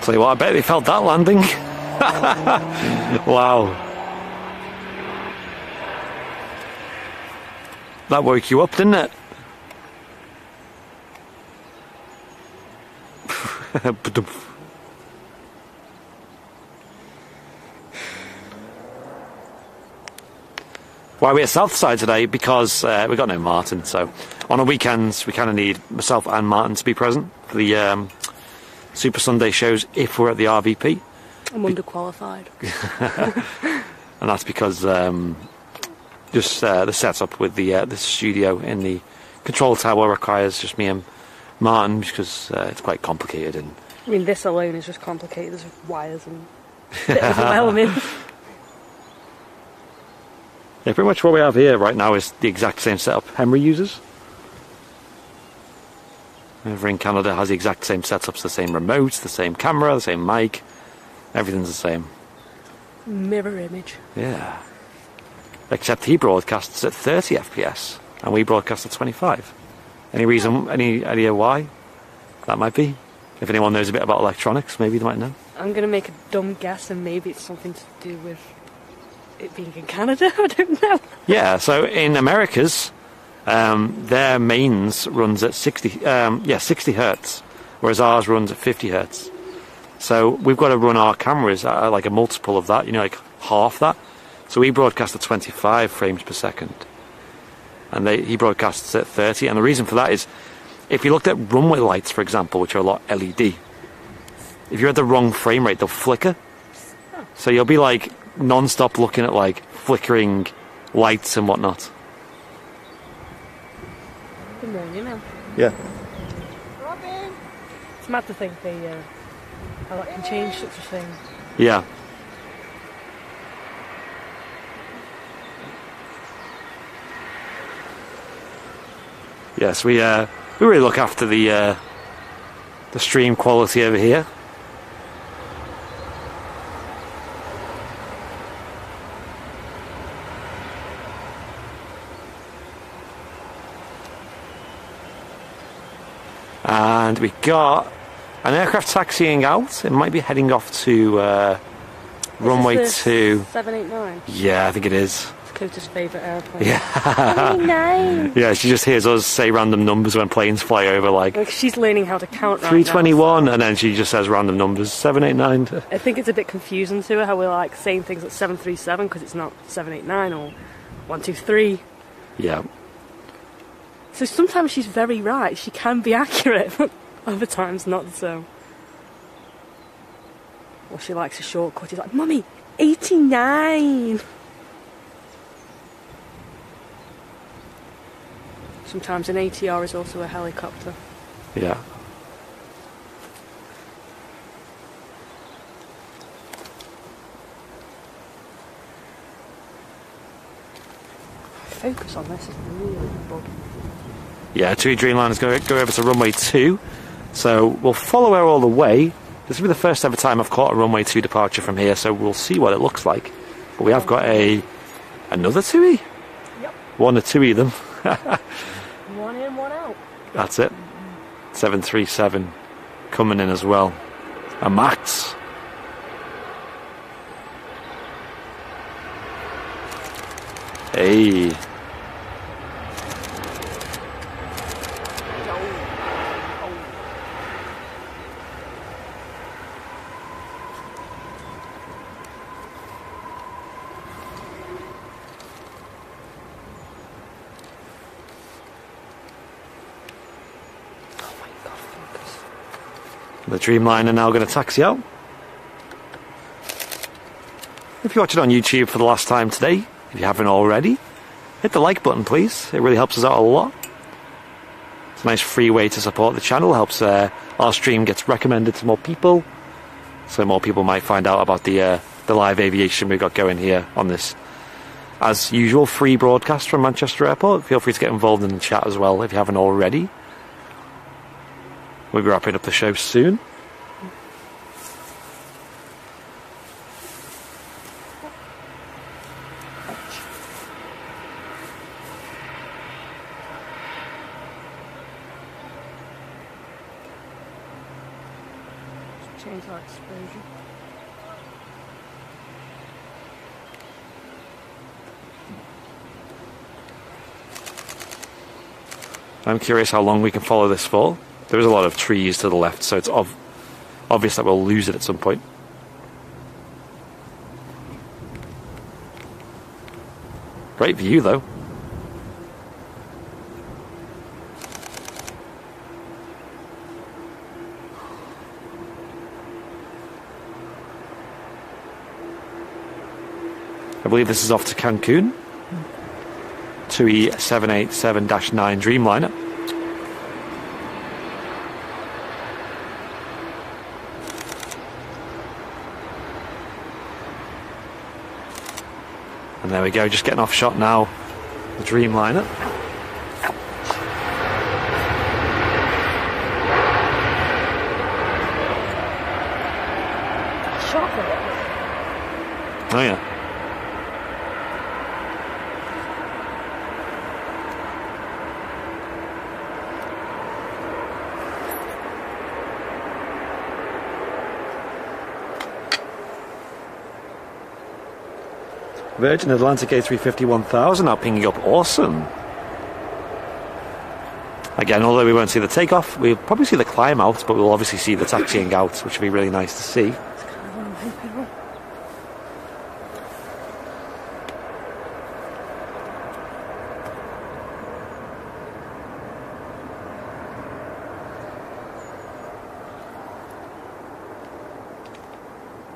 S2: Tell you what, I bet they felt that landing. Wow. That woke you up, didn't it? Why are we at Southside today? Because we've got no Martin, so on the weekends we kind of need myself and Martin to be present for the Super Sunday shows if we're at the RVP.
S1: I'm underqualified.
S2: And that's because just the setup with the studio in the control tower requires just me and Martin, because it's quite complicated. And
S1: I mean, this alone is just complicated. There's wires and bit of elements.
S2: Yeah, pretty much what we have here right now is the exact same setup Henry uses. Over in Canada has the exact same setups, the same remotes, the same camera, the same mic. Everything's the same.
S1: Mirror image.
S2: Yeah. Except he broadcasts at 30 FPS and we broadcast at 25. Any reason, any idea why that might be? If anyone knows a bit about electronics, maybe they might know.
S1: I'm going to make a dumb guess, and maybe it's something to do with it being in Canada. I don't know. Yeah,
S2: so in Americas, their mains runs at 60 hertz, whereas ours runs at 50 hertz. So we've got to run our cameras at like a multiple of that, like half that. So we broadcast at 25 frames per second, and he broadcasts at 30. And the reason for that is, if you looked at runway lights, for example, which are a lot LED, if you're at the wrong frame rate, they'll flicker. So you'll be like non-stop looking at like flickering lights and whatnot.
S1: Good morning,
S2: yeah.
S1: Robin! It's mad to think how that can change such a thing.
S2: Yeah. Yes, we really look after the stream quality over here. And we got an aircraft taxiing out. It might be heading off to runway 2.
S1: 789?
S2: Yeah, I think it is.
S1: It's Cota's favourite airplane.
S2: Yeah.
S1: 789!
S2: Yeah, she just hears us say random numbers when planes fly over, like
S1: she's learning how to count right
S2: 321,
S1: now, so.
S2: And then she just says random numbers, 789.
S1: I think it's a bit confusing to her how we're like saying things like 737 because it's not 789 or 123.
S2: Yeah.
S1: So sometimes she's very right, she can be accurate, but other times not so. Or she likes a shortcut, she's like, Mummy, 89! Sometimes an ATR is also a helicopter.
S2: Yeah.
S1: Focus on this is really good.
S2: Yeah, TUI Dreamliner's going to go over to runway 2, so we'll follow her all the way. This will be the first ever time I've caught a runway 2 departure from here, so we'll see what it looks like. But we have got another TUI?
S1: Yep.
S2: One or two of them.
S1: One in, one out.
S2: That's it. 737. coming in as well. And Max. Hey. The Dreamliner now going to taxi out. If you're watching on YouTube for the last time today, if you haven't already, hit the like button please. It really helps us out a lot. It's a nice free way to support the channel. Helps our stream gets recommended to more people, so more people might find out about the live aviation we've got going here on this, as usual, free broadcast from Manchester Airport. Feel free to get involved in the chat as well if you haven't already. We'll be wrapping up the show soon.
S1: Change our exposure.
S2: I'm curious how long we can follow this for. There is a lot of trees to the left, so it's obvious that we'll lose it at some point. Great view though. I believe this is off to Cancun. 2E787-9 Dreamliner. And there we go, just getting off shot now, the Dreamliner. Oh yeah. Virgin Atlantic A350 1000 now pinging up. Awesome. Again, although we won't see the takeoff, we'll probably see the climb out, but we'll obviously see the taxiing out, which would be really nice to see.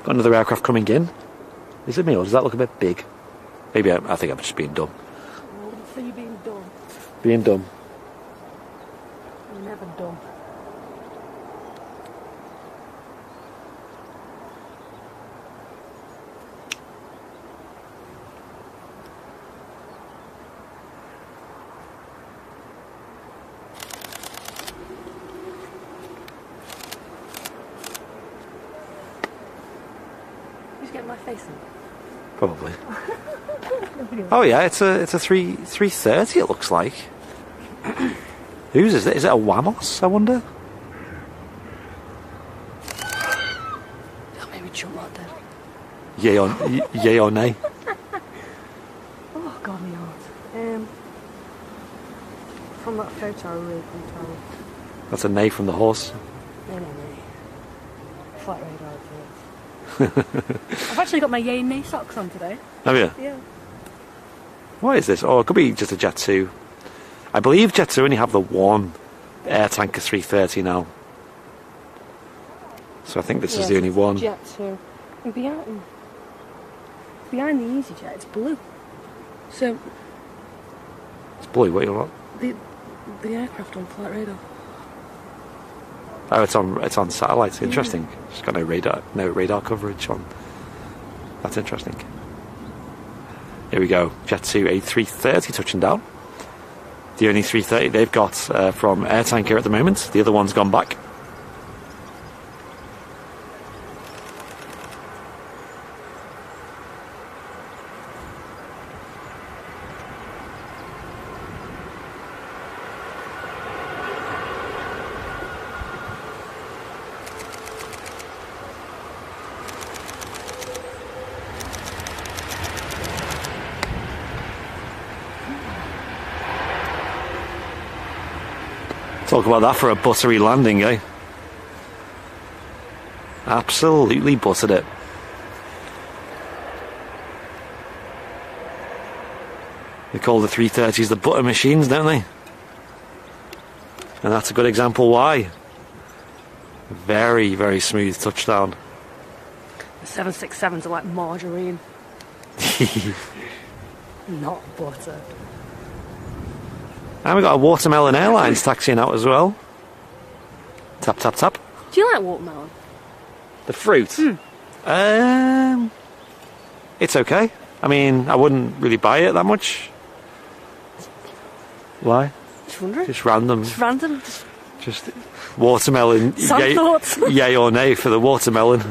S2: Got another aircraft coming in. Is it me, or does that look a bit big? Maybe I think I'm just being dumb.
S1: So you're being dumb.
S2: Being dumb.
S1: You're never dumb. Who's getting my face in?
S2: Probably. Oh yeah, it's a 330 it looks like. Whose is it? Is it a Wamos, I wonder?
S1: That made me jump right there.
S2: Yay or nay?
S1: Oh god, my heart. From that photo I really couldn't tell.
S2: That's a nay from the horse.
S1: No. Flight radar, I've actually got my yay and nay socks on today.
S2: Have you?
S1: Yeah.
S2: What is this? Oh, it could be just a Jet 2. I believe Jet 2 only have the one air tanker 330 now. So I think this is the only one.
S1: Jet 2. And behind the EasyJet, it's blue. So
S2: It's blue, what are you on?
S1: the aircraft on flight radar.
S2: Oh, it's on satellite. Interesting. It's got no radar coverage on. That's interesting. Here we go. Jet 2 A330 touching down. The only 330 they've got from Air Tanker at the moment. The other one's gone back. Talk about that for a buttery landing, eh? Absolutely buttered it. They call the 330s the butter machines, don't they? And that's a good example why. Very, very smooth touchdown.
S1: The 767s are like margarine. Not butter.
S2: And we've got a Watermelon Airlines taxiing out as well. Tap, tap, tap.
S1: Do you like watermelon?
S2: The fruit? It's okay. I mean, I wouldn't really buy it that much. Why?
S1: Just wondering.
S2: Just random.
S1: Just random.
S2: Just watermelon.
S1: Some thoughts.
S2: Yay or nay for the watermelon.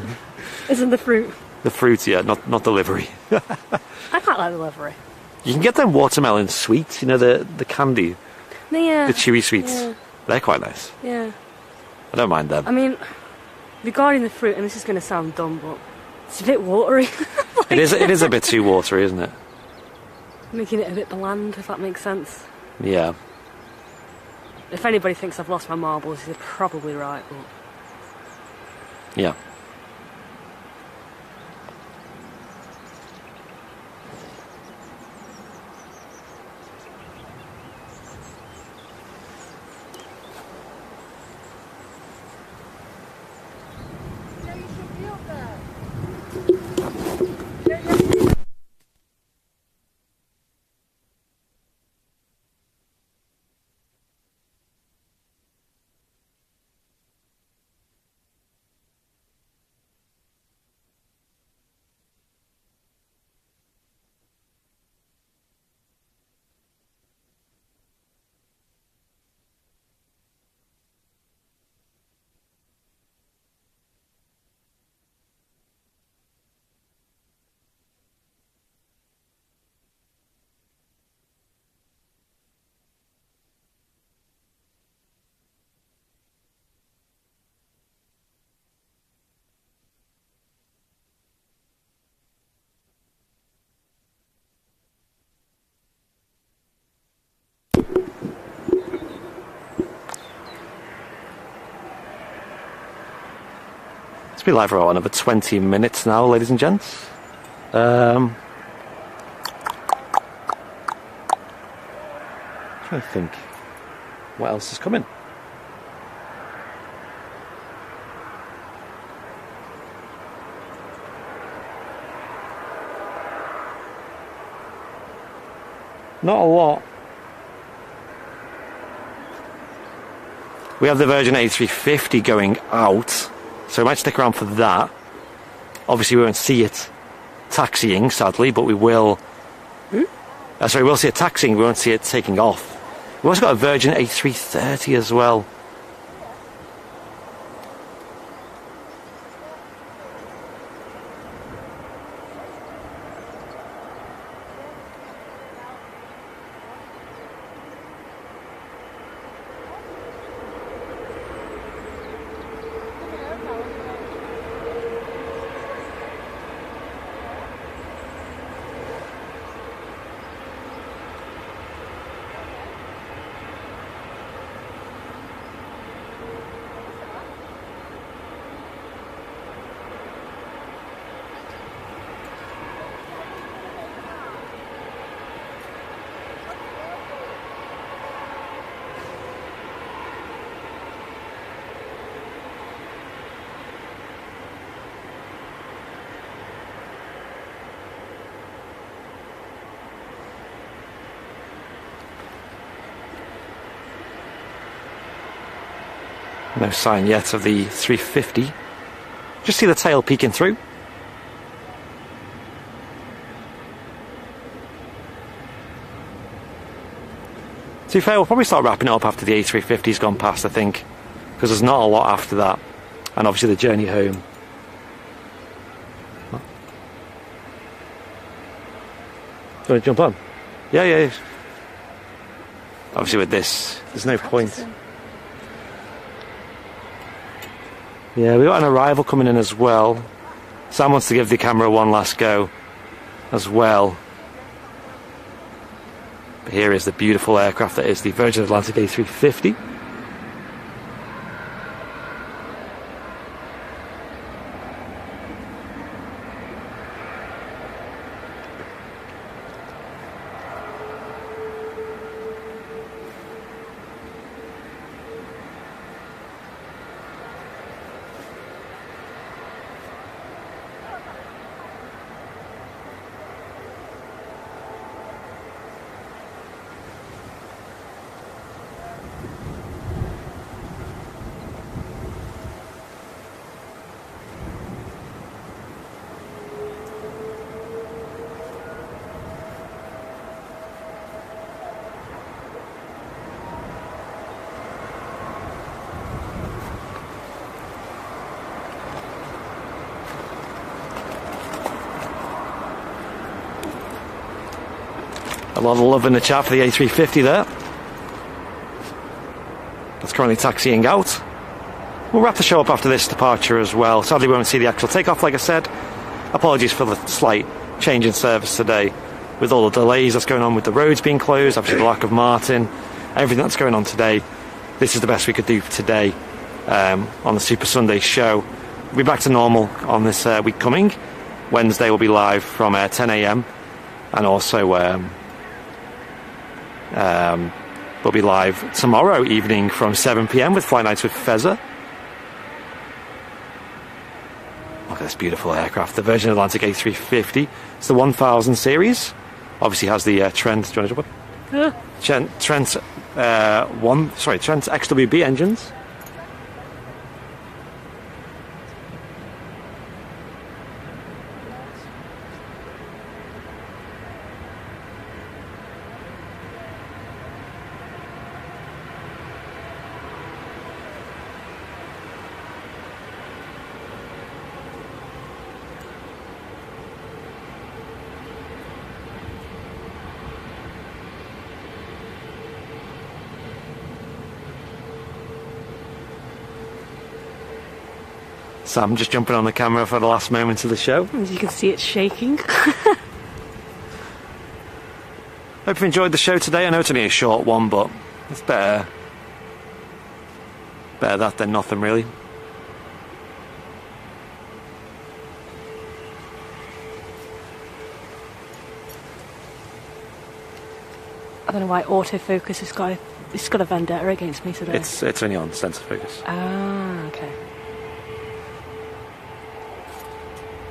S1: Isn't the fruit?
S2: The fruit, yeah, not the livery.
S1: I quite like the livery.
S2: You can get them watermelon sweets, you know, the candy.
S1: Yeah.
S2: The chewy sweets.
S1: Yeah.
S2: They're quite nice.
S1: Yeah.
S2: I don't mind them.
S1: I mean, regarding the fruit, and this is going to sound dumb, but it's a bit watery.
S2: It is a bit too watery, isn't it?
S1: Making it a bit bland, if that makes sense.
S2: Yeah.
S1: If anybody thinks I've lost my marbles, they're probably right, but...
S2: Yeah. It's been live for another 20 minutes now, ladies and gents. Trying to think what else is coming. Not a lot. We have the Virgin A350 going out, so we might stick around for that. Obviously we won't see it taxiing, sadly, but we will... sorry, we'll see it taxiing, we won't see it taking off. We've also got a Virgin A330 as well. No sign yet of the 350. Just see the tail peeking through. To be fair, we'll probably start wrapping it up after the A350's gone past, I think, because there's not a lot after that, and obviously the journey home. Do you want to jump on? Yeah. Obviously with this, there's no point. Yeah, we've got an arrival coming in as well. Sam wants to give the camera one last go as well. But here is the beautiful aircraft that is the Virgin Atlantic A350. A lot of love in the chat for the A350 there. That's currently taxiing out. We'll wrap the show up after this departure as well. Sadly, we won't see the actual takeoff, like I said. Apologies for the slight change in service today. With all the delays that's going on with the roads being closed, obviously the lack of Martin, everything that's going on today, this is the best we could do for today on the Super Sunday show. We'll be back to normal on this week coming. Wednesday will be live from 10 a.m. and also we'll be live tomorrow evening from 7 p.m. with Flight Nights with Fezza. Look at this beautiful aircraft, the Virgin Atlantic A350. It's the 1000 series. Obviously has the Trent. Do you want to jump up? Trent Trent XWB engines. Sam just jumping on the camera for the last moments of the show.
S1: As you can see, it's shaking.
S2: Hope you enjoyed the show today. I know it's only a short one, but it's better that than nothing, really.
S1: I don't know why autofocus has got a vendetta against me today.
S2: It's only on sensor focus.
S1: Ah, okay.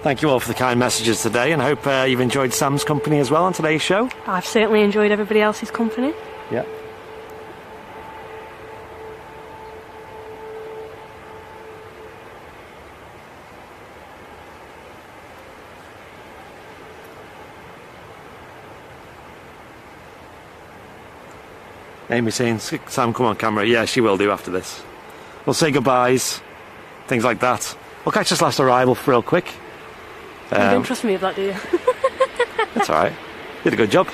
S2: Thank you all for the kind messages today, and I hope you've enjoyed Sam's company as well on today's show.
S1: I've certainly enjoyed everybody else's company.
S2: Yeah. Amy's saying, Sam, come on camera. Yeah, she will do after this. We'll say goodbyes, things like that. We'll catch this last arrival real quick.
S1: You don't trust me with that, do you?
S2: That's alright. You did a good job.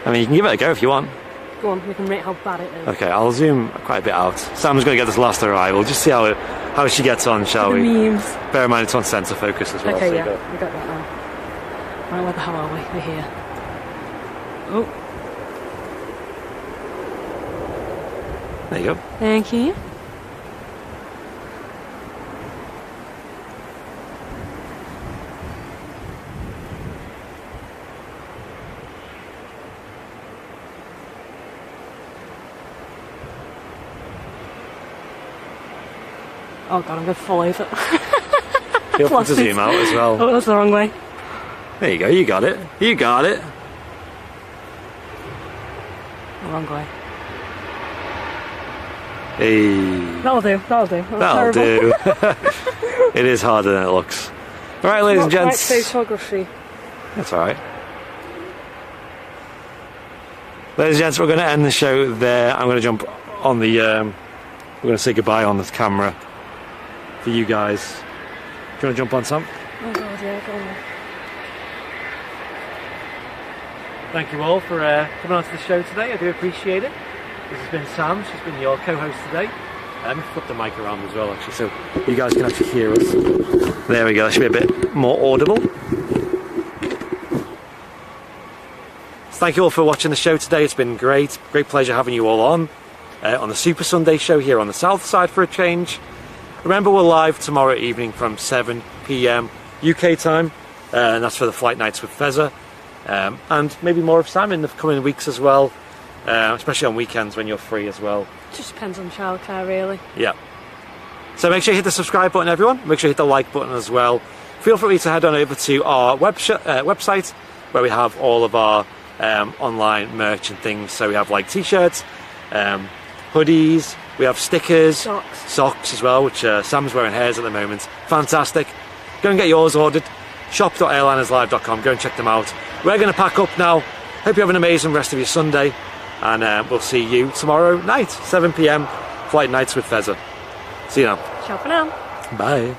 S2: I mean, you can give it a go if you want.
S1: Go on, we can rate how bad it is.
S2: Okay, I'll zoom quite a bit out. Sam's going to get this last arrival. Just see how she gets on, shall we?
S1: Memes.
S2: Bear in mind it's on sensor focus as well.
S1: Okay,
S2: so
S1: yeah, we got that now. Right, where the hell are we? We're here. Oh.
S2: There you go.
S1: Thank you. Oh god, I'm going to fall over.
S2: Feel free to zoom out as well.
S1: Oh, that's the wrong way.
S2: There you go, you got it. You got it.
S1: The wrong way.
S2: Hey.
S1: That'll do, that'll do.
S2: That'll do. It is harder than it looks. Alright, ladies and gents.
S1: Like photography.
S2: That's alright. Ladies and gents, we're going to end the show there. I'm going to jump on the... we're going to say goodbye on this camera for you guys. Do you want to jump on, Sam?
S1: Oh god, yeah, go on.
S2: Thank you all for coming on to the show today. I do appreciate it. This has been Sam. She's been your co-host today. Let me flip the mic around as well, actually, so you guys can actually hear us. There we go. That should be a bit more audible. Thank you all for watching the show today. It's been great. Great pleasure having you all on the Super Sunday show here on the south side for a change. Remember, we're live tomorrow evening from 7 p.m. UK time, and that's for the Flight Nights with Fezza. And maybe more of Sam in the coming weeks as well, especially on weekends when you're free as well.
S1: Just depends on childcare, really.
S2: Yeah. So make sure you hit the subscribe button, everyone. Make sure you hit the like button as well. Feel free to head on over to our website where we have all of our online merch and things. So we have like t-shirts, hoodies, we have stickers, socks as well, which Sam's wearing hairs at the moment. Fantastic. Go and get yours ordered. shop.airlinerslive.com. Go and check them out. We're going to pack up now. Hope you have an amazing rest of your Sunday, and we'll see you tomorrow night, 7 p.m. Flight Nights with Fezza. See you now.
S1: Ciao for now.
S2: Bye.